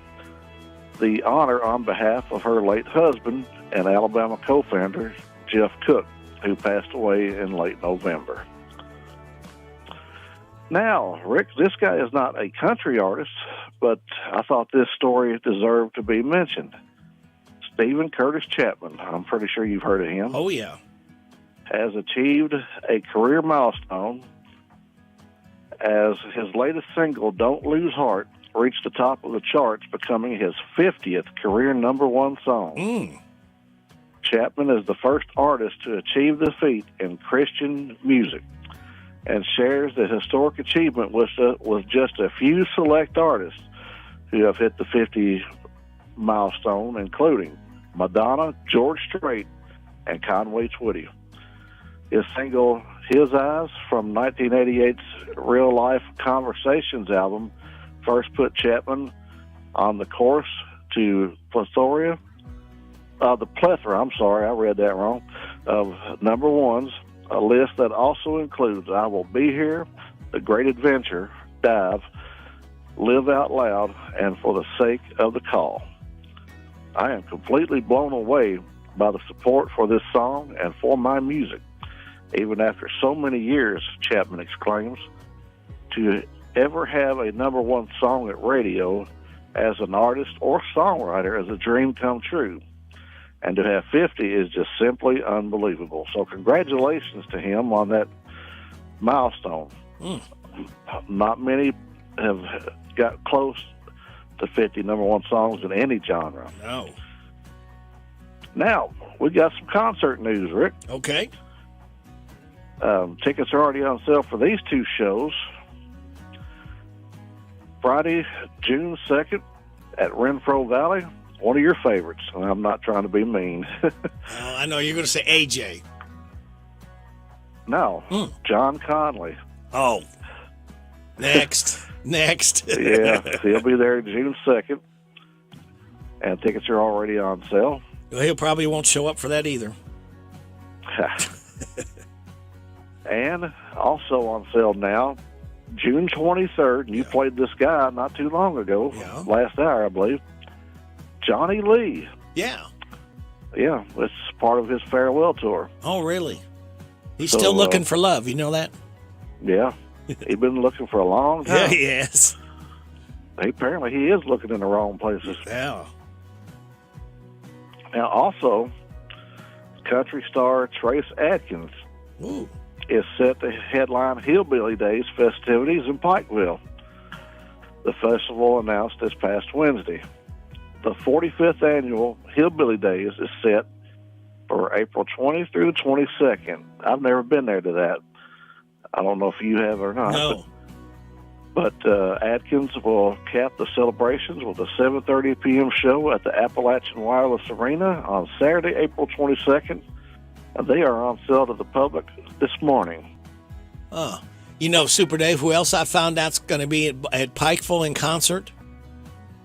the honor on behalf of her late husband and Alabama co-founder, Jeff Cook, who passed away in late November. Now, Rick, this guy is not a country artist, but I thought this story deserved to be mentioned. Stephen Curtis Chapman, I'm pretty sure you've heard of him. Oh, yeah. Has achieved a career milestone as his latest single, Don't Lose Heart, reached the top of the charts, becoming his 50th career #1 song. Chapman is the first artist to achieve the feat in Christian music and shares the historic achievement with just a few select artists who have hit the 50 milestone, including Madonna, George Strait, and Conway Twitty. His single, His Eyes, from 1988's Real Life Conversations album, first put Chapman on the course to plethora, I read that wrong, of #1s, a list that also includes I Will Be Here, The Great Adventure, Dive, Live Out Loud, and For the Sake of the Call. I am completely blown away by the support for this song and for my music. Even after so many years, Chapman exclaims, to ever have a #1 song at radio as an artist or songwriter is a dream come true. And to have 50 is just simply unbelievable. So congratulations to him on that milestone. Not many have got close to 50 #1 songs in any genre. No. Now, we got some concert news, Rick. Okay. Tickets are already on sale for these two shows. Friday, June 2nd at Renfro Valley, one of your favorites. And I'm not trying to be mean. I know you're going to say AJ. No, John Conley. Oh, next. Yeah, he'll be there June 2nd, and tickets are already on sale. Well, he probably won't show up for that either. And also on sale now, June 23rd, and you played this guy not too long ago, last hour, I believe, Johnny Lee. Yeah. Yeah, it's part of his farewell tour. Oh, really? He's still looking for love, you know that? Yeah. He's been looking for a long time. Yeah, he is. Apparently he is looking in the wrong places. Yeah. Now, also, country star Trace Adkins is set to headline Hillbilly Days festivities in Pikeville. The festival announced this past Wednesday. The 45th annual Hillbilly Days is set for April 20th through the 22nd. I've never been there to that. I don't know if you have or not. No. But Adkins will cap the celebrations with a 7:30 p.m. show at the Appalachian Wireless Arena on Saturday, April 22nd. And they are on sale to the public this morning. Oh. You know, Super Dave, who else I found out's going to be at Pikeville in concert?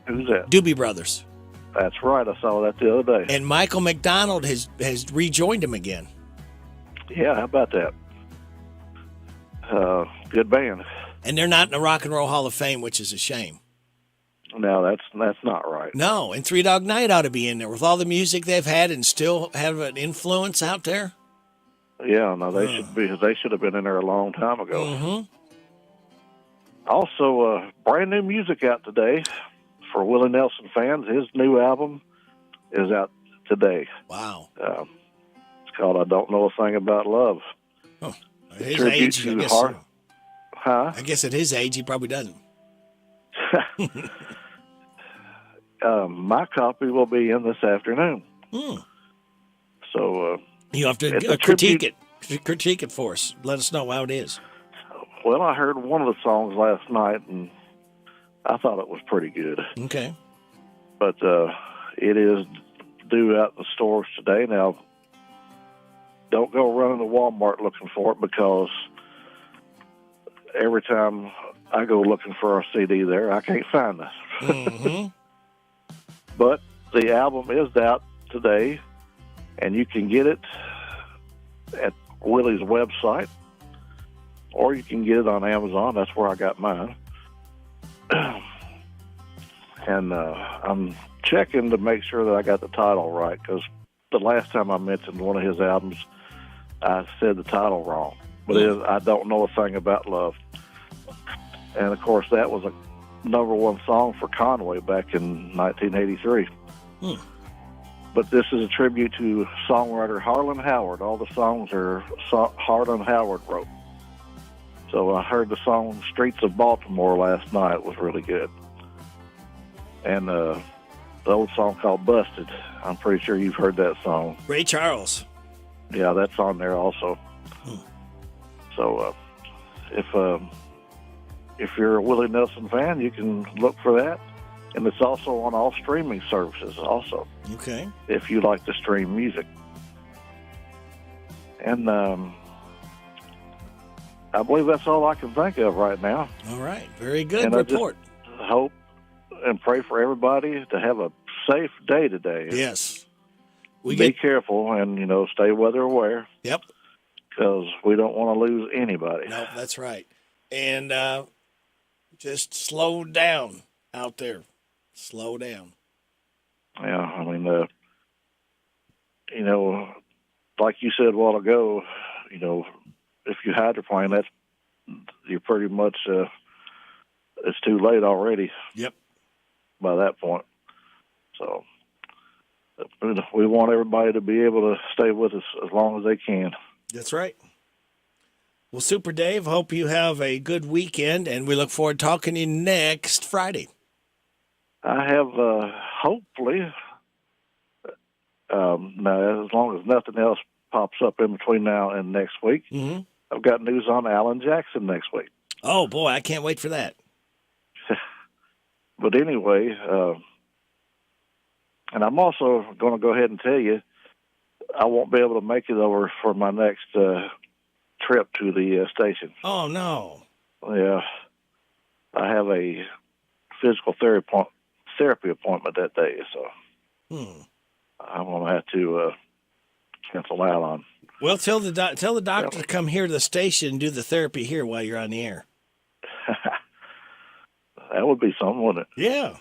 Who's that? Doobie Brothers. That's right. I saw that the other day. And Michael McDonald has rejoined him again. Yeah, how about that? Good band. And they're not in the Rock and Roll Hall of Fame, which is a shame. No, that's not right. No, and Three Dog Night ought to be in there with all the music they've had and still have an influence out there. Yeah, no, they should be. They should have been in there a long time ago. Mm-hmm. Also, brand new music out today for Willie Nelson fans. His new album is out today. Wow. It's called I Don't Know a Thing About Love. Oh, at his age, I guess. Huh? I guess at his age, he probably doesn't. My copy will be in this afternoon. So you have to critique it. Critique it for us. Let us know how it is. Well, I heard one of the songs last night, and I thought it was pretty good. Okay. But it is due out in the stores today. Now, don't go running to Walmart looking for it, because every time I go looking for a CD there, I can't find this. Mm-hmm. But the album is out today, and you can get it at Willie's website, or you can get it on Amazon. That's where I got mine. And I'm checking to make sure that I got the title right, because the last time I mentioned one of his albums, I said the title wrong. But it is I Don't Know a Thing About Love. And, of course, that was a #1 song for Conway back in 1983. But this is a tribute to songwriter Harlan Howard. All the songs are Harlan Howard wrote. So I heard the song Streets of Baltimore last night. It was really good. And the old song called Busted. I'm pretty sure you've heard that song. Ray Charles. Yeah, that's on there also. So if you're a Willie Nelson fan, you can look for that. And it's also on all streaming services also. Okay. If you like to stream music. And I believe that's all I can think of right now. All right. Very good and report. I just hope and pray for everybody to have a safe day today. Yes. Be careful and, stay weather aware. Yep. Because we don't want to lose anybody. No, that's right. And just slow down out there. Slow down. Yeah, I mean, like you said a while ago, if you hydroplane, you're pretty much, it's too late already. Yep. By that point. So we want everybody to be able to stay with us as long as they can. That's right. Well, Super Dave, hope you have a good weekend, and we look forward to talking to you next Friday. I have, hopefully, now, as long as nothing else pops up in between now and next week, I've got news on Alan Jackson next week. Oh, boy, I can't wait for that. But anyway, and I'm also going to go ahead and tell you, I won't be able to make it over for my next trip to the station. Oh, no. Yeah. I have a physical therapy appointment that day, so I'm going to have to cancel out on. Well, tell the doctor to come here to the station and do the therapy here while you're on the air. That would be something, wouldn't it? Yeah.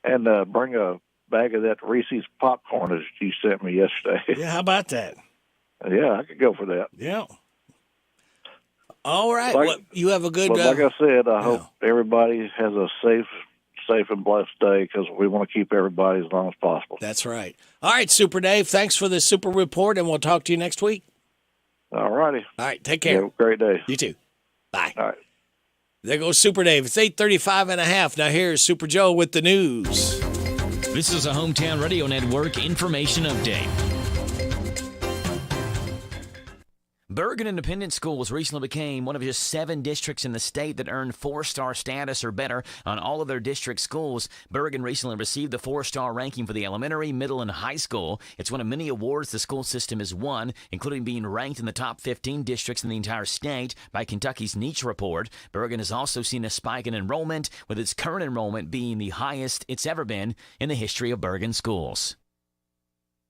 And bring a bag of that Reese's popcorn that you sent me yesterday. Yeah, how about that? Yeah, I could go for that. Yeah. All right. Well, you have a good... like I said, I hope everybody has a safe and blessed day, because we want to keep everybody as long as possible. That's right. All right, Super Dave, thanks for the super report, and we'll talk to you next week. All righty. All right, take care. Have a great day. You too. Bye. All right. There goes Super Dave. It's 8:35.5. Now here's Super Joe with the news. This is a Hometown Radio Network information update. Bergen Independent Schools recently became one of just 7 districts in the state that earned 4-star status or better on all of their district schools. Bergen recently received the 4-star ranking for the elementary, middle, and high school. It's one of many awards the school system has won, including being ranked in the top 15 districts in the entire state by Kentucky's Niche Report. Bergen has also seen a spike in enrollment, with its current enrollment being the highest it's ever been in the history of Bergen schools.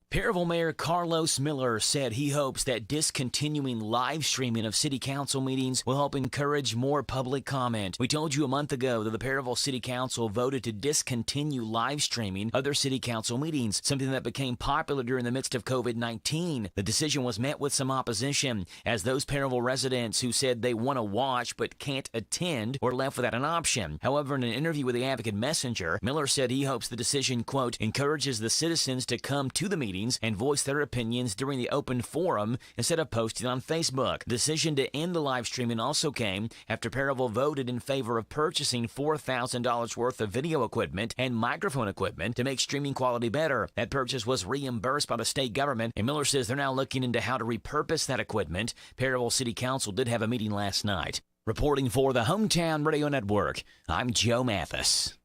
Perryville Mayor Carlos Miller said he hopes that discontinuing live streaming of city council meetings will help encourage more public comment. We told you a month ago that the Perryville City Council voted to discontinue live streaming of their city council meetings, something that became popular during the midst of COVID-19. The decision was met with some opposition, as those Perryville residents who said they want to watch but can't attend were left without an option. However, in an interview with the Advocate Messenger, Miller said he hopes the decision, quote, encourages the citizens to come to the meeting and voice their opinions during the open forum instead of posting on Facebook. The decision to end the live streaming also came after Perryville voted in favor of purchasing $4,000 worth of video equipment and microphone equipment to make streaming quality better. That purchase was reimbursed by the state government, and Miller says they're now looking into how to repurpose that equipment. Perryville City Council did have a meeting last night. Reporting for the Hometown Radio Network, I'm Joe Mathis.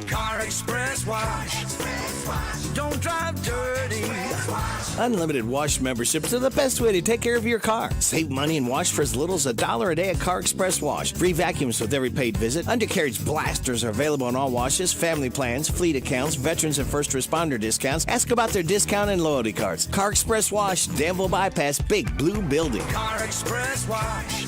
Car Express Wash. Don't drive dirty. Unlimited wash memberships are the best way to take care of your car. Save money and wash for as little as $1 a day at Car Express Wash. Free vacuums with every paid visit. Undercarriage blasters are available on all washes, family plans, fleet accounts, veterans and first responder discounts. Ask about their discount and loyalty cards. Car Express Wash, Danville Bypass, Big Blue Building. Car Express Wash.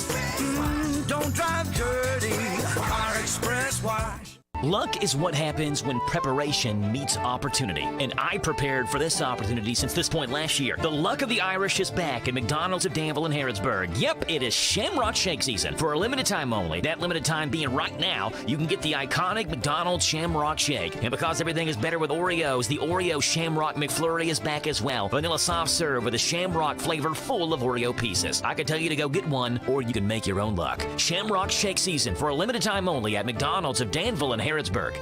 Don't drive dirty. Car Express Wash. Luck is what happens when preparation meets opportunity. And I prepared for this opportunity since this point last year. The Luck of the Irish is back at McDonald's of Danville and Harrodsburg. Yep, it is Shamrock Shake season. For a limited time only, that limited time being right now, you can get the iconic McDonald's Shamrock Shake. And because everything is better with Oreos, the Oreo Shamrock McFlurry is back as well. Vanilla soft serve with a Shamrock flavor full of Oreo pieces. I can tell you to go get one, or you can make your own luck. Shamrock Shake season for a limited time only at McDonald's of Danville and Harrodsburg.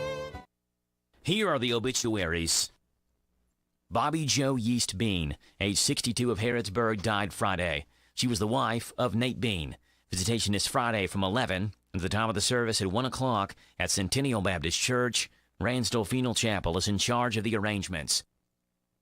Here are the obituaries. Bobby Jo Yeast Bean, age 62 of Harrodsburg, died Friday. She was the wife of Nate Bean. Visitation is Friday from 11 and the time of the service at 1 o'clock at Centennial Baptist Church. Ransdell Funeral Chapel is in charge of the arrangements.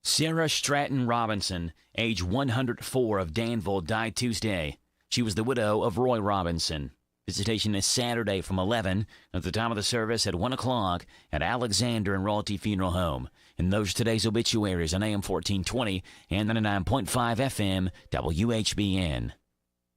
Sarah Stratton Robinson, age 104 of Danville, died Tuesday. She was the widow of Roy Robinson. Visitation is Saturday from 11 at the time of the service at 1 o'clock at Alexander and Royalty Funeral Home. And those are today's obituaries on AM 1420 and 99.5 FM WHBN.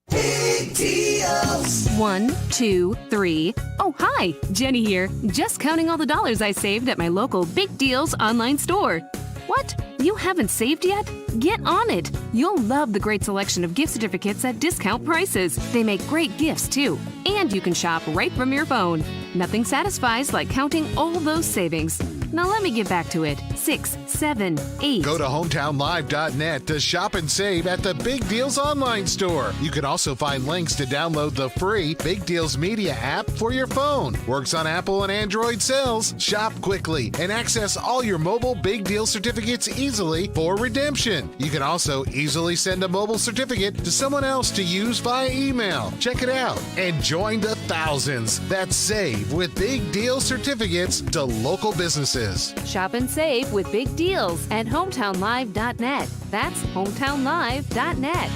Big deals. 1, 2, 3. Oh, hi, Jenny here. Just counting all the dollars I saved at my local Big Deals online store. What? You haven't saved yet? Get on it. You'll love the great selection of gift certificates at discount prices. They make great gifts, too. And you can shop right from your phone. Nothing satisfies like counting all those savings. Now let me get back to it. 6, 7, 8. Go to hometownlive.net to shop and save at the Big Deals online store. You can also find links to download the free Big Deals Media app for your phone. Works on Apple and Android cells. Shop quickly and access all your mobile Big Deal certificates easily for redemption. You can also easily send a mobile certificate to someone else to use via email. Check it out and join the thousands that save with Big Deal certificates to local businesses. Shop and save with Big Deals at hometownlive.net. That's hometownlive.net.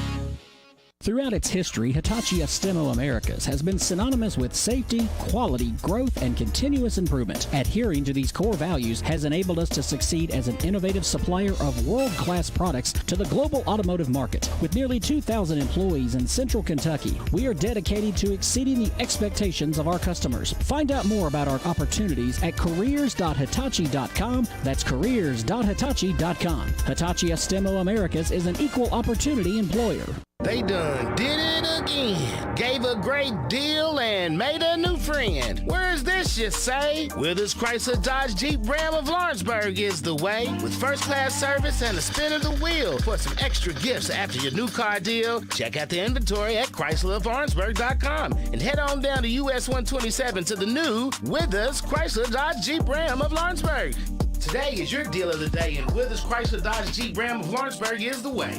Throughout its history, Hitachi Astemo Americas has been synonymous with safety, quality, growth, and continuous improvement. Adhering to these core values has enabled us to succeed as an innovative supplier of world-class products to the global automotive market. With nearly 2,000 employees in Central Kentucky, we are dedicated to exceeding the expectations of our customers. Find out more about our opportunities at careers.hitachi.com. That's careers.hitachi.com. Hitachi Astemo Americas is an equal opportunity employer. They done did it again. Gave a great deal and made a new friend. Where's this, you say? Withers Chrysler Dodge Jeep Ram of Lawrenceburg is the way. With first-class service and a spin of the wheel. For some extra gifts after your new car deal, check out the inventory at ChryslerofLawrenceburg.com and head on down to US 127 to the new Withers Chrysler Dodge Jeep Ram of Lawrenceburg. Today is your deal of the day, and Withers Chrysler Dodge Jeep Ram of Lawrenceburg is the way.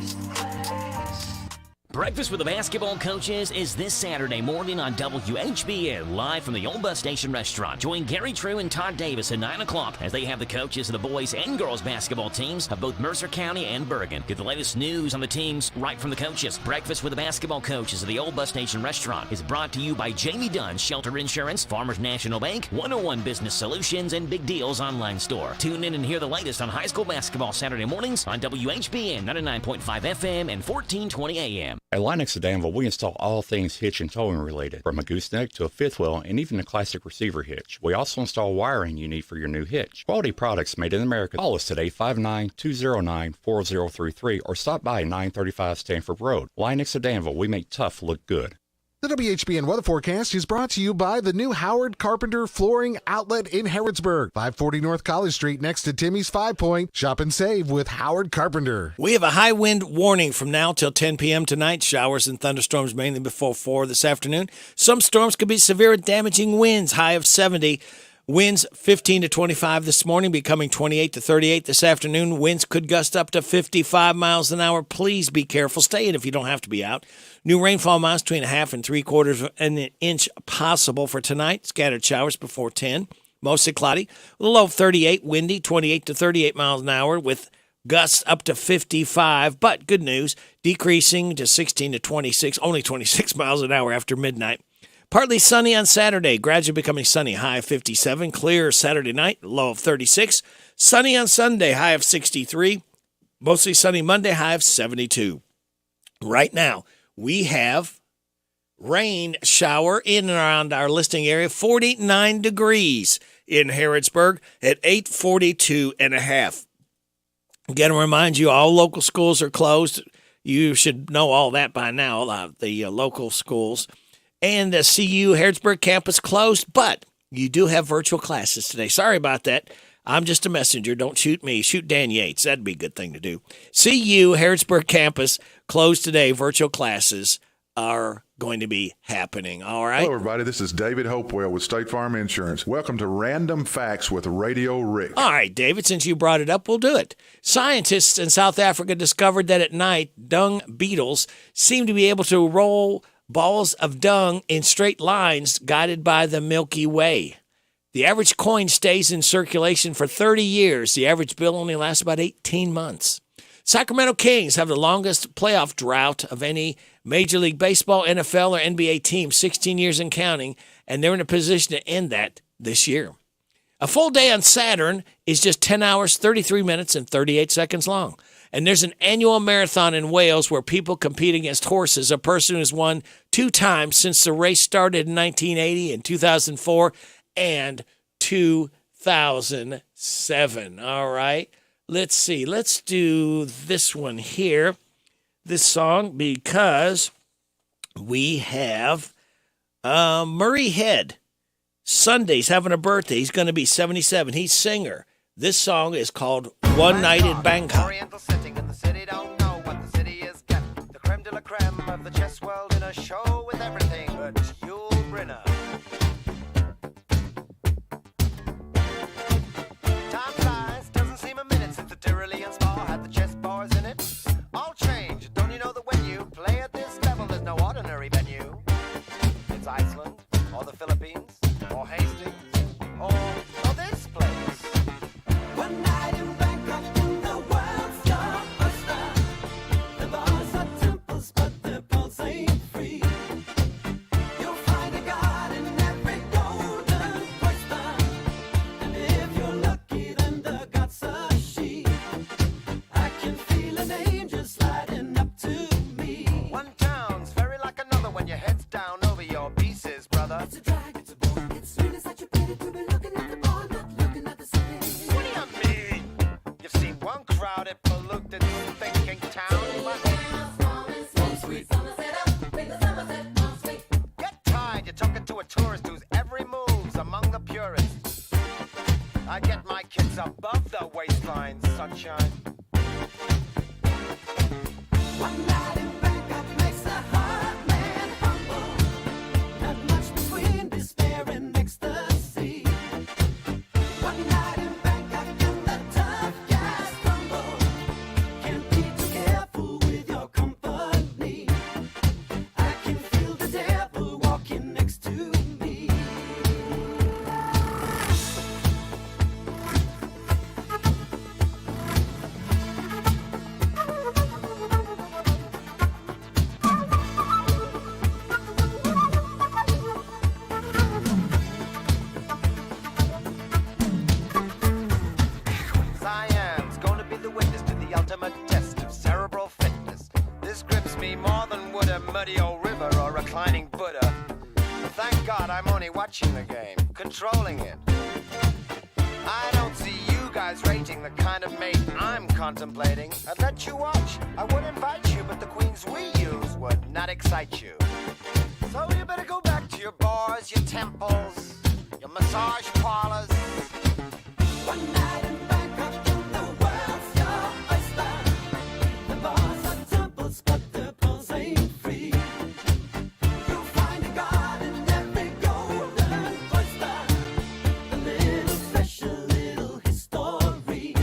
Breakfast with the basketball coaches is this Saturday morning on WHBN, live from the Old Bus Station Restaurant. Join Gary True and Todd Davis at 9 o'clock as they have the coaches of the boys and girls basketball teams of both Mercer County and Bergen. Get the latest news on the teams right from the coaches. Breakfast with the basketball coaches of the Old Bus Station Restaurant is brought to you by Jamie Dunn Shelter Insurance, Farmers National Bank, 101 Business Solutions, and Big Deals Online Store. Tune in and hear the latest on high school basketball Saturday mornings on WHBN 99.5 FM and 1420 AM. At Linux of Danville, we install all things hitch and towing related, from a gooseneck to a fifth wheel and even a classic receiver hitch. We also install wiring you need for your new hitch. Quality products made in America. Call us today, 59209-4033, or stop by 935 Stanford Road. Linux of Danville, we make tough look good. The WHBN weather forecast is brought to you by the new Howard Carpenter Flooring Outlet in Harrodsburg, 540 North College Street next to Timmy's 5 Point. Shop and save with Howard Carpenter. We have a high wind warning from now till 10 p.m. tonight. Showers and thunderstorms mainly before 4 this afternoon. Some storms could be severe with damaging winds, high of 70. Winds 15 to 25 this morning, becoming 28 to 38 this afternoon. Winds could gust up to 55 miles an hour. Please be careful. Stay in if you don't have to be out. New rainfall amounts between 1/2 and 3/4 of an inch possible for tonight. Scattered showers before 10. Mostly cloudy, a low of 38, windy, 28 to 38 miles an hour with gusts up to 55. But good news, decreasing to 16 to 26, only 26 miles an hour after midnight. Partly sunny on Saturday, gradually becoming sunny, high of 57. Clear Saturday night, low of 36. Sunny on Sunday, high of 63. Mostly sunny Monday, high of 72. Right now, we have rain shower in and around our listing area, 49 degrees in Harrodsburg at 842 and a half. Again, to remind you, all local schools are closed. You should know all that by now, the local schools. And the CU Harrodsburg campus closed, but you do have virtual classes today. Sorry about that. I'm just a messenger. Don't shoot me. Shoot Dan Yates. That'd be a good thing to do. CU Harrodsburg campus closed today. Virtual classes are going to be happening. All right. Hello, everybody. This is David Hopewell with State Farm Insurance. Welcome to Random Facts with Radio Rick. All right, David, since you brought it up, we'll do it. Scientists in South Africa discovered that at night, dung beetles seem to be able to roll balls of dung in straight lines guided by the Milky Way. The average coin stays in circulation for 30 years. The average bill only lasts about 18 months. Sacramento Kings have the longest playoff drought of any Major League Baseball, NFL, or NBA team, 16 years and counting, and they're in a position to end that this year. A full day on Saturn is just 10 hours, 33 minutes, and 38 seconds long. And there's an annual marathon in Wales where people compete against horses. A person who's won 2 times since the race started in 1980 and 2004 and 2007. All right. Let's see. Let's do this one here, this song, because we have Murray Head. Sunday's having a birthday. He's going to be 77. He's singer. This song is called One Night in Bangkok. Oriental setting in the city, don't know what the city is get. The creme de la creme of the chess world in a show with everything but Yul Brynner. Time flies, doesn't seem a minute since the Tyrolean Spa had the chess bars in it. All changed, don't you know that when you play at this level, there's no ordinary venue. It's Iceland, or the Philippines, or Hastings, or this place. One night in Bangkok in the world's your oyster. The bars are temples, but their pulse ain't free. You'll find a god in every golden oyster. And if you're lucky, then the god's a she. I can feel an angel sliding up to me. One town's very like another when your head's down over your pieces, brother. It's a drag, it's a bore. It's really such a pity to be looking at the bar, not looking at the city. What do you mean? You've seen one crowded, polluted, thinking town. Get tired, you're talking to a tourist whose every move's among the purists. I get my kids above the waistline, sunshine. One night in Bangkok makes a hard man humble. Not much between despair and ecstasy. One night in Bangkok and the tough guys crumble. Can't be too careful with your company. I can feel the devil walking next to me. Cyan's gonna be the witness to the ultimate test of cerebral fitness. This grips me more than would a muddy old river or reclining Buddha. But thank God I'm only watching the game, controlling it. I don't see you guys rating the kind of mate I'm contemplating. I'd let you watch, I would invite you, but the queens we use would not excite you. So you better go back to your bars, your temples, your massage parlors. One night in Bangkok in the world's your oyster. The bars are temples, but the pulse ain't free. You'll find a god in every golden oyster. A little special, little history.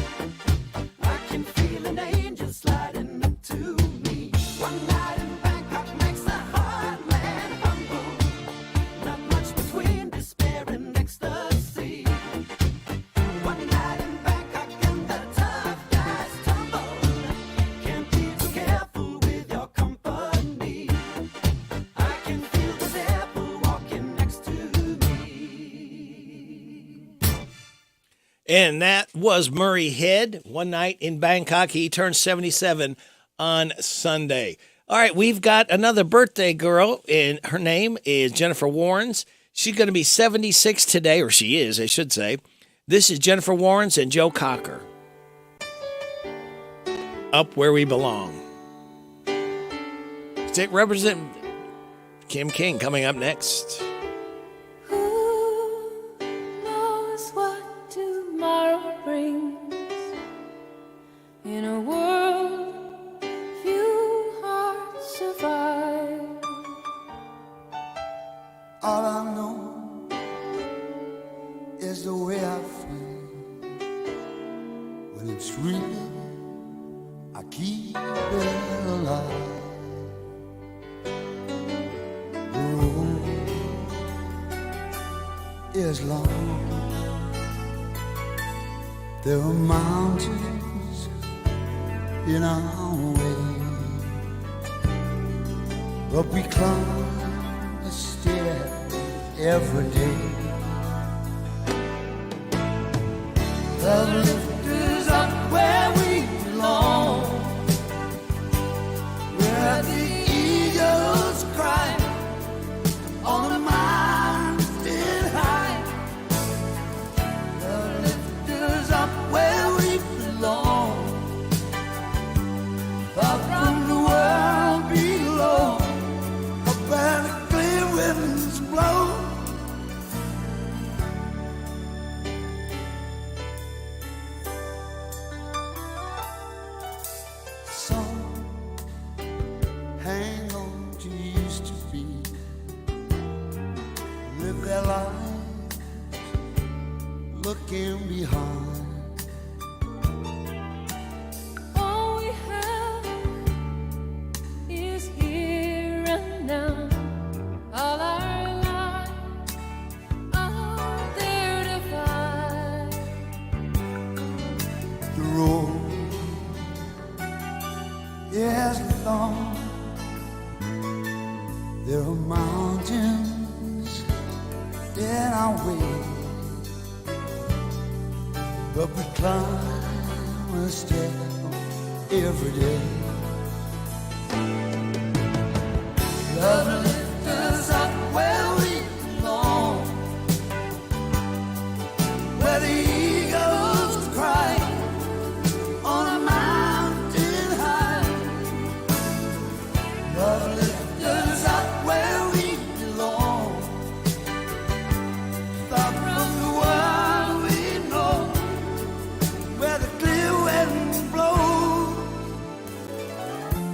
I can feel an angel sliding up to me. One night in Bangkok makes a hard man humble. Not much between despair and ecstasy. And that was Murray Head. One night in Bangkok. He turned 77 on Sunday. All right, we've got another birthday girl, and her name is Jennifer Warrens. She's going to be 76 today, or she is, I should say. This is Jennifer Warrens and Joe Cocker. Up Where We Belong. State Representative Kim King coming up next. Who knows what tomorrow brings? In a world few hearts survive. All I know is the way I feel. When it's real, I keep it alive. The road is long. There are mountains in our way, but we climb a stair every day. The lift is up where we belong, where the eagles cry on the mountain high. The lift is up where we belong, far from the world below, up where the clear winds blow. Some hang on to used to be, live their lives looking behind. All we have is here and now. All our lives are there to find. The road is long. There are mountains in our way, but we climb a step every day. Love lifts us up where we belong, where the eagles cry on a mountain high. Love lifts us up where we belong, far from the world we know, where the clear winds blow.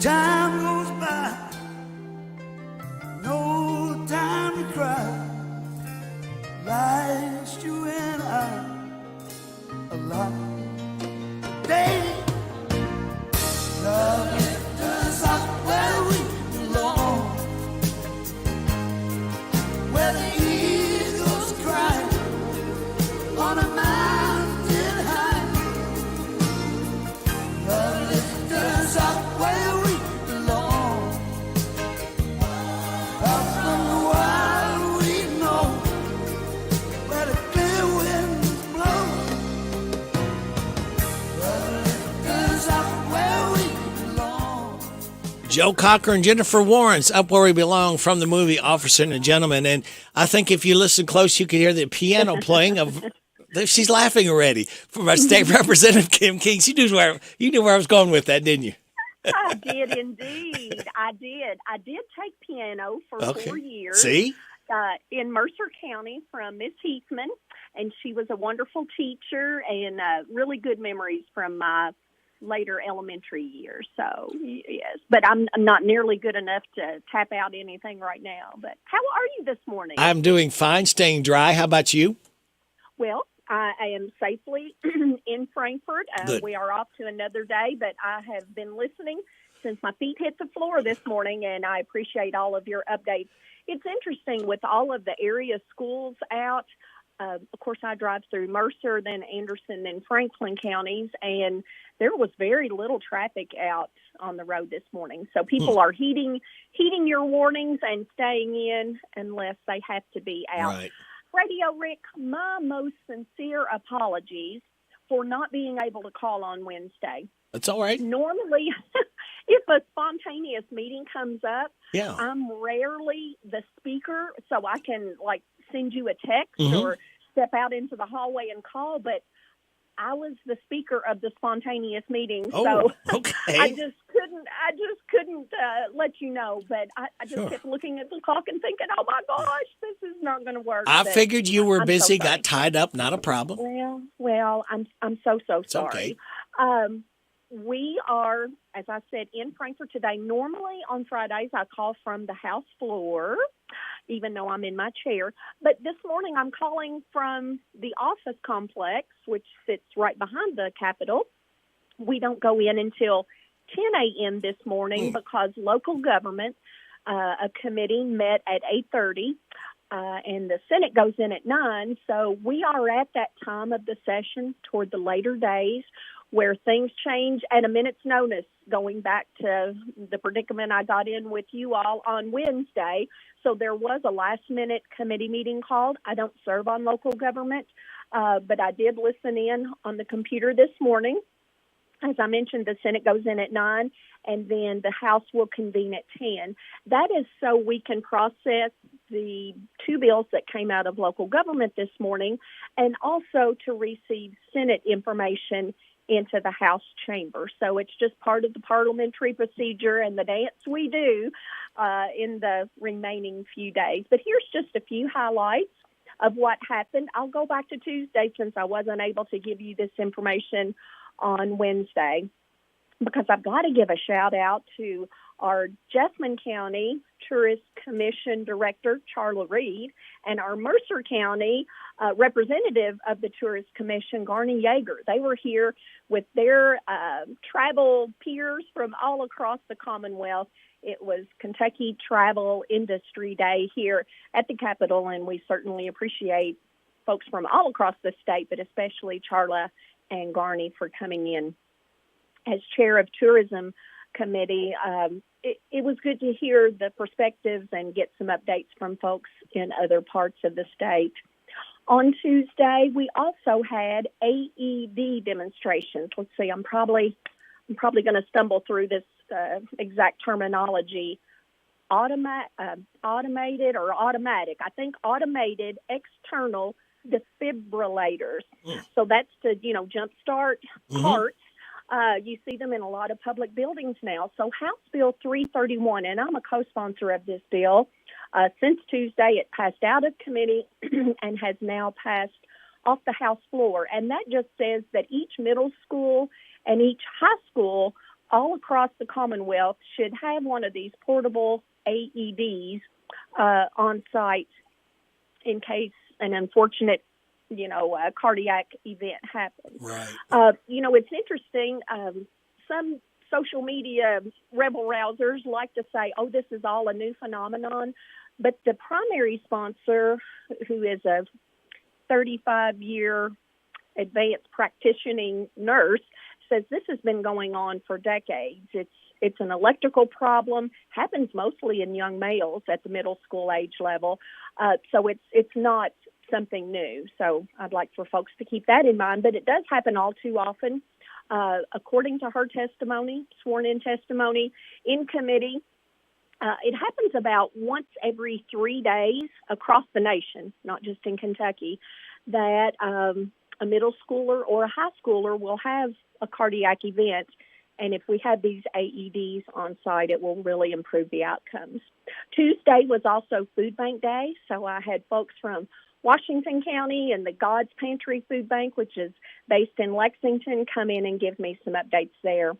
Time goes by, no time to cry. Life's you and I alive. Day, love lifts us up where we belong, where the eagles cry on a mountain high. Love lifts us up where we belong, far from the world we know, where the clear winds blow. Love lifts us up where we belong. Joe Cocker and Jennifer Warrens, Up Where We Belong, from the movie Officer and a Gentleman. And I think if you listen close, you can hear the piano playing of. She's laughing already from our state representative Kim King. You knew where I was going with that, didn't you? I did indeed. I did take piano for 4 years. See? In Mercer County from Miss Heathman, and she was a wonderful teacher, and really good memories from my later elementary years. So, yes. But I'm not nearly good enough to tap out anything right now. But how are you this morning? I'm doing fine, staying dry. How about you? Well, I am safely in Frankfort. We are off to another day, but I have been listening since my feet hit the floor this morning, and I appreciate all of your updates. It's interesting with all of the area schools out. Of course, I drive through Mercer, then Anderson, and Franklin counties, and there was very little traffic out on the road this morning. So people are heeding your warnings and staying in unless they have to be out. Right. Radio Rick, my most sincere apologies for not being able to call on Wednesday. That's all right. Normally, if a spontaneous meeting comes up, Yeah. I'm rarely the speaker, so I can like send you a text Mhm. or step out into the hallway and call, but I was the speaker of the spontaneous meeting, Oh, so okay. I just couldn't let you know. But I just Sure. kept looking at the clock and thinking, "Oh my gosh, this is not going to work." I But figured you were I'm so busy, sorry. got tied up, not a problem. Well, I'm so sorry. Okay. We are, as I said, in Frankfort today. Normally on Fridays I call from the House floor, even though I'm in my chair. But this morning I'm calling from the office complex, which sits right behind the Capitol. We don't go in until 10 a.m. this morning because local government, a committee met at 8:30, and the Senate goes in at 9. So we are at that time of the session toward the later days where things change at a minute's notice, going back to the predicament I got in with you all on Wednesday. So there was a last-minute committee meeting called. I don't serve on local government, but I did listen in on the computer this morning. As I mentioned, the Senate goes in at 9, and then the House will convene at 10. That is so we can process the 2 bills that came out of local government this morning, and also to receive Senate information into the House chamber. So it's just part of the parliamentary procedure and the dance we do in the remaining few days. But here's just a few highlights of what happened. I'll go back to Tuesday since I wasn't able to give you this information on Wednesday, because I've got to give a shout out to our Jessamine County Tourist Commission Director, Charla Reed, and our Mercer County representative of the Tourist Commission, Garney Yeager. They were here with their travel peers from all across the Commonwealth. It was Kentucky Travel Industry Day here at the Capitol, and we certainly appreciate folks from all across the state, but especially Charla and Garney for coming in. As chair of tourism committee, it was good to hear the perspectives and get some updates from folks in other parts of the state. On Tuesday, we also had AED demonstrations. Let's see, I'm probably going to stumble through this exact terminology. Automated or automatic? I think automated external defibrillators. So that's to, jumpstart hearts. You see them in a lot of public buildings now. So House Bill 331, and I'm a co-sponsor of this bill. Since Tuesday, it passed out of committee and has now passed off the House floor. And that just says that each middle school and each high school all across the Commonwealth should have one of these portable AEDs on site in case an unfortunate, cardiac event happens. Right. It's interesting. Some social media rebel-rousers like to say, oh, this is all a new phenomenon. But the primary sponsor, who is a 35-year advanced practicing nurse, says this has been going on for decades. It's an electrical problem, happens mostly in young males at the middle school age level. So it's not something new. So I'd like for folks to keep that in mind. But it does happen all too often. According to her testimony, sworn-in testimony in committee, it happens about once every 3 days across the nation, not just in Kentucky, that a middle schooler or a high schooler will have a cardiac event. And if we have these AEDs on site, it will really improve the outcomes. Tuesday was also Food Bank Day, so I had folks from Washington County and the God's Pantry Food Bank, which is based in Lexington, come in and give me some updates there.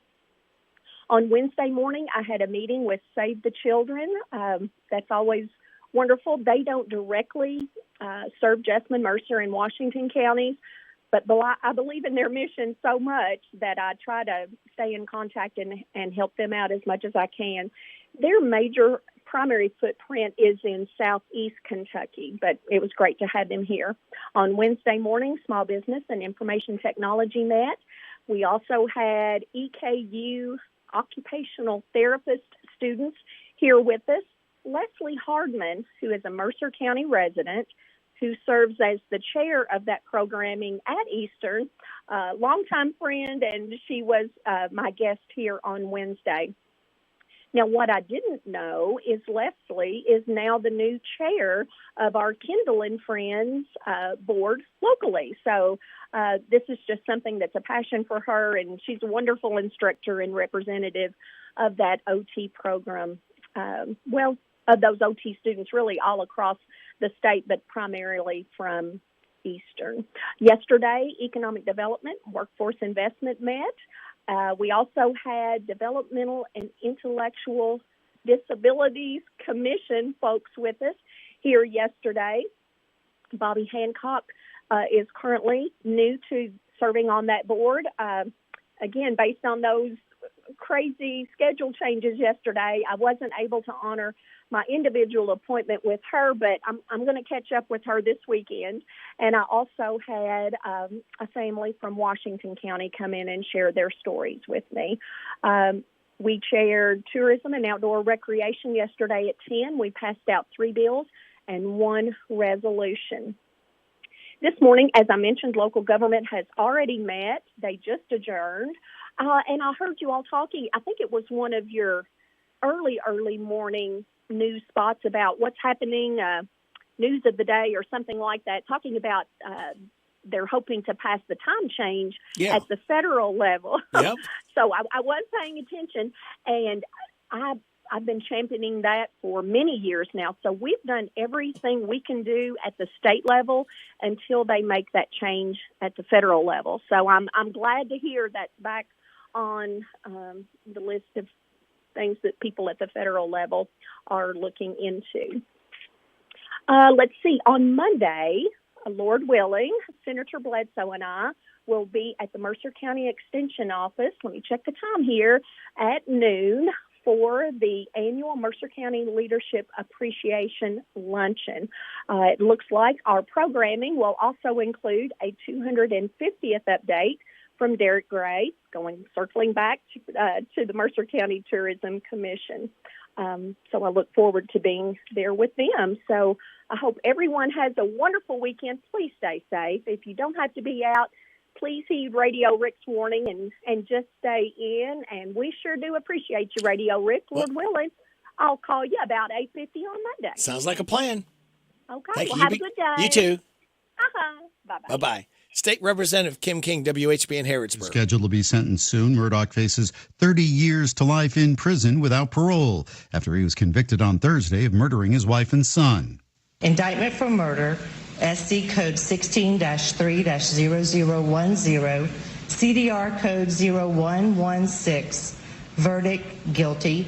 On Wednesday morning, I had a meeting with Save the Children. That's always wonderful. They don't directly serve Jessamine, Mercer, and Washington counties, but I believe in their mission so much that I try to stay in contact and help them out as much as I can. Their major primary footprint is in southeast Kentucky, but it was great to have them here. On Wednesday morning, Small Business and Information Technology met. We also had EKU occupational therapist students here with us. Leslie Hardman, who is a Mercer County resident, who serves as the chair of that programming at Eastern, longtime friend, and she was my guest here on Wednesday. Now, what I didn't know is Leslie is now the new chair of our Kendall and Friends board locally. So this is just something that's a passion for her, and she's a wonderful instructor and representative of that OT program. Of those OT students really all across the state, but primarily from Eastern. Yesterday, Economic Development, Workforce Investment met. We also had Developmental and Intellectual Disabilities Commission folks with us here yesterday. Bobby Hancock is currently new to serving on that board. Again, based on those crazy schedule changes yesterday, I wasn't able to honor my individual appointment with her, but I'm going to catch up with her this weekend. And I also had a family from Washington County come in and share their stories with me. We chaired tourism and outdoor recreation yesterday at 10. We passed out 3 bills and 1 resolution. This morning, as I mentioned, local government has already met. They just adjourned. And I heard you all talking, I think it was one of your early morning news spots about what's happening, news of the day or something like that, talking about they're hoping to pass the time change at the federal level. Yep. So I was paying attention, and I've been championing that for many years now. So we've done everything we can do at the state level until they make that change at the federal level. So I'm glad to hear that's back on the list of things that people at the federal level are looking into. Let's see. On Monday, Lord willing, Senator Bledsoe and I will be at the Mercer County Extension Office. Let me check the time here, at noon for the annual Mercer County Leadership Appreciation Luncheon. It looks like our programming will also include a 250th update from Derek Gray, circling back to the Mercer County Tourism Commission. So I look forward to being there with them. So I hope everyone has a wonderful weekend. Please stay safe. If you don't have to be out, please heed Radio Rick's warning and just stay in. And we sure do appreciate you, Radio Rick. Lord willing, I'll call you about 8:50 on Monday. Sounds like a plan. Okay, have a good day. You too. Bye-bye. Bye-bye. State Representative Kim King, WHBN Harrodsburg. Scheduled to be sentenced soon. Murdaugh faces 30 years to life in prison without parole after he was convicted on Thursday of murdering his wife and son. Indictment for murder, SC code 16-3-0010, CDR code 0116. Verdict, guilty.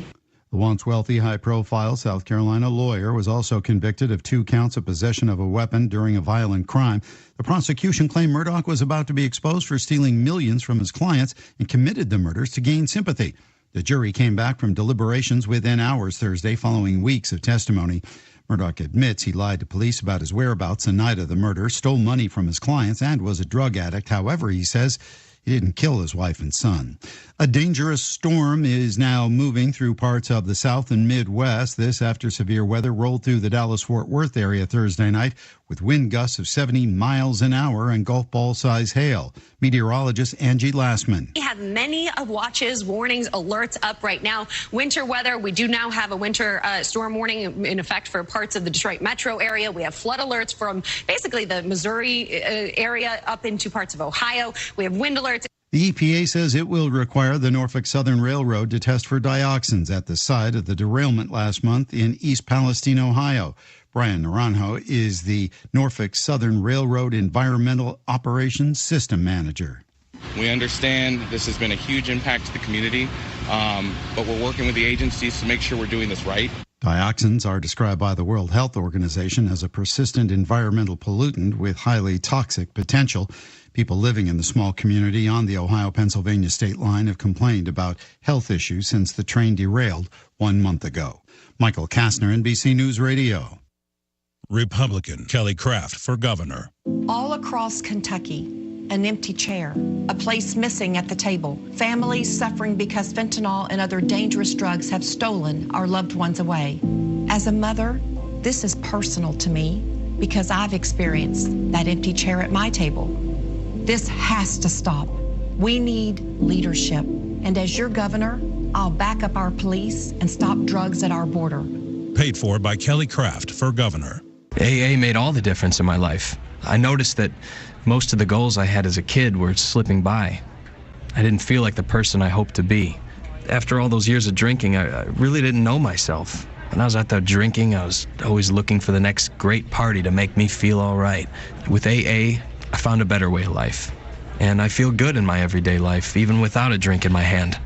The once wealthy, high-profile South Carolina lawyer was also convicted of 2 counts of possession of a weapon during a violent crime. The prosecution claimed Murdaugh was about to be exposed for stealing millions from his clients and committed the murders to gain sympathy. The jury came back from deliberations within hours Thursday following weeks of testimony. Murdaugh admits he lied to police about his whereabouts the night of the murder, stole money from his clients, and was a drug addict. However, he says he didn't kill his wife and son. A dangerous storm is now moving through parts of the South and Midwest. This after severe weather rolled through the Dallas-Fort Worth area Thursday night with wind gusts of 70 miles an hour and golf ball-size hail. Meteorologist Angie Lassman. We have many watches, warnings, alerts up right now. Winter weather, we do now have a winter storm warning in effect for parts of the Detroit metro area. We have flood alerts from basically the Missouri area up into parts of Ohio. We have wind alerts. The EPA says it will require the Norfolk Southern Railroad to test for dioxins at the site of the derailment last month in East Palestine, Ohio. Brian Naranjo is the Norfolk Southern Railroad Environmental Operations System Manager. We understand this has been a huge impact to the community, but we're working with the agencies to make sure we're doing this right. Dioxins are described by the World Health Organization as a persistent environmental pollutant with highly toxic potential. People living in the small community on the Ohio-Pennsylvania state line have complained about health issues since the train derailed 1 month ago. Michael Kastner, NBC News Radio. Republican Kelly Craft for governor. All across Kentucky, an empty chair, a place missing at the table, families suffering because fentanyl and other dangerous drugs have stolen our loved ones away. As a mother, this is personal to me. because I've experienced that empty chair at my table. This has to stop. We need leadership. And as your governor, I'll back up our police and stop drugs at our border. Paid for by Kelly Craft for governor. AA made all the difference in my life. I noticed that most of the goals I had as a kid were slipping by. I didn't feel like the person I hoped to be. After all those years of drinking, I really didn't know myself. When I was out there drinking, I was always looking for the next great party to make me feel all right. With AA, I found a better way of life. And I feel good in my everyday life, even without a drink in my hand.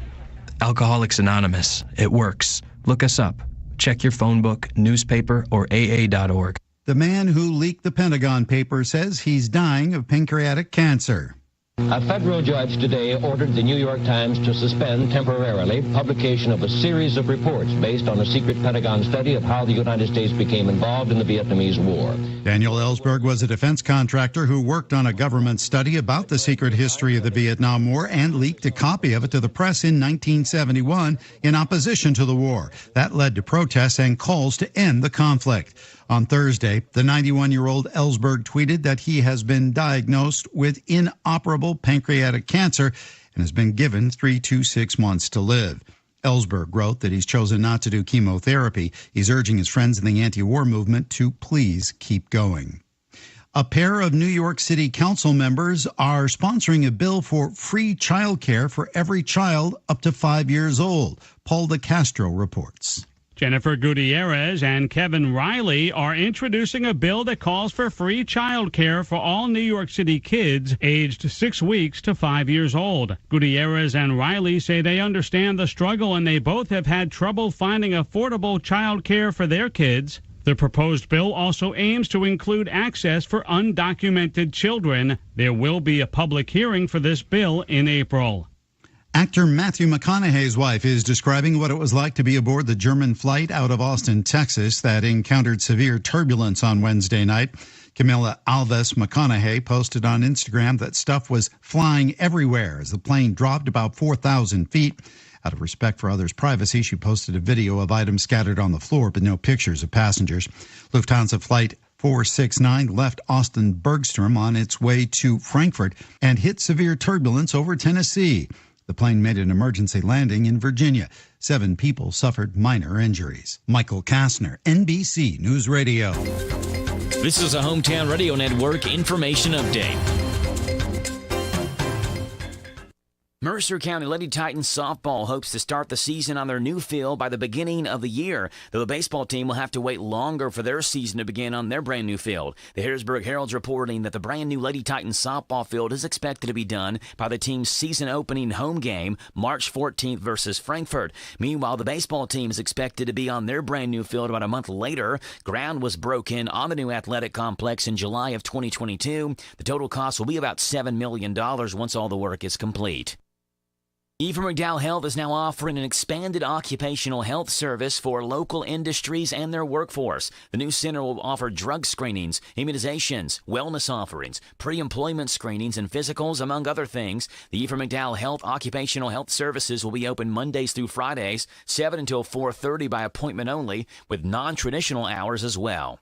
Alcoholics Anonymous. It works. Look us up. Check your phone book, newspaper, or AA.org. The man who leaked the Pentagon Papers says he's dying of pancreatic cancer. A federal judge today ordered the New York Times to suspend temporarily publication of a series of reports based on a secret Pentagon study of how the United States became involved in the Vietnamese War. Daniel Ellsberg was a defense contractor who worked on a government study about the secret history of the Vietnam War and leaked a copy of it to the press in 1971 in opposition to the war. That led to protests and calls to end the conflict. On Thursday, the 91-year-old Ellsberg tweeted that he has been diagnosed with inoperable pancreatic cancer and has been given 3 to 6 months to live. Ellsberg wrote that he's chosen not to do chemotherapy. He's urging his friends in the anti-war movement to please keep going. A pair of New York City Council members are sponsoring a bill for free childcare for every child up to 5 years old. Paul DeCastro reports. Jennifer Gutierrez and Kevin Riley are introducing a bill that calls for free child care for all New York City kids aged 6 weeks to 5 years old. Gutierrez and Riley say they understand the struggle and they both have had trouble finding affordable child care for their kids. The proposed bill also aims to include access for undocumented children. There will be a public hearing for this bill in April. Actor Matthew McConaughey's wife is describing what it was like to be aboard the German flight out of Austin, Texas, that encountered severe turbulence on Wednesday night. Camila Alves McConaughey posted on Instagram that stuff was flying everywhere as the plane dropped about 4,000 feet. Out of respect for others' privacy, she posted a video of items scattered on the floor, but no pictures of passengers. Lufthansa Flight 469 left Austin Bergstrom on its way to Frankfurt and hit severe turbulence over Tennessee. The plane made an emergency landing in Virginia. 7 people suffered minor injuries. Michael Kastner, NBC News Radio. This is a Hometown Radio Network information update. Mercer County Lady Titans softball hopes to start the season on their new field by the beginning of the year, though the baseball team will have to wait longer for their season to begin on their brand new field. The Harrodsburg Herald's reporting that the brand new Lady Titans softball field is expected to be done by the team's season opening home game, March 14th versus Frankfurt. Meanwhile, the baseball team is expected to be on their brand new field about a month later. Ground was broken on the new athletic complex in July of 2022. The total cost will be about $7 million once all the work is complete. Ephraim McDowell Health is now offering an expanded occupational health service for local industries and their workforce. The new center will offer drug screenings, immunizations, wellness offerings, pre-employment screenings, and physicals, among other things. The Ephraim McDowell Health Occupational Health Services will be open Mondays through Fridays, 7 until 4:30 by appointment only, with non-traditional hours as well.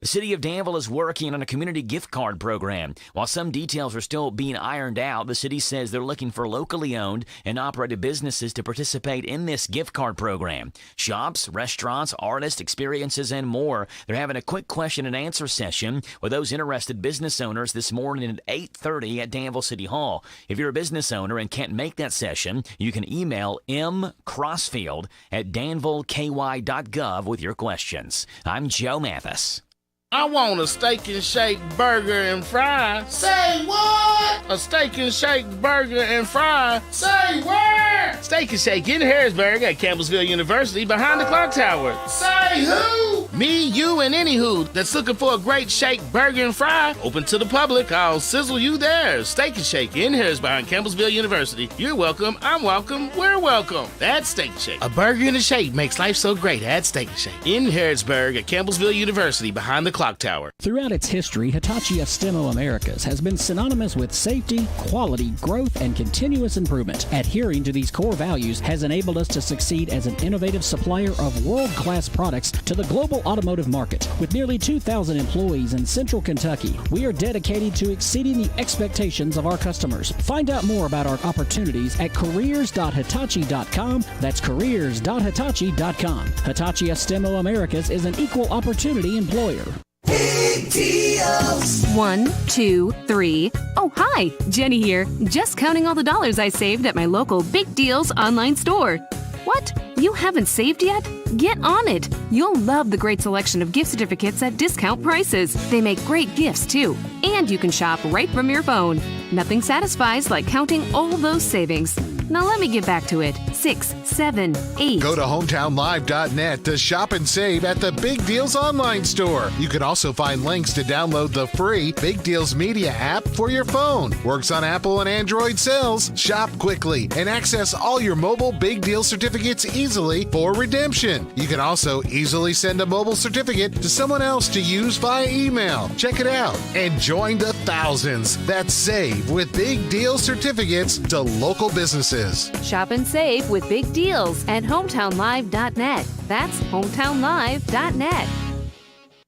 The city of Danville is working on a community gift card program. While some details are still being ironed out, the city says they're looking for locally owned and operated businesses to participate in this gift card program. Shops, restaurants, artists, experiences, and more. They're having a quick question and answer session with those interested business owners this morning at 8:30 at Danville City Hall. If you're a business owner and can't make that session, you can email mcrossfield@danvilleky.gov with your questions. I'm Joe Mathis. I want a steak and shake burger and fry. Say what? A steak and shake burger and fry. Say where? Steak and Shake in Harrodsburg at Campbellsville University behind the clock tower. Say who? Me, you, and any who that's looking for a great shake, burger, and fry. Open to the public. I'll sizzle you there. Steak and Shake in Harrodsburg behind Campbellsville University. You're welcome. I'm welcome. We're welcome. That's Steak and Shake. A burger and a shake makes life so great at Steak and Shake in Harrodsburg at Campbellsville University behind the clock tower. Throughout its history, Hitachi Steno Americas has been synonymous with safety, quality, growth, and continuous improvement. Adhering to these core values has enabled us to succeed as an innovative supplier of world-class products to the global automotive market. With nearly 2,000 employees in Central Kentucky, we are dedicated to exceeding the expectations of our customers. Find out more about our opportunities at careers.hitachi.com. That's careers.hitachi.com. Hitachi Estemo Americas is an equal opportunity employer. Big deals. 1, 2, 3. Oh, hi. Jenny here. Just counting all the dollars I saved at my local Big Deals online store. What? You haven't saved yet? Get on it. You'll love the great selection of gift certificates at discount prices. They make great gifts, too. And you can shop right from your phone. Nothing satisfies like counting all those savings. Now let me get back to it. 6, 7, 8. Go to hometownlive.net to shop and save at the Big Deals online store. You can also find links to download the free Big Deals Media app for your phone. Works on Apple and Android cells. Shop quickly and access all your mobile Big Deal certificates easily for redemption. You can also easily send a mobile certificate to someone else to use via email. Check it out and join the thousands that save with Big Deal certificates to local businesses. Shop and save with Big Deals at hometownlive.net. That's hometownlive.net.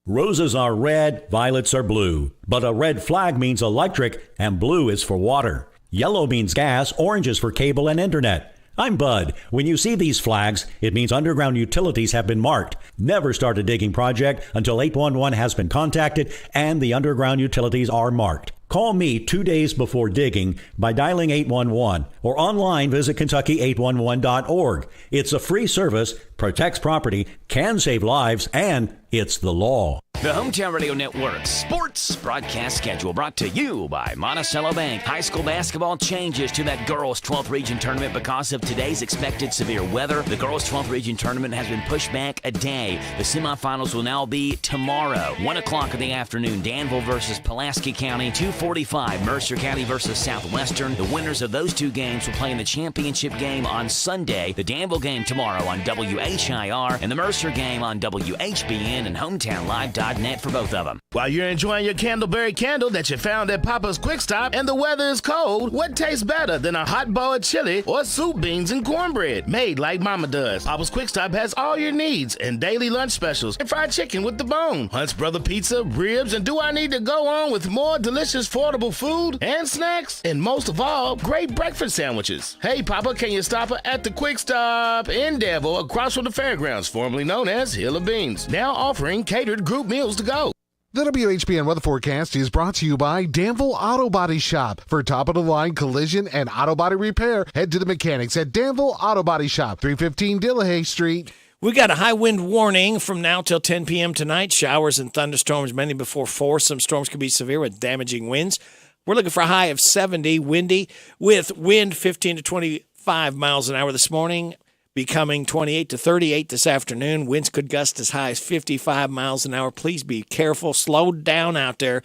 Roses are red, violets are blue. But a red flag means electric and blue is for water. Yellow means gas, orange is for cable and internet. I'm Bud. When you see these flags, it means underground utilities have been marked. Never start a digging project until 811 has been contacted and the underground utilities are marked. Call me 2 days before digging by dialing 811 or online visit Kentucky811.org. It's a free service, protects property, can save lives, and it's the law. The Hometown Radio Network sports broadcast schedule brought to you by Monticello Bank. High school basketball changes to that girls' 12th region tournament because of today's expected severe weather. The girls' 12th region tournament has been pushed back a day. The semifinals will now be tomorrow, 1 o'clock in the afternoon. Danville versus Pulaski County, 2:45. Mercer County versus Southwestern. The winners of those two games will play in the championship game on Sunday. The Danville game tomorrow on WHIR and the Mercer game on WHBN and HometownLive.net for both of them. While you're enjoying your Candleberry candle that you found at Papa's Quick Stop and the weather is cold, what tastes better than a hot bowl of chili or soup, beans, and cornbread made like Mama does? Papa's Quick Stop has all your needs and daily lunch specials and fried chicken with the bone, Hunt's Brother Pizza, ribs, and do I need to go on with more delicious, affordable food and snacks? And most of all, great breakfast sandwiches. Hey, Papa, can you stop at the Quick Stop in Danville across from the fairgrounds, formerly known as Hill of Beans, now offering catered group meals to go. The WHBN weather forecast is brought to you by Danville Auto Body Shop. For top-of-the-line collision and auto body repair, head to the mechanics at Danville Auto Body Shop, 315 Dillahay Street. We got a high wind warning from now till 10 p.m. tonight. Showers and thunderstorms, many before 4. Some storms could be severe with damaging winds. We're looking for a high of 70, windy, with wind 15 to 25 miles an hour this morning, becoming 28 to 38 this afternoon. Winds could gust as high as 55 miles an hour. Please be careful. Slow down out there.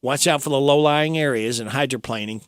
Watch out for the low-lying areas and hydroplaning.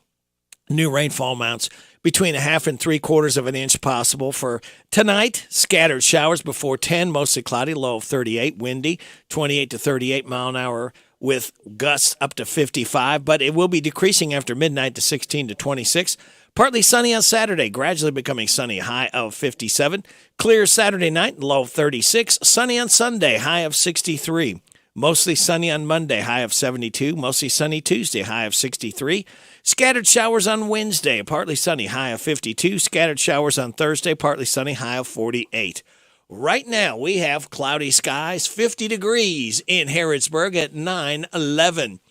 New rainfall amounts between 1/2 and 3/4 of an inch possible for tonight. Scattered showers before 10, mostly cloudy, low of 38, windy, 28 to 38 mile an hour with gusts up to 55, but it will be decreasing after midnight to 16 to 26. Partly sunny on Saturday, gradually becoming sunny, high of 57. Clear Saturday night, low of 36. Sunny on Sunday, high of 63. Mostly sunny on Monday, high of 72. Mostly sunny Tuesday, high of 63. Scattered showers on Wednesday, partly sunny, high of 52. Scattered showers on Thursday, partly sunny, high of 48. Right now, we have cloudy skies, 50 degrees in Harrodsburg at 9:11.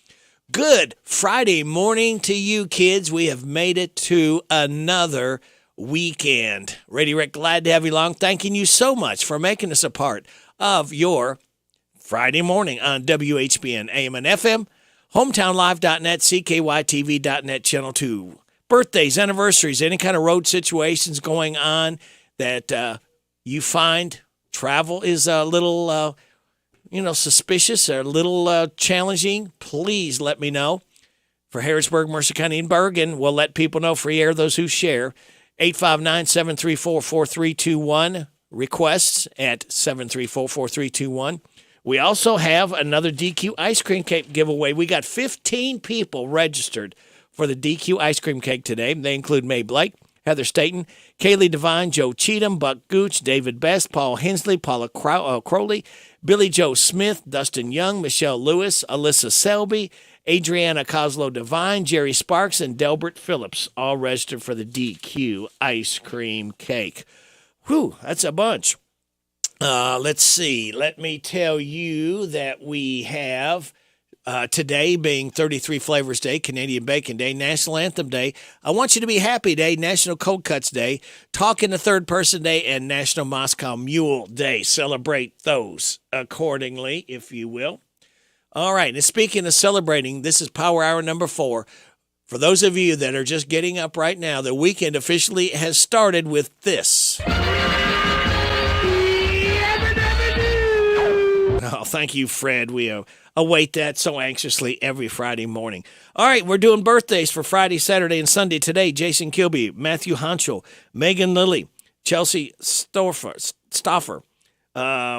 Good Friday morning to you, kids. We have made it to another weekend. Ready, Rick, glad to have you along. Thanking you so much for making us a part of your Friday morning on WHBN AM and FM, HometownLive.net, CKYTV.net, Channel 2. Birthdays, anniversaries, any kind of road situations going on that you find travel is a little suspicious or a little challenging, please let me know. For Harrodsburg, Mercer County, and Bergen, we'll let people know. Free air, those who share. 859-734-4321. Requests at 734-4321. We also have another DQ ice cream cake giveaway. We got 15 people registered for the DQ ice cream cake today. They include May Blake, Heather Staten, Kaylee Devine, Joe Cheatham, Buck Gooch, David Best, Paul Hensley, Paula Crowley, Billy Joe Smith, Dustin Young, Michelle Lewis, Alyssa Selby, Adriana Coslow Devine, Jerry Sparks, and Delbert Phillips, all registered for the DQ ice cream cake. Whew, that's a bunch. Let's see. Let me tell you that we have today being 33 Flavors Day, Canadian Bacon Day, National Anthem Day, I Want You to Be Happy Day, National Cold Cuts Day, Talk in the Third Person Day, and National Moscow Mule Day. Celebrate those accordingly, if you will. All right, and speaking of celebrating, this is Power Hour number 4. For those of you that are just getting up right now, the weekend officially has started with this. Oh, thank you, Fred. We await that so anxiously every Friday morning. All right, we're doing birthdays for Friday, Saturday, and Sunday today. Jason Kilby, Matthew Honchel, Megan Lilly, Chelsea Stoffer.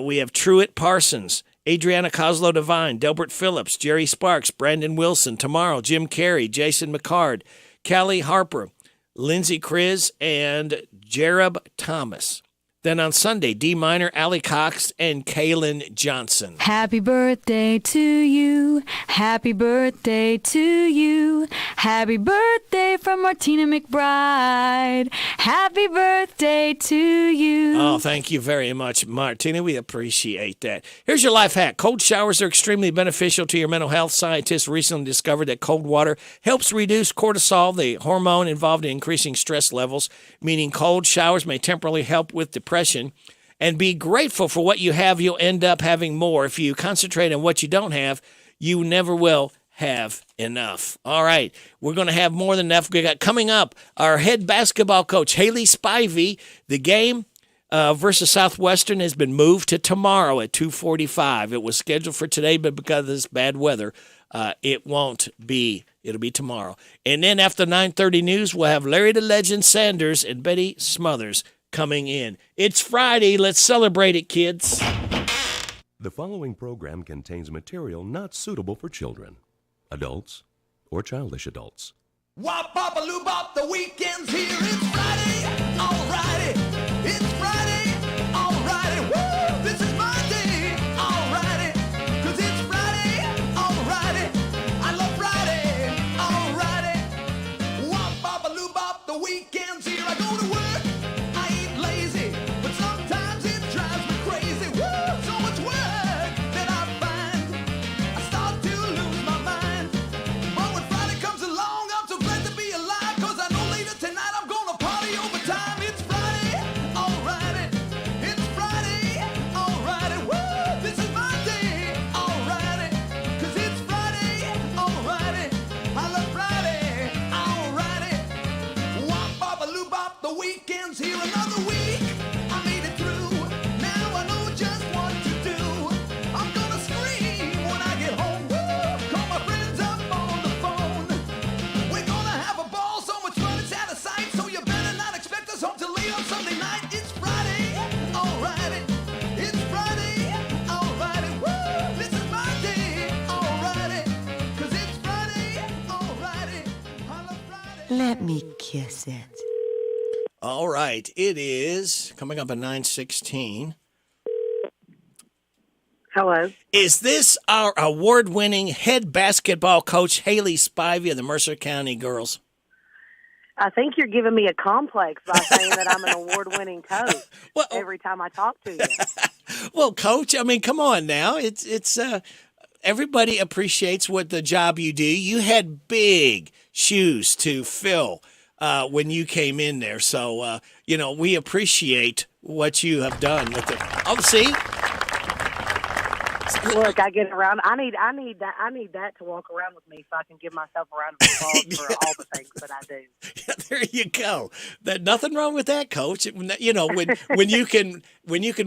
We have Truett Parsons, Adriana Coslow Devine, Delbert Phillips, Jerry Sparks, Brandon Wilson, tomorrow, Jim Carey, Jason McCard, Callie Harper, Lindsey Kriz, and Jereb Thomas. Then on Sunday, D Minor, Allie Cox, and Kaylin Johnson. Happy birthday to you. Happy birthday to you. Happy birthday from Martina McBride. Happy birthday to you. Oh, thank you very much, Martina. We appreciate that. Here's your life hack. Cold showers are extremely beneficial to your mental health. Scientists recently discovered that cold water helps reduce cortisol, the hormone involved in increasing stress levels, meaning cold showers may temporarily help with depression. And be grateful for what you have. You'll end up having more. If you concentrate on what you don't have, you never will have enough. All right, we're going to have more than enough. We got coming up our head basketball coach, Haley Spivey. The game versus Southwestern has been moved to tomorrow at 2:45. It was scheduled for today, but because of this bad weather, it won't be. It'll be tomorrow. And then after 9:30 news, we'll have Larry the Legend Sanders and Betty Smothers coming in. It's Friday. Let's celebrate it, kids. The following program contains material not suitable for children, adults, or childish adults. Wop, bop, a loo, bop, the weekend's here. It's Friday, alrighty. It's Friday, alrighty. Woo, this is my day, alrighty. 'Cause it's Friday, alrighty. I love Friday, alrighty. Wop, bop, a loo, bop, the weekend's here. I go to work. Here another week, I made it through. Now I know just what to do. I'm gonna scream when I get home. Woo! Call my friends up on the phone. We're gonna have a ball, so much fun it's out of sight. So you better not expect us home till late on Sunday night. It's Friday, alrighty. It's Friday, alrighty. Woo! This is my day, alrighty. 'Cause it's Friday, alrighty. I love Friday. Let me kiss it. All right, it is coming up at 9:16. Hello. Is this our award-winning head basketball coach, Haley Spivey of the Mercer County Girls? I think you're giving me a complex by saying that I'm an award-winning coach every time I talk to you. Well, Coach, I mean, come on now. It's everybody appreciates what the job you do. You had big shoes to fill when you came in there. So, we appreciate what you have done with it. Oh, see? Look, I get around. I need that to walk around with me so I can give myself a round of applause for all the things that I do. Yeah, there you go. Nothing wrong with that, Coach. When you can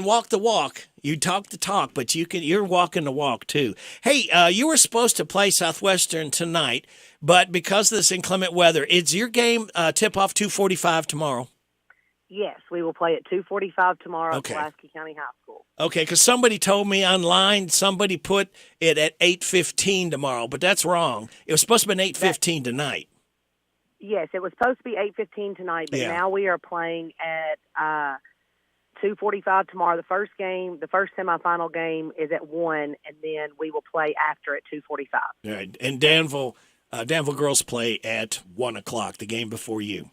walk the walk, you talk the talk, but you're walking the walk too. Hey, you were supposed to play Southwestern tonight, but because of this inclement weather, is your game tip off 2:45 tomorrow? Yes, we will play at 2:45 tomorrow at Pulaski County High School. Okay, because somebody told me online, somebody put it at 8:15 tomorrow, but that's wrong. It was supposed to be 8:15 tonight. Yes, it was supposed to be 8:15 tonight, but now we are playing at 2:45 tomorrow. The first semifinal game is at 1, and then we will play after at 2:45. All right. And Danville girls play at 1 o'clock, the game before you.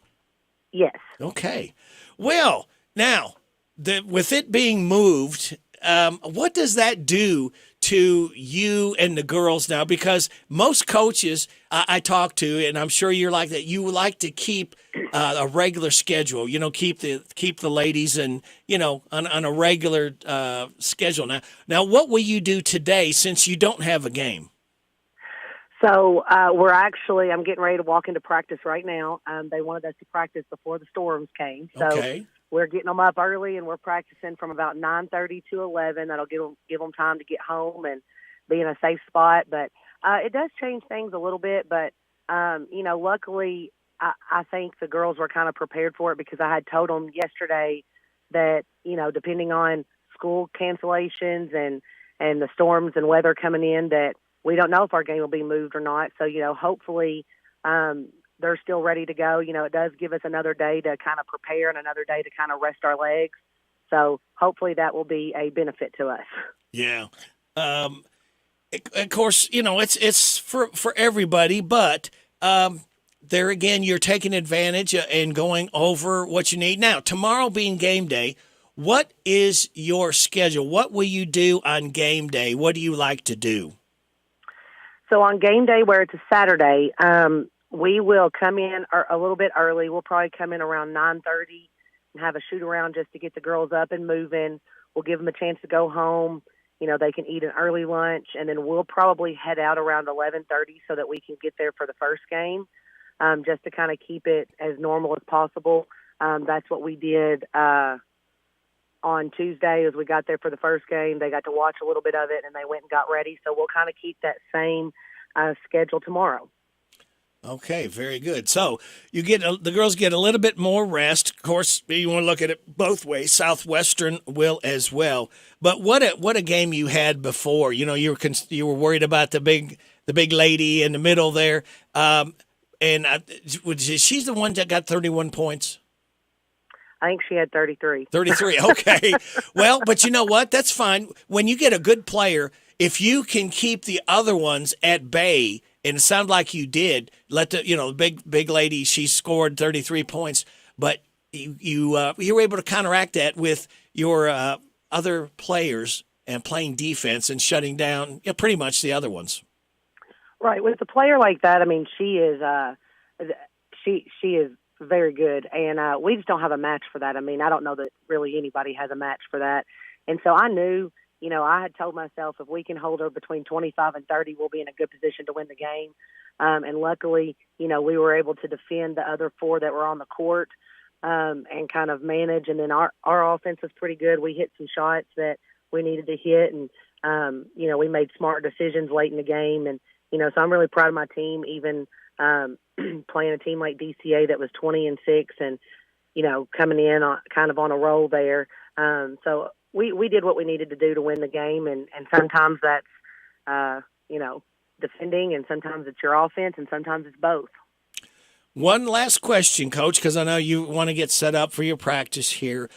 Yes. Okay. Well, now, with it being moved, what does that do to you and the girls now? Because most coaches I talk to, and I'm sure you're like that, you like to keep a regular schedule, keep the ladies and, on a regular schedule. Now, what will you do today since you don't have a game? So I'm getting ready to walk into practice right now. They wanted us to practice before the storms came. So we're getting them up early, and we're practicing from about 9:30 to 11. That'll give them time to get home and be in a safe spot. But it does change things a little bit. But, luckily, I think the girls were kind of prepared for it because I had told them yesterday that, depending on school cancellations and the storms and weather coming in, that we don't know if our game will be moved or not. So, hopefully they're still ready to go. It does give us another day to kind of prepare and another day to kind of rest our legs. So hopefully that will be a benefit to us. Yeah. Of course, it's for everybody, but there again, you're taking advantage and going over what you need. Now, tomorrow being game day, what is your schedule? What will you do on game day? What do you like to do? So on game day, where it's a Saturday, we will come in a little bit early. We'll probably come in around 9:30 and have a shoot around just to get the girls up and moving. We'll give them a chance to go home. They can eat an early lunch, and then we'll probably head out around 11:30 so that we can get there for the first game, just to kind of keep it as normal as possible. That's what we did on Tuesday as we got there for the first game. They got to watch a little bit of it, and they went and got ready. So we'll kind of keep that same schedule tomorrow. Okay, very good. So the girls get a little bit more rest. Of course, you want to look at it both ways. Southwestern will as well. But what a game you had before. You were worried about the big lady in the middle there. And she's the one that got 31 points. I think she had 33. 33, okay. Well, but you know what? That's fine. When you get a good player, if you can keep the other ones at bay, and it sounded like you did, let the big lady, she scored 33 points, but you were able to counteract that with your other players and playing defense and shutting down pretty much the other ones. Right. With a player like that, I mean, she is very good, and we just don't have a match for that. I mean, I don't know that really anybody has a match for that. And so I knew, I had told myself if we can hold her between 25 and 30, we'll be in a good position to win the game. And luckily, we were able to defend the other 4 that were on the court and kind of manage. And then our offense was pretty good. We hit some shots that we needed to hit, and, we made smart decisions late in the game. And, so I'm really proud of my team, even playing a team like DCA that was 20-6 and, coming in kind of on a roll there. So we did what we needed to do to win the game. And sometimes that's, defending, and sometimes it's your offense, and sometimes it's both. One last question, Coach, because I know you want to get set up for your practice here.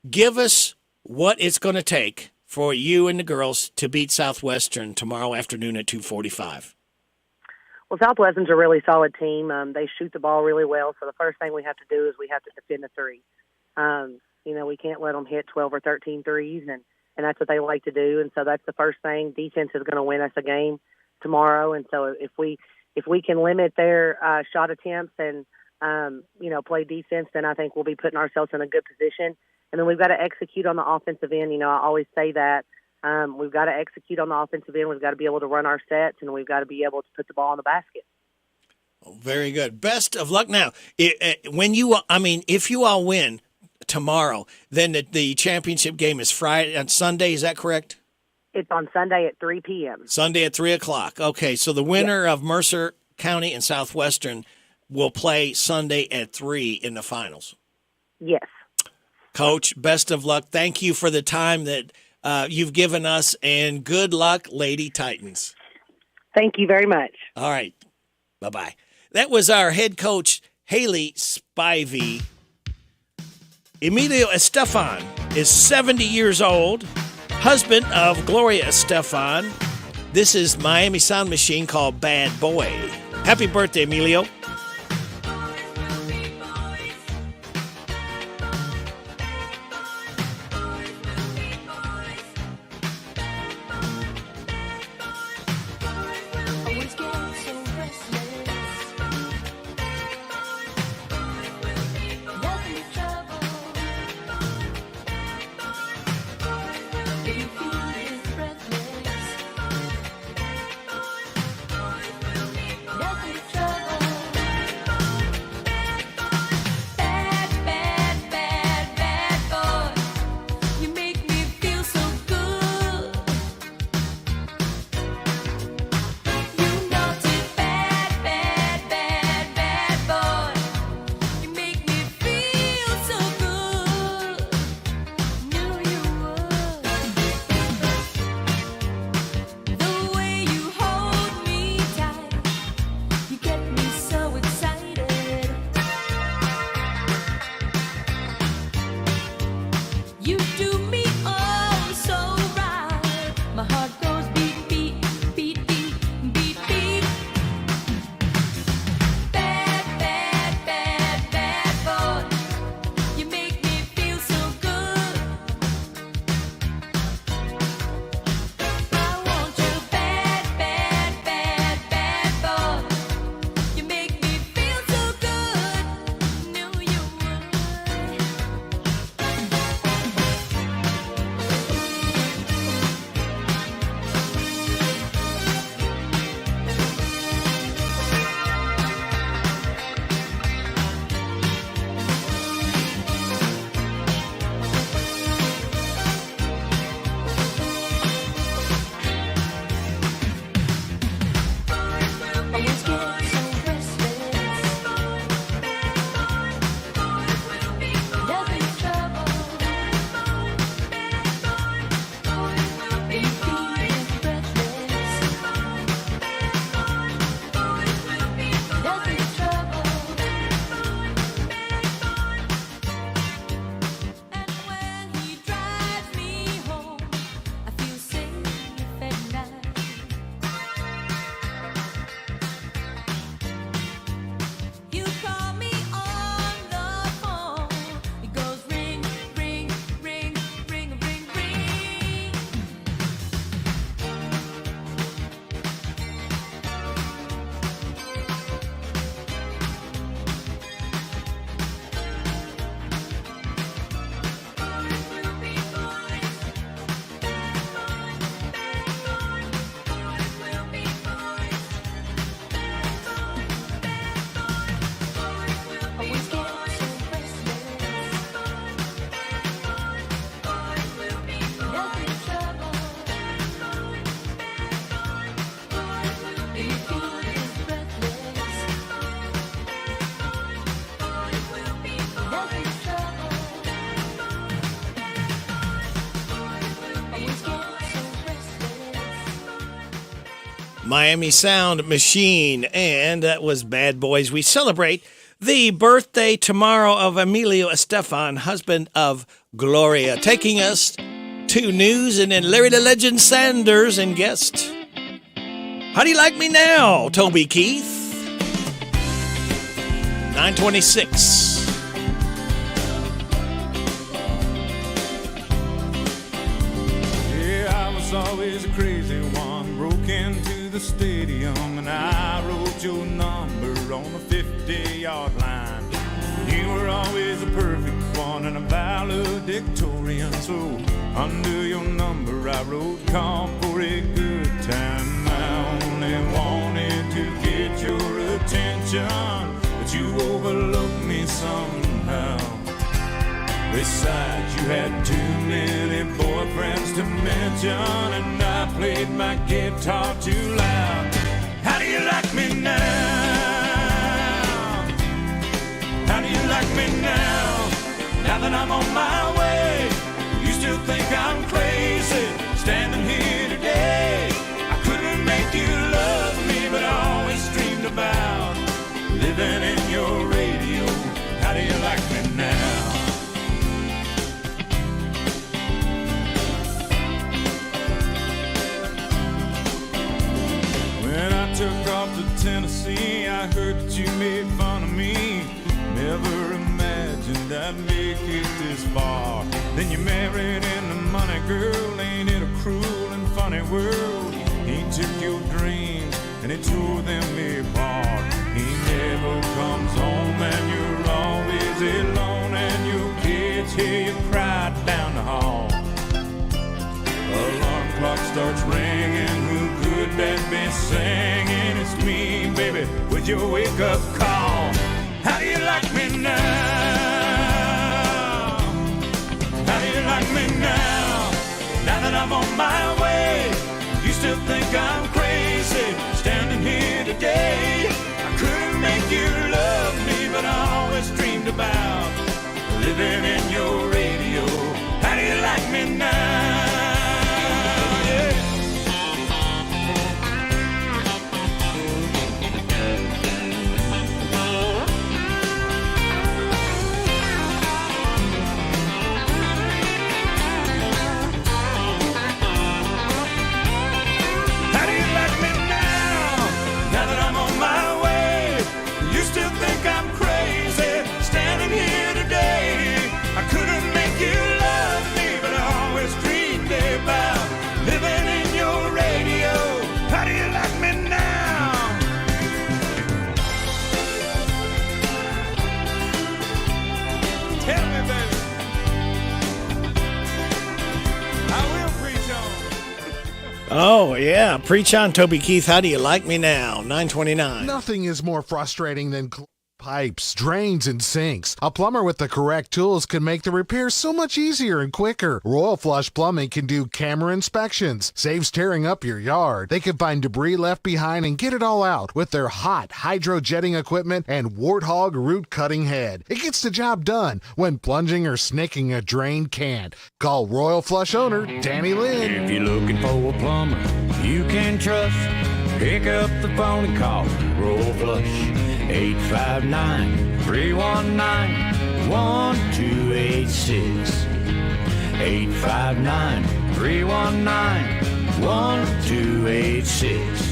Give us what it's going to take for you and the girls to beat Southwestern tomorrow afternoon at 2:45. Well, Southwestern's a really solid team. They shoot the ball really well, so the first thing we have to do is we have to defend the 3. We can't let them hit 12 or 13 threes, and that's what they like to do. And so that's the first thing. Defense is going to win us a game tomorrow. And so if we can limit their shot attempts and, play defense, then I think we'll be putting ourselves in a good position. And then we've got to execute on the offensive end. I always say that. We've got to execute on the offensive end. We've got to be able to run our sets, and we've got to be able to put the ball in the basket. Oh, very good. Best of luck. Now, if you all win tomorrow, then the championship game is Friday and Sunday. Is that correct? It's on Sunday at 3 p.m. Sunday at 3 o'clock. Okay, so the winner of Mercer County and Southwestern will play Sunday at 3 in the finals. Yes. Coach, best of luck. Thank you for the time that you've given us, and good luck, Lady Titans. Thank you very much. All right. Bye-bye. That was our head coach, Haley Spivey. Emilio Estefan is 70 years old, husband of Gloria Estefan. This is Miami Sound Machine called Bad Boy. Happy birthday, Emilio. Miami Sound Machine, and that was Bad Boys. We celebrate the birthday tomorrow of Emilio Estefan, husband of Gloria. Taking us to news, and then Larry the Legend Sanders and guest. How do you like me now, Toby Keith? 926. Yeah, I was always a crazy one, broke into the stadium, and I wrote your number on the 50-yard line. You were always a perfect one and a valedictorian, so under your number I wrote call for a good time. I only wanted to get your attention, but you overlooked me somehow. Besides, you had too many boyfriends to mention, and I played my guitar too loud. How do you like me now? How do you like me now? Now that I'm on my way, you still think I'm crazy, standing here today. I couldn't make you love me, but I always dreamed about living in your radio see, I heard that you made fun of me. Never imagined I'd make it this far. Then you married into money, girl. Ain't it a cruel and funny world? He took your dreams and he tore them apart. He never comes home and you're always alone, and your kids hear you cry down the hall. Alarm clock starts ringing, who could that be singing? It's me, baby, with your wake-up call. How do you like me now? How do you like me now? Now that I'm on my way, you still think I'm crazy, standing here today. I couldn't make you love me, but I always dreamed about living in your radio. How do you like me now? Oh, yeah. Preach on, Toby Keith. How do you like me now? 929. Nothing is more frustrating than pipes, drains, and sinks. A plumber with the correct tools can make the repair so much easier and quicker. Royal Flush Plumbing can do camera inspections, saves tearing up your yard. They can find debris left behind and get it all out with their hot hydro-jetting equipment and Warthog root cutting head. It gets the job done when plunging or snaking a drain can't. Call Royal Flush owner Danny Lynn. If you're looking for a plumber you can trust, pick up the phone and call Royal Flush. 859-319-1286. 859-319-1286.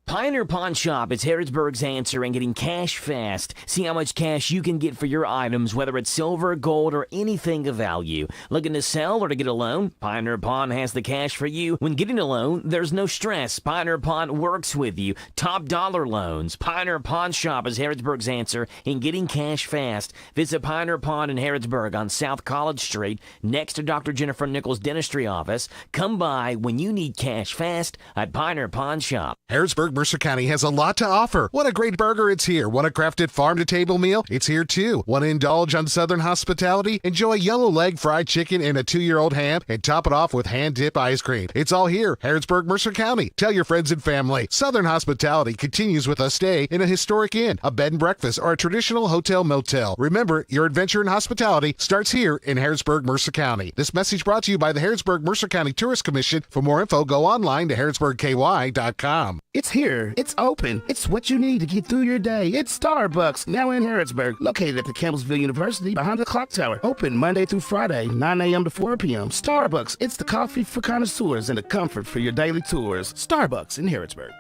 Pioneer Pawn Shop is Harrodsburg's answer in getting cash fast. See how much cash you can get for your items, whether it's silver, gold, or anything of value. Looking to sell or to get a loan? Pioneer Pawn has the cash for you. When getting a loan, there's no stress. Pioneer Pawn works with you. Top dollar loans. Pioneer Pawn Shop is Harrodsburg's answer in getting cash fast. Visit Pioneer Pawn in Harrodsburg on South College Street, next to Dr. Jennifer Nichols' dentistry office. Come by when you need cash fast at Pioneer Pawn Shop. Harrodsburg, Mercer County has a lot to offer. Want a great burger? It's here. Want a crafted farm-to-table meal? It's here too. Want to indulge on Southern hospitality? Enjoy yellow leg fried chicken and a 2-year-old ham and top it off with hand-dip ice cream. It's all here. Harrodsburg, Mercer County. Tell your friends and family. Southern hospitality continues with a stay in a historic inn, a bed and breakfast, or a traditional hotel motel. Remember, your adventure in hospitality starts here in Harrodsburg, Mercer County. This message brought to you by the Harrodsburg Mercer County Tourist Commission. For more info, go online to harrodsburgky.com. It's here. It's open. It's what you need to get through your day. It's Starbucks, now in Harrodsburg, located at the Campbellsville University behind the clock tower. Open Monday through Friday, 9 a.m. to 4 p.m. Starbucks, it's the coffee for connoisseurs and the comfort for your daily tours. Starbucks in Harrodsburg.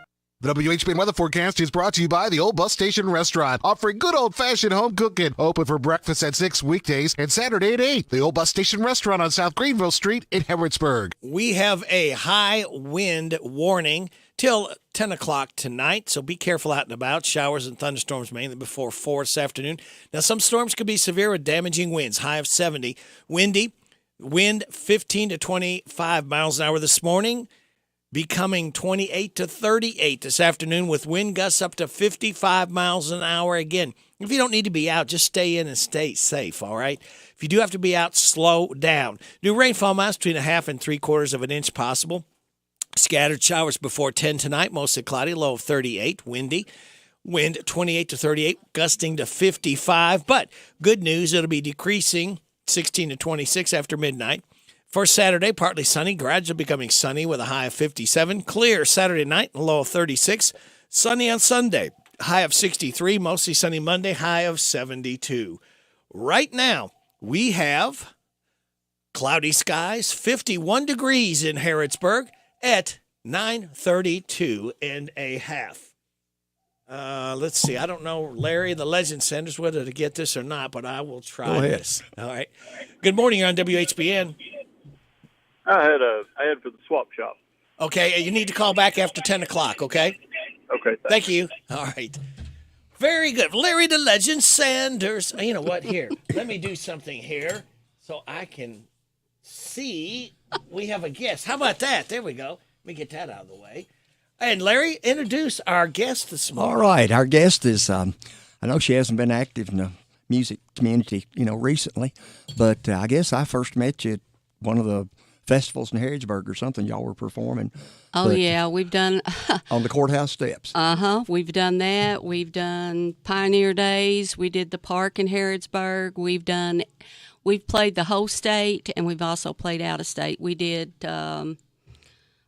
The WHBN weather forecast is brought to you by the Old Bus Station Restaurant, offering good old-fashioned home cooking. Open for breakfast at 6 weekdays and Saturday at 8. The Old Bus Station Restaurant on South Greenville Street in Harrodsburg. We have a high wind warning till 10 o'clock tonight, so be careful out and about. Showers and thunderstorms mainly before 4 this afternoon. Now, some storms could be severe with damaging winds, high of 70. Windy, wind 15 to 25 miles an hour this morning, becoming 28 to 38 this afternoon with wind gusts up to 55 miles an hour. Again, if you don't need to be out, just stay in and stay safe, all right? If you do have to be out, slow down. New rainfall amounts between 1/2 and 3/4 inch possible. Scattered showers before 10 tonight, mostly cloudy, low of 38, windy. Wind 28 to 38, gusting to 55. But good news, it'll be decreasing 16 to 26 after midnight. For Saturday, partly sunny, gradually becoming sunny with a high of 57. Clear Saturday night, low of 36. Sunny on Sunday, high of 63. Mostly sunny Monday, high of 72. Right now, we have cloudy skies, 51 degrees in Harrodsburg at 9:32 and a half. Let's see. I don't know, Larry, the Legend Sanders, whether to get this or not, but I will try Go ahead. this. All right. Good morning. You're on WHBN. I had for the swap shop. Okay. You need to call back after 10 o'clock, okay? Okay. Thank you. All right. Very good. Larry the Legend Sanders. You know what? Here, let me do something here so I can see we have a guest. How about that? There we go. Let me get that out of the way. And Larry, introduce our guest this morning. All right. Our guest is, I know she hasn't been active in the music community, recently, but I guess I first met you at one of the festivals in Harrodsburg or something y'all were performing. Oh, yeah. We've done... on the courthouse steps. Uh-huh. We've done that. We've done Pioneer Days. We did the park in Harrodsburg. We've played the whole state, and we've also played out of state. We did...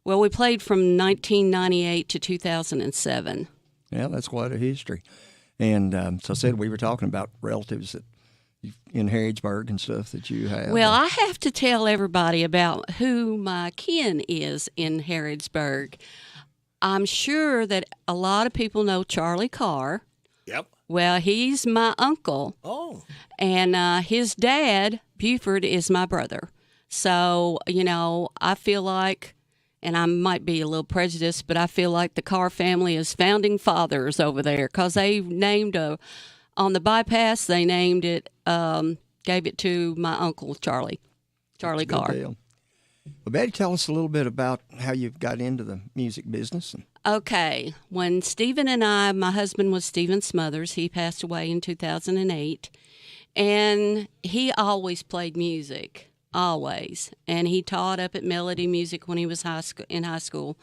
we played from 1998 to 2007. Yeah, that's quite a history. And so I said we were talking about relatives that in Harrodsburg and stuff that you have. Well, I have to tell everybody about who my kin is in Harrodsburg. I'm sure that a lot of people know Charlie Carr. Yep. Well, he's my uncle. Oh. And his dad, Buford, is my brother. So, I feel like... And I might be a little prejudiced, but I feel like the Carr family is founding fathers over there because they named on the bypass, they named it, gave it to my uncle, Charlie Carr. Deal. Well, Betty, tell us a little bit about how you got into the music business. Okay. When Stephen and my husband was Stephen Smothers. He passed away in 2008. And he always played music. Always. And he taught up at Melody Music when he was in high school.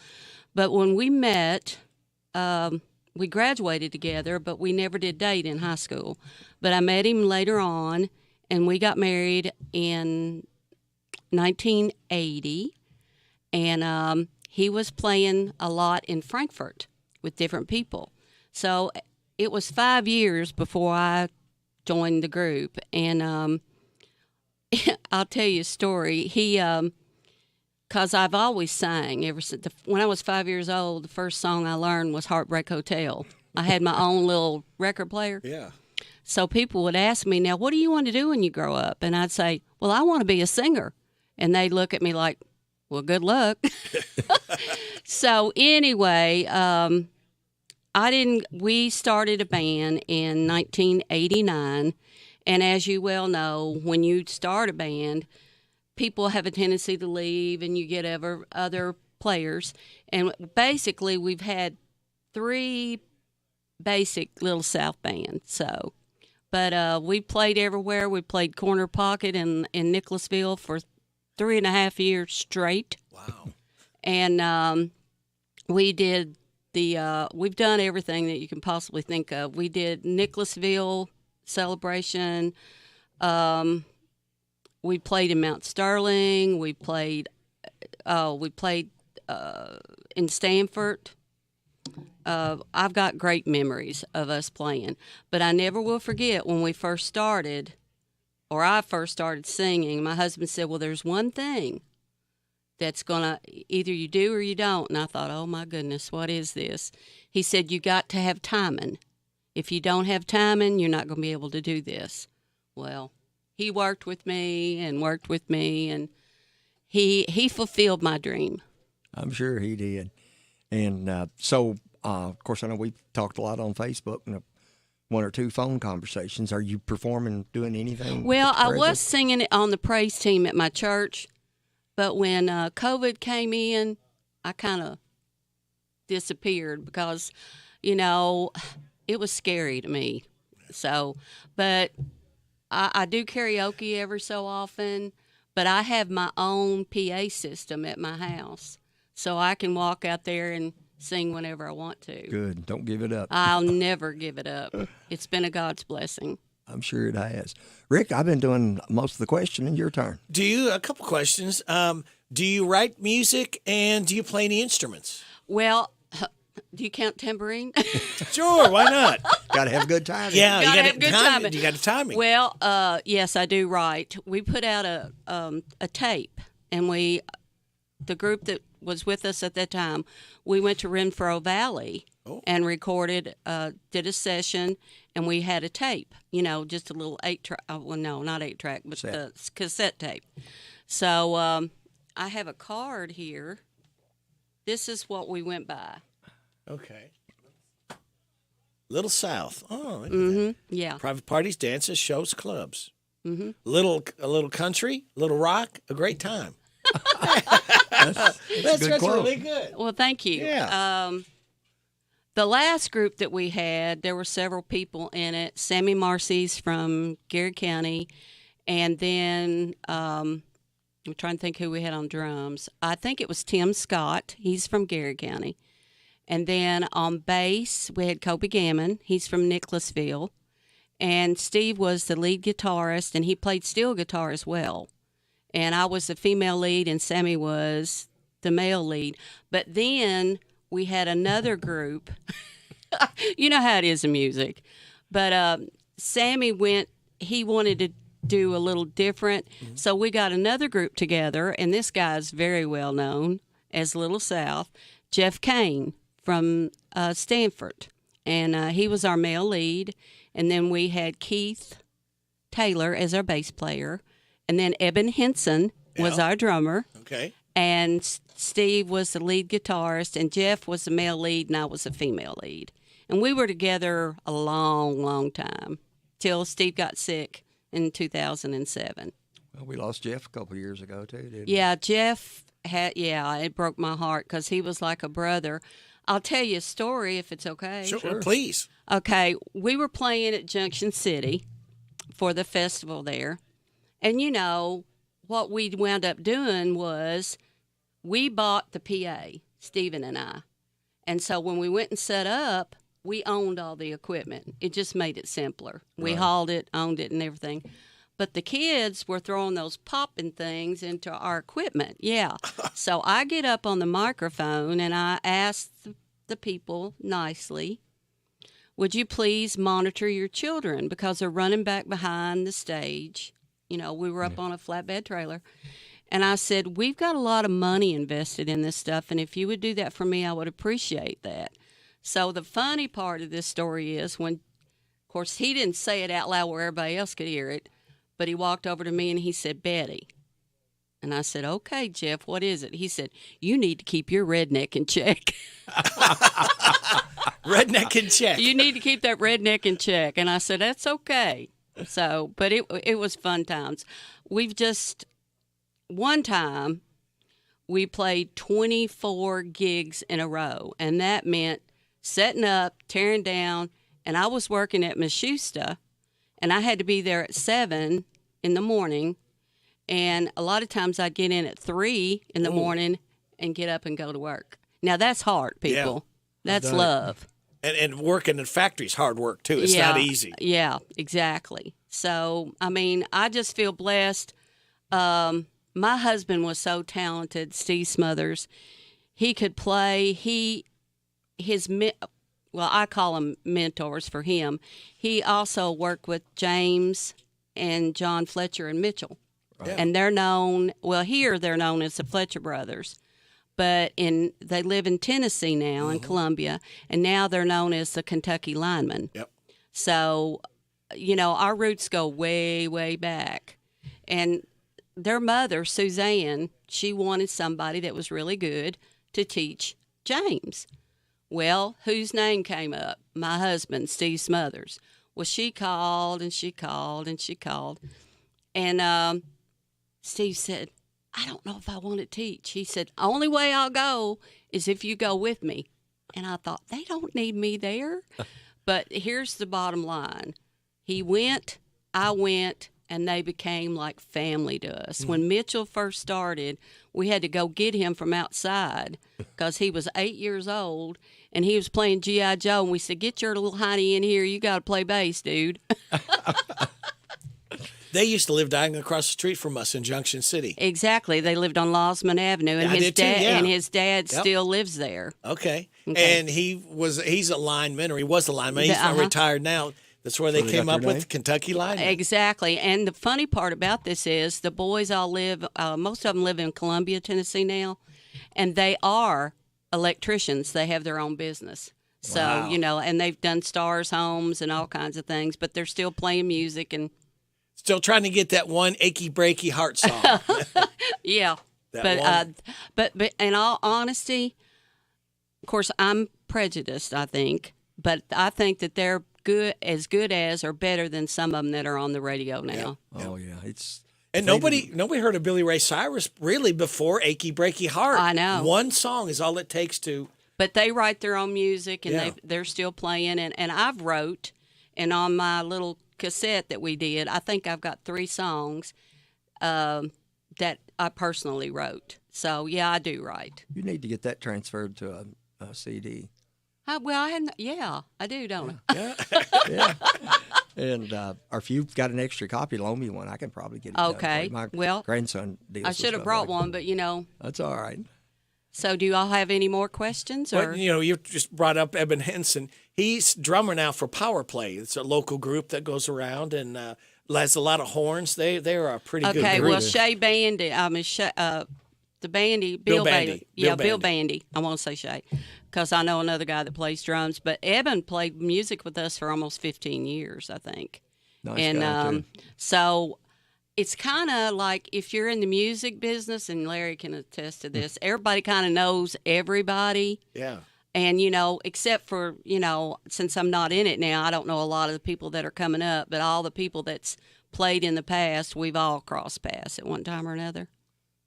But when we met, we graduated together, but we never did date in high school. But I met him later on, and we got married in 1980. And he was playing a lot in Frankfurt with different people. So it was 5 years before I joined the group. And I'll tell you a story. He, because I've always sang ever since when I was 5 years old. The first song I learned was Heartbreak Hotel. I had my own little record player. Yeah. So people would ask me, now, what do you want to do when you grow up? And I'd say, well, I want to be a singer. And they'd look at me like, well, good luck. So anyway, we started a band in 1989. And as you well know, when you start a band, people have a tendency to leave and you get other players. And basically, we've had 3 basic Little South bands. So, but we played everywhere. We played Corner Pocket in Nicholasville for 3.5 years straight. Wow. And we did we've done everything that you can possibly think of. We did Nicholasville Celebration. We played in Mount Sterling. We played in Stanford. I've got great memories of us playing, but I never will forget when we first started, or I first started singing. My husband said, "Well, there's one thing that's gonna either you do or you don't." And I thought, "Oh my goodness, what is this?" He said, "You got to have timing. If you don't have timing, you're not going to be able to do this." Well, he worked with me, and he fulfilled my dream. I'm sure he did. And so, of course, I know we've talked a lot on Facebook and 1 or 2 phone conversations. Are you performing, doing anything? Well, I was singing it on the praise team at my church, but when COVID came in, I kind of disappeared because, it was scary to me. So, but I do karaoke every so often, but I have my own PA system at my house. So I can walk out there and sing whenever I want to. Good. Don't give it up. I'll never give it up. It's been a God's blessing. I'm sure it has. Rick, I've been doing most of the questioning. Your turn. A couple questions. Do you write music and do you play any instruments? Well, do you count tambourine? Sure, why not? Got to have good timing. Yeah, you got to have good timing. You got to timing. Well, yes, I do write. We put out a tape, and the group that was with us at that time, we went to Renfro Valley and recorded, did a session, and we had a tape, just a little 8-track, well, no, not 8-track, but the cassette tape. So I have a card here. This is what we went by. Okay. Little South. Oh, look at that. Yeah. Private parties, dances, shows, clubs. Mm-hmm. A little country, little rock, a great time. That's really good. Well, thank you. Yeah. The last group that we had, there were several people in it. Sammy Marcy's from Gary County. And then I'm trying to think who we had on drums. I think it was Tim Scott. He's from Gary County. And then on bass, we had Kobe Gammon. He's from Nicholasville. And Steve was the lead guitarist, and he played steel guitar as well. And I was the female lead, and Sammy was the male lead. But then we had another group. You know how it is in music. But Sammy he wanted to do a little different. Mm-hmm. So we got another group together, and this guy's very well known as Little South, Jeff Kane from Stanford. And he was our male lead. And then we had Keith Taylor as our bass player. And then Eben Henson was our drummer. Okay. And Steve was the lead guitarist, and Jeff was the male lead, and I was the female lead. And we were together a long, long time, till Steve got sick in 2007. Well, we lost Jeff a couple of years ago, too, didn't we? Yeah, Jeff it broke my heart because he was like a brother. I'll tell you a story if it's okay. Sure. Please. Okay, we were playing at Junction City for the festival there. And, what we wound up doing was we bought the PA, Stephen and I. And so when we went and set up, we owned all the equipment. It just made it simpler. We hauled it, owned it, and everything. But the kids were throwing those popping things into our equipment. Yeah. So I get up on the microphone and I ask the people nicely, would you please monitor your children? Because they're running back behind the stage. We were up on a flatbed trailer. And I said, we've got a lot of money invested in this stuff, and if you would do that for me, I would appreciate that. So the funny part of this story is when, of course, he didn't say it out loud where everybody else could hear it, but he walked over to me and he said, Betty. And I said, okay, Jeff, what is it? He said, you need to keep your redneck in check. Redneck in check. You need to keep that redneck in check. And I said, that's okay. So, but it was fun times. One time, we played 24 gigs in a row, and that meant setting up, tearing down, and I was working at Mishusta, and I had to be there at 7 in the morning, and a lot of times I'd get in at 3 in the morning and get up and go to work. Now, that's hard, people. Yeah, that's love. And working in factories, hard work, too. It's not easy. Yeah, exactly. So, I just feel blessed. My husband was so talented, Steve Smothers. He could play. I call them mentors for him. He also worked with James and John Fletcher and Mitchell. Right. And they're known, here they're known as the Fletcher brothers. But they live in Tennessee now, in Columbia, and now they're known as the Kentucky Linemen. Yep. So, our roots go way, way back. And their mother, Suzanne, she wanted somebody that was really good to teach James. Well, whose name came up? My husband, Steve Smothers. Well, she called and she called and she called. And Steve said, I don't know if I want to teach. He said, only way I'll go is if you go with me. And I thought, they don't need me there. But here's the bottom line. He went, I went, and they became like family to us. When Mitchell first started, we had to go get him from outside because he was 8 years old, and he was playing G.I. Joe, and we said, get your little honey in here. You got to play bass, dude. They used to live diagonally across the street from us in Junction City. Exactly. They lived on Losman Avenue, and his dad still lives there. Okay. And he's a lineman, or he was a lineman. He's not retired now. That's where they came up with Kentucky Lineman. Exactly. And the funny part about this is the boys all live, most of them live in Columbia, Tennessee now. and they are electricians. They have their own business. So, Wow. And they've done stars homes and all kinds of things, but they're still playing music and Still trying to get that one achy breaky heart song. yeah. That But in all honesty, of course, I'm prejudiced, I think, but I think that they're good as or better than some of them that are on the radio now. Yeah. Oh yeah, it's And nobody heard of Billy Ray Cyrus really before Achy Breaky Heart. I know. One song is all it takes to. But they write their own music, and Yeah. they're still playing. And I've wrote, and on my little cassette that we did, I think I've got 3 songs that I personally wrote. So, yeah, I do write. You need to get that transferred to a CD. I do, don't I? Yeah. And or if you've got an extra copy, loan me one. I can probably get it done for Okay. you. My Well, grandson deals I with should have stuff brought like one, but, That's all right. So do you all have any more questions? Or? But, you just brought up Eben Henson. He's drummer now for Power Play. It's a local group that goes around and has a lot of horns. They're a pretty good group. Okay, well, Shay Bandy, the Bandy, Bill Bailey. Bill Bill Bandy. Bandy. I want to say Shay because I know another guy that plays drums. But Eben played music with us for almost 15 years, I think. Nice guy, too. So it's kind of like if you're in the music business, and Larry can attest to this, everybody kind of knows everybody. Yeah. And, except for, since I'm not in it now, I don't know a lot of the people that are coming up, but all the people that's played in the past, we've all crossed paths at one time or another.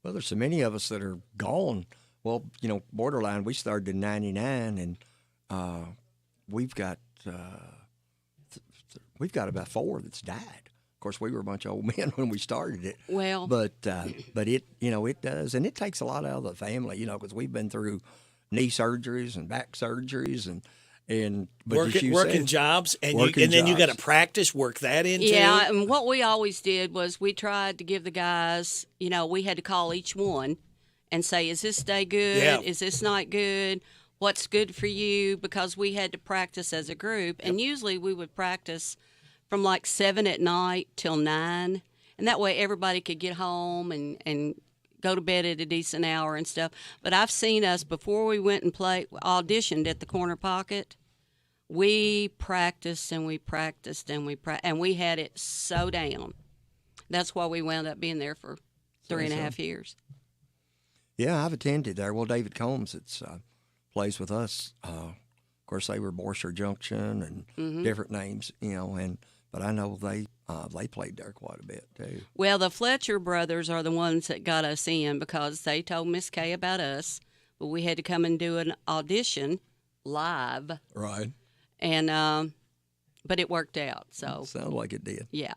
Well, there's so many of us that are gone. Well, Borderline, we started in 99, and we've got about 4 that's died. Of course, we were a bunch of old men when we started it. Well, but it it does, and it takes a lot out of the family, because we've been through knee surgeries and back surgeries and working jobs, and then you got to practice, work that into. Yeah, and what we always did was we tried to give the guys, we had to call each one and say, is this day good? Yeah. Is this night good? What's good for you? Because we had to practice as a group, and usually we would practice from like 7 at night till 9, and that way everybody could get home and go to bed at a decent hour and stuff. But I've seen us, before we went and auditioned at the Corner Pocket, we practiced and we practiced and we had it so down. That's why we wound up being there for 3.5 years. Yeah, I've attended there. Well, David Combs plays with us. Of course, they were Borser Junction and different names, but I know they played there quite a bit too. Well, the Fletcher brothers are the ones that got us in because they told Miss Kay about us, but we had to come and do an audition live. Right. And but it worked out. So sounded like it did. Yeah.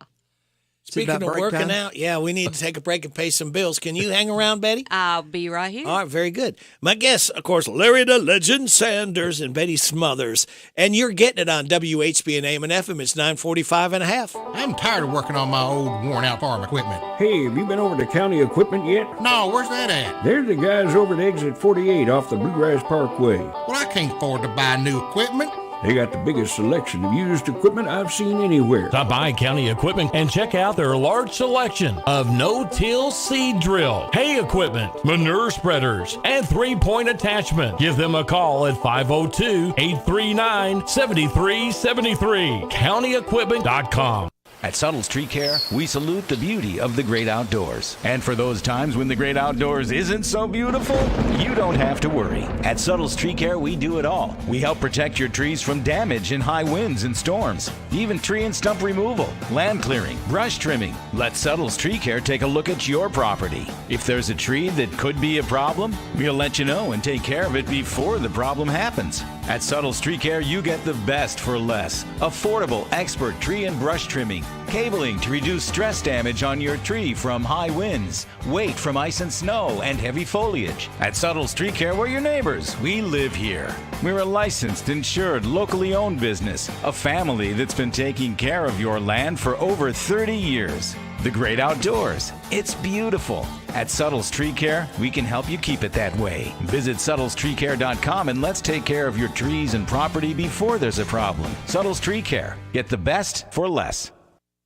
Speaking of working out, we need to take a break and pay some bills. Can you hang around, Betty? I'll be right here. All right, very good. My guests, of course, Larry the Legend Sanders and Betty Smothers. And you're getting it on WHBN AM and FM. It's 9:45 and a half. I'm tired of working on my old, worn-out farm equipment. Hey, have you been over to County Equipment yet? No, where's that at? They're the guys over at Exit 48 off the Bluegrass Parkway. Well, I can't afford to buy new equipment. They got the biggest selection of used equipment I've seen anywhere. Stop by County Equipment and check out their large selection of no-till seed drill, hay equipment, manure spreaders, and 3-point attachment. Give them a call at 502-839-7373. CountyEquipment.com. At Suttles Tree Care, we salute the beauty of the great outdoors. And for those times when the great outdoors isn't so beautiful, you don't have to worry. At Suttles Tree Care, we do it all. We help protect your trees from damage in high winds and storms, even tree and stump removal, land clearing, brush trimming. Let Suttles Tree Care take a look at your property. If there's a tree that could be a problem, we'll let you know and take care of it before the problem happens. At Suttles Tree Care, you get the best for less. Affordable, expert tree and brush trimming, cabling to reduce stress damage on your tree from high winds, weight from ice and snow, and heavy foliage. At Suttles Tree Care, we're your neighbors. We live here. We're a licensed, insured, locally owned business, a family that's been taking care of your land for over 30 years. The great outdoors. It's beautiful. At Suttles Tree Care, we can help you keep it that way. Visit SuttlesTreeCare.com and let's take care of your trees and property before there's a problem. Suttles Tree Care. Get the best for less.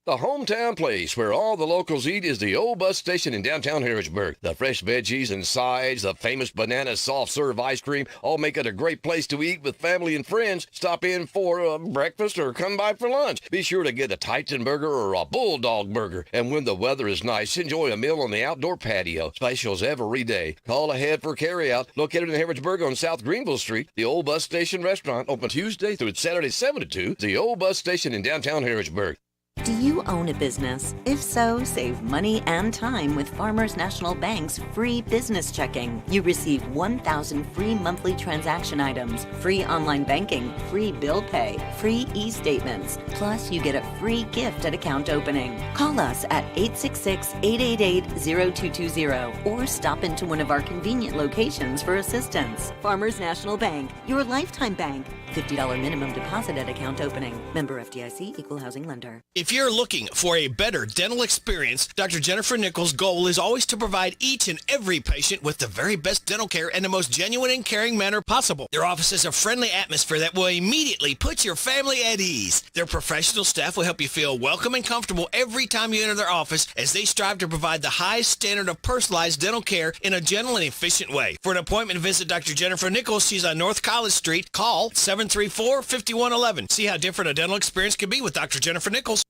The hometown place where all the locals eat is the old bus station in downtown Harrodsburg. The fresh veggies and sides, the famous banana soft serve ice cream, all make it a great place to eat with family and friends. Stop in for breakfast or come by for lunch. Be sure to get a Titan burger or a Bulldog burger. And when the weather is nice, enjoy a meal on the outdoor patio. Specials every day. Call ahead for carryout. Located in Harrodsburg on South Greenville Street, the Old Bus Station Restaurant, open Tuesday through Saturday 7 to 2. The Old Bus Station in downtown Harrodsburg. Do you own a business? If so, save money and time with Farmers National Bank's free business checking. You receive 1,000 free monthly transaction items, free online banking, free bill pay, free e-statements. Plus, you get a free gift at account opening. Call us at 866-888-0220 or stop into one of our convenient locations for assistance. Farmers National Bank, your lifetime bank. $50 minimum deposit at account opening. Member FDIC, Equal Housing Lender. If you're looking for a better dental experience, Dr. Jennifer Nichols' goal is always to provide each and every patient with the very best dental care in the most genuine and caring manner possible. Their office is a friendly atmosphere that will immediately put your family at ease. Their professional staff will help you feel welcome and comfortable every time you enter their office as they strive to provide the highest standard of personalized dental care in a gentle and efficient way. For an appointment, visit Dr. Jennifer Nichols. She's on North College Street. Call 734-5111. See how different a dental experience can be with Dr. Jennifer Nichols.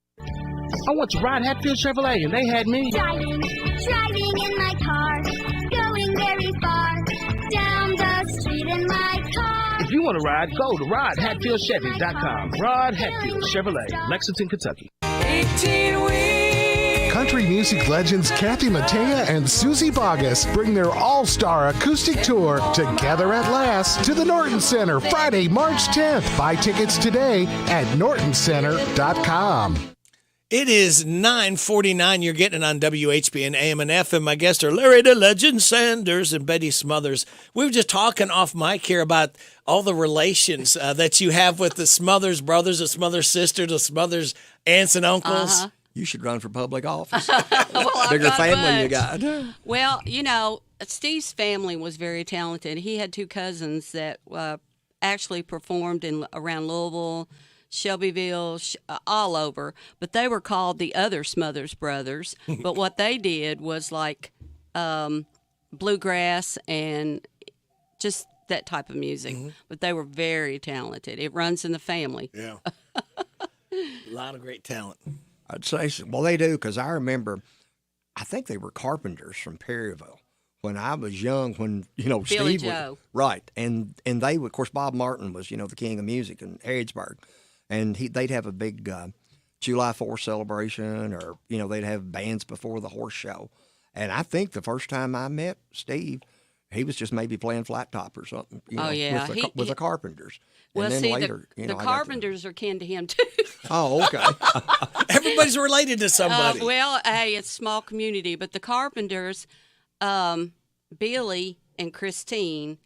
I want to ride Hatfield Chevrolet, and they had me driving in my car, going very far, down the street in my car. If you want to ride, go to RodHatfieldChevy.com. Rod Hatfield Chevrolet, Lexington, Kentucky. 18 weeks. Country music legends Kathy Mattea and Susie Bogus bring their all-star acoustic tour Together at Last to the Norton Center Friday, March 10th. Buy tickets today at nortoncenter.com. It is 9:49. You're getting it on WHBN AM and FM. My guests are Larry the Legend Sanders and Betty Smothers. We were just talking off mic here about all the relations that you have with the Smothers brothers, the Smothers sisters, the Smothers aunts and uncles. Uh-huh. You should run for public office. Well, Bigger family much. you got. Well, you know, Steve's family was very talented. He had two cousins that actually performed around Louisville, Shelbyville, all over, but they were called the other Smothers Brothers. But what they did was like bluegrass and just that type of music. Mm-hmm. But they were very talented. It runs in the family. Yeah. A lot of great talent. I'd say so. Well, they do, because I remember, I think they were carpenters from Perryville when I was young, when, Billy Steve Joe. was, right. And they, of course, Bob Martin was, the king of music in Harrodsburg. And they'd have a big July 4th celebration, or, they'd have bands before the horse show. And I think the first time I met Steve, he was just maybe playing flat top or something, with the Carpenters. Well, and then see, later, the Carpenters are kin to him, too. Oh, okay. Everybody's related to somebody. Well, hey, it's a small community, but the Carpenters, Billy and Christine,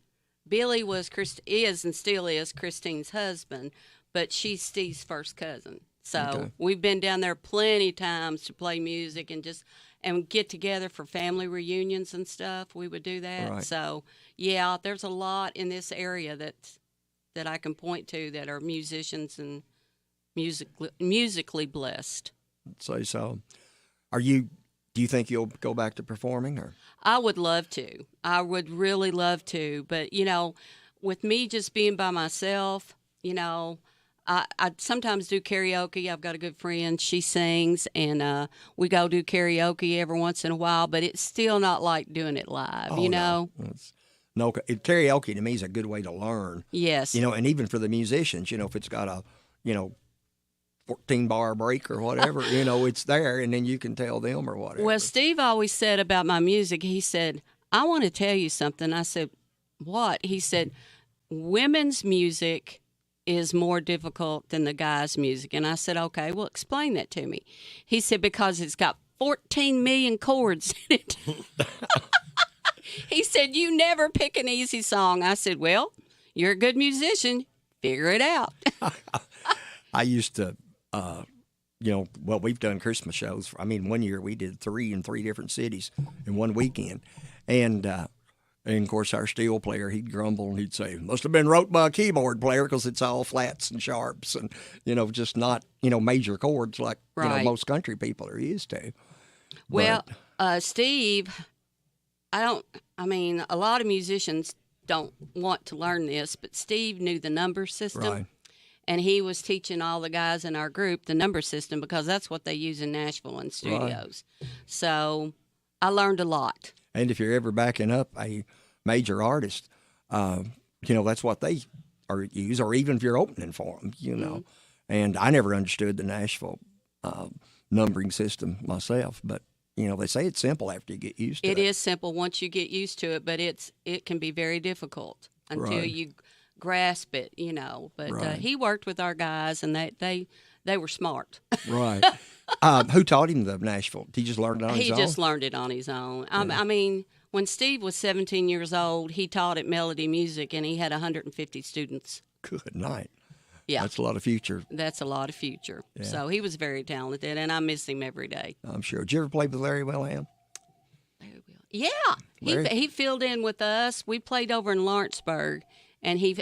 Billy is and still is Christine's husband, but she's Steve's first cousin. So we've been down there plenty of times to play music and get together for family reunions and stuff. We would do that. Right. So, yeah, there's a lot in this area that I can point to that are musicians and musically blessed. So, do you think you'll go back to performing, or? I would love to. I would really love to. But, with me just being by myself, I sometimes do karaoke. I've got a good friend. She sings, and we go do karaoke every once in a while, but it's still not like doing it live, No, karaoke to me is a good way to learn. Yes. And even for the musicians, if it's got a, 14-bar break or whatever, it's there, and then you can tell them or whatever. Well, Steve always said about my music, he said, I want to tell you something. I said, what? He said, women's music is more difficult than the guys' music. And I said, okay, well, explain that to me. He said, because it's got 14 million chords in it. He said, you never pick an easy song. I said, well, you're a good musician. Figure it out. I used to, we've done Christmas shows. 1 year we did 3 in 3 different cities in one weekend. And And, of course, our steel player, he'd grumble and he'd say, must have been wrote by a keyboard player because it's all flats and sharps and, just not, major chords like, most country people are used to. Well, Steve, a lot of musicians don't want to learn this, but Steve knew the number system. Right. And he was teaching all the guys in our group the number system because that's what they use in Nashville in studios. Right. So I learned a lot. And if you're ever backing up a major artist, that's what they use, or even if you're opening for them, Mm-hmm. And I never understood the Nashville numbering system myself, but, they say it's simple after you get used to it. It is simple once you get used to it, but it can be very difficult until you grasp it, But he worked with our guys, and they were smart. Right. Who taught him the Nashville? He just learned it on his own? He just learned it on his own. When Steve was 17 years old, he taught at Melody Music, and he had 150 students. Good night. Yeah. That's a lot of future. That's a lot of future. Yeah. So he was very talented, and I miss him every day. I'm sure. Did you ever play with Larry Wilhelm? Yeah. He filled in with us. We played over in Lawrenceburg. And he's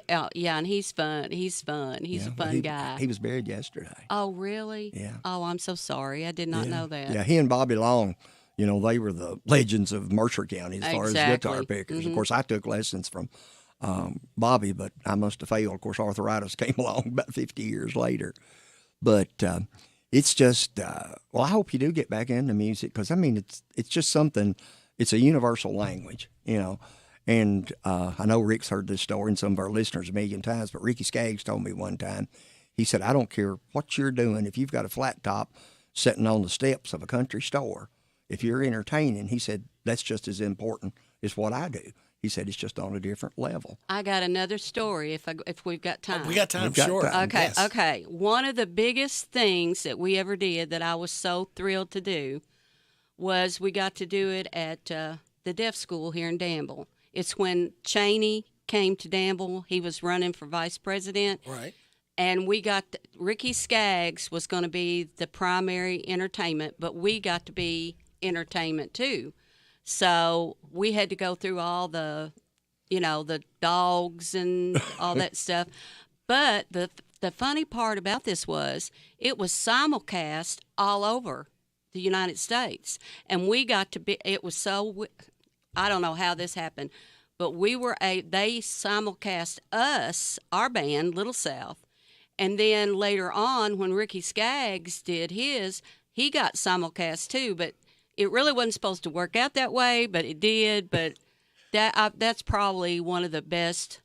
fun. He's fun. He's a fun guy. He was buried yesterday. Oh, really? Yeah. Oh, I'm so sorry. I did not know that. Yeah, he and Bobby Long, they were the legends of Mercer County as far as guitar pickers. Mm-hmm. Of course, I took lessons from Bobby, but I must have failed. Of course, arthritis came along about 50 years later. But it's just, I hope you do get back into music because, it's just something, it's a universal language, And I know Rick's heard this story, and some of our listeners a million times, but Ricky Skaggs told me one time, he said, I don't care what you're doing. If you've got a flat top sitting on the steps of a country store, if you're entertaining, he said, that's just as important as what I do. He said, it's just on a different level. I got another story if we've got time. We got time, sure. Okay, yes. Okay. One of the biggest things that we ever did that I was so thrilled to do was we got to do it at the deaf school here in Danville. It's when Cheney came to Danville. He was running for vice president. Right. And Ricky Skaggs was going to be the primary entertainment, but we got to be entertainment too. So we had to go through all the dogs and all that stuff. But the funny part about this was it was simulcast all over the United States. And we got to be, it was so... I don't know how this happened, but they simulcast us, our band, Little South, and then later on when Ricky Skaggs did his, he got simulcast too, but it really wasn't supposed to work out that way, but it did, but that's probably one of the best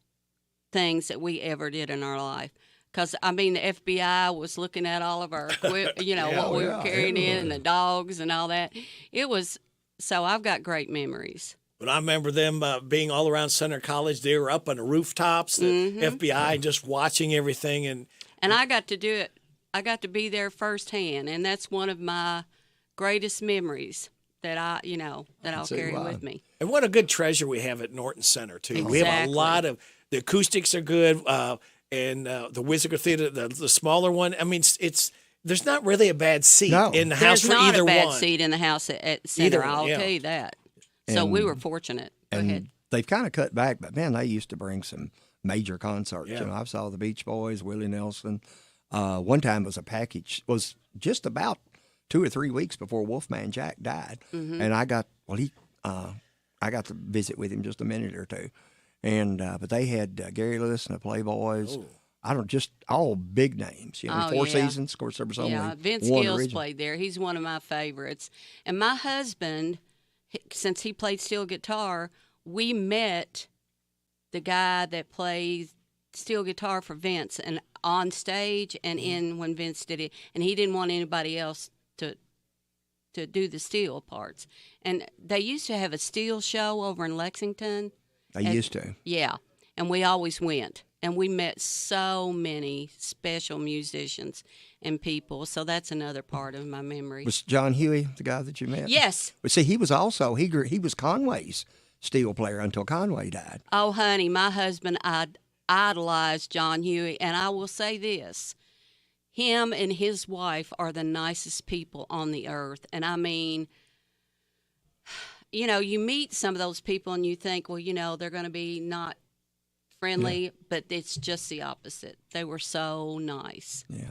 things that we ever did in our life. Because, the FBI was looking at all of our equipment, what we were carrying in, and the dogs and all that. So I've got great memories. But I remember them being all around Center College. They were up on the rooftops, the FBI, just watching everything. And I got to do it. I got to be there firsthand, and that's one of my greatest memories that I'll carry with me. And what a good treasure we have at Norton Center, too. Exactly. We have a lot of, the acoustics are good, and the Whizziger Theater, the smaller one. There's not really a bad seat in the house for either one. There's not a bad seat in the house at Center, I'll tell you that. So we were fortunate. Go ahead. They've kind of cut back, but, man, they used to bring some major concerts. Yeah. I saw the Beach Boys, Willie Nelson. One time was just about 2 or 3 weeks before Wolfman Jack died. Mm-hmm. And I got to visit with him just a minute or two. And but they had Gary Lewis and the Playboys. Oh. Just all big names. Four Seasons. Of course, there was only Vince one Gills original. played there. He's one of my favorites. And my husband, since he played steel guitar, we met the guy that plays steel guitar for Vince, and on stage and in when Vince did it, and he didn't want anybody else to do the steel parts. And they used to have a steel show over in Lexington. They used to. Yeah, and we always went. And we met so many special musicians and people. So that's another part of my memory. Was John Huey the guy that you met? Yes. But see, he was also, he was Conway's steel player until Conway died. Oh, honey, my husband idolized John Huey. And I will say this, him and his wife are the nicest people on the earth. And you meet some of those people and you think, well, they're going to be not friendly, but it's just the opposite. They were so nice. Yeah.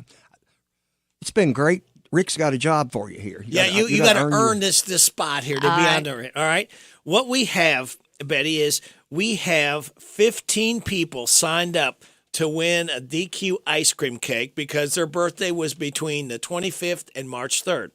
It's been great. Rick's got a job for you here. You got to earn this spot here to be on it. All right. What we have, Betty, is we have 15 people signed up to win a DQ ice cream cake because their birthday was between the 25th and March 3rd.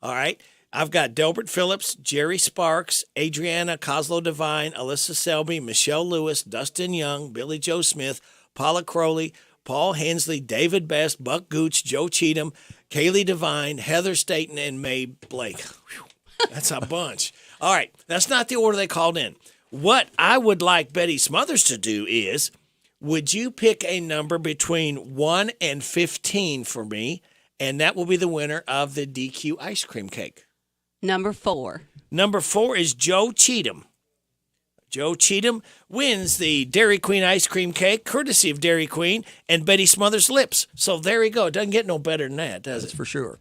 All right. I've got Delbert Phillips, Jerry Sparks, Adriana Coslow Devine, Alyssa Selby, Michelle Lewis, Dustin Young, Billy Joe Smith, Paula Crowley, Paul Hensley, David Best, Buck Gooch, Joe Cheatham, Kaylee Devine, Heather Staten, and Mae Blake. Whew, that's a bunch. All right. That's not the order they called in. What I would like Betty Smothers to do is, would you pick a number between 1 and 15 for me, and that will be the winner of the DQ ice cream cake? Number 4. Number 4 is Joe Cheatham. Joe Cheatham wins the Dairy Queen ice cream cake, courtesy of Dairy Queen and Betty Smothers Lips. So there you go. It doesn't get no better than that, does it? For sure.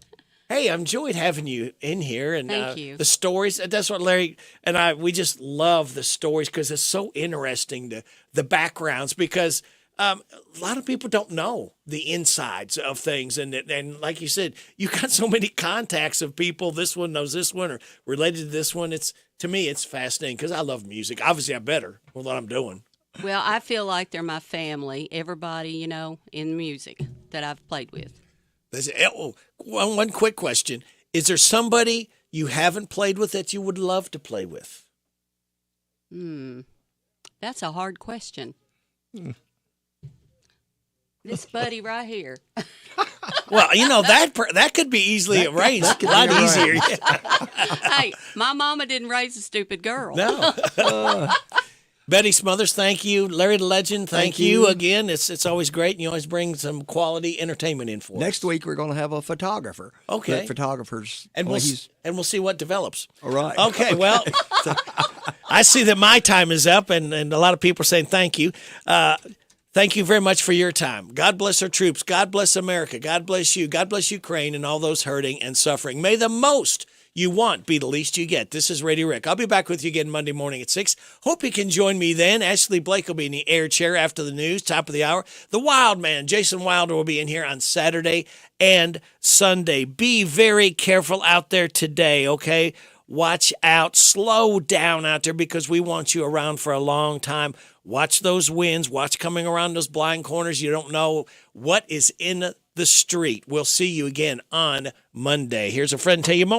Hey, I enjoyed having you in here, and Thank you. The stories. That's what Larry and I. We just love the stories because it's so interesting. The backgrounds, because a lot of people don't know the insides of things, and like you said, you got so many contacts of people. This one knows this one, or related to this one. To me, it's fascinating because I love music. Obviously, I'm better with what I'm doing. Well, I feel like they're my family. Everybody, in music that I've played with. One quick question. Is there somebody you haven't played with that you would love to play with? That's a hard question. This buddy right here. Well, that could be easily arranged. A lot easier. Hey, my mama didn't raise a stupid girl. No. Betty Smothers, thank you. Larry the Legend, thank you again. It's always great, and you always bring some quality entertainment in for us. Next week, we're going to have a photographer. Okay. The photographer's... And we'll see what develops. All right. Okay, well, I see that my time is up, and a lot of people are saying thank you. Thank you very much for your time. God bless our troops. God bless America. God bless you. God bless Ukraine and all those hurting and suffering. May the most you want be the least you get. This is Radio Rick. I'll be back with you again Monday morning at 6. Hope you can join me then. Ashley Blake will be in the air chair after the news, top of the hour. The Wild Man, Jason Wilder, will be in here on Saturday and Sunday. Be very careful out there today, okay? Watch out. Slow down out there because we want you around for a long time. Watch those winds. Watch coming around those blind corners. You don't know what is in the street. We'll see you again on Monday. Here's a friend tell you more.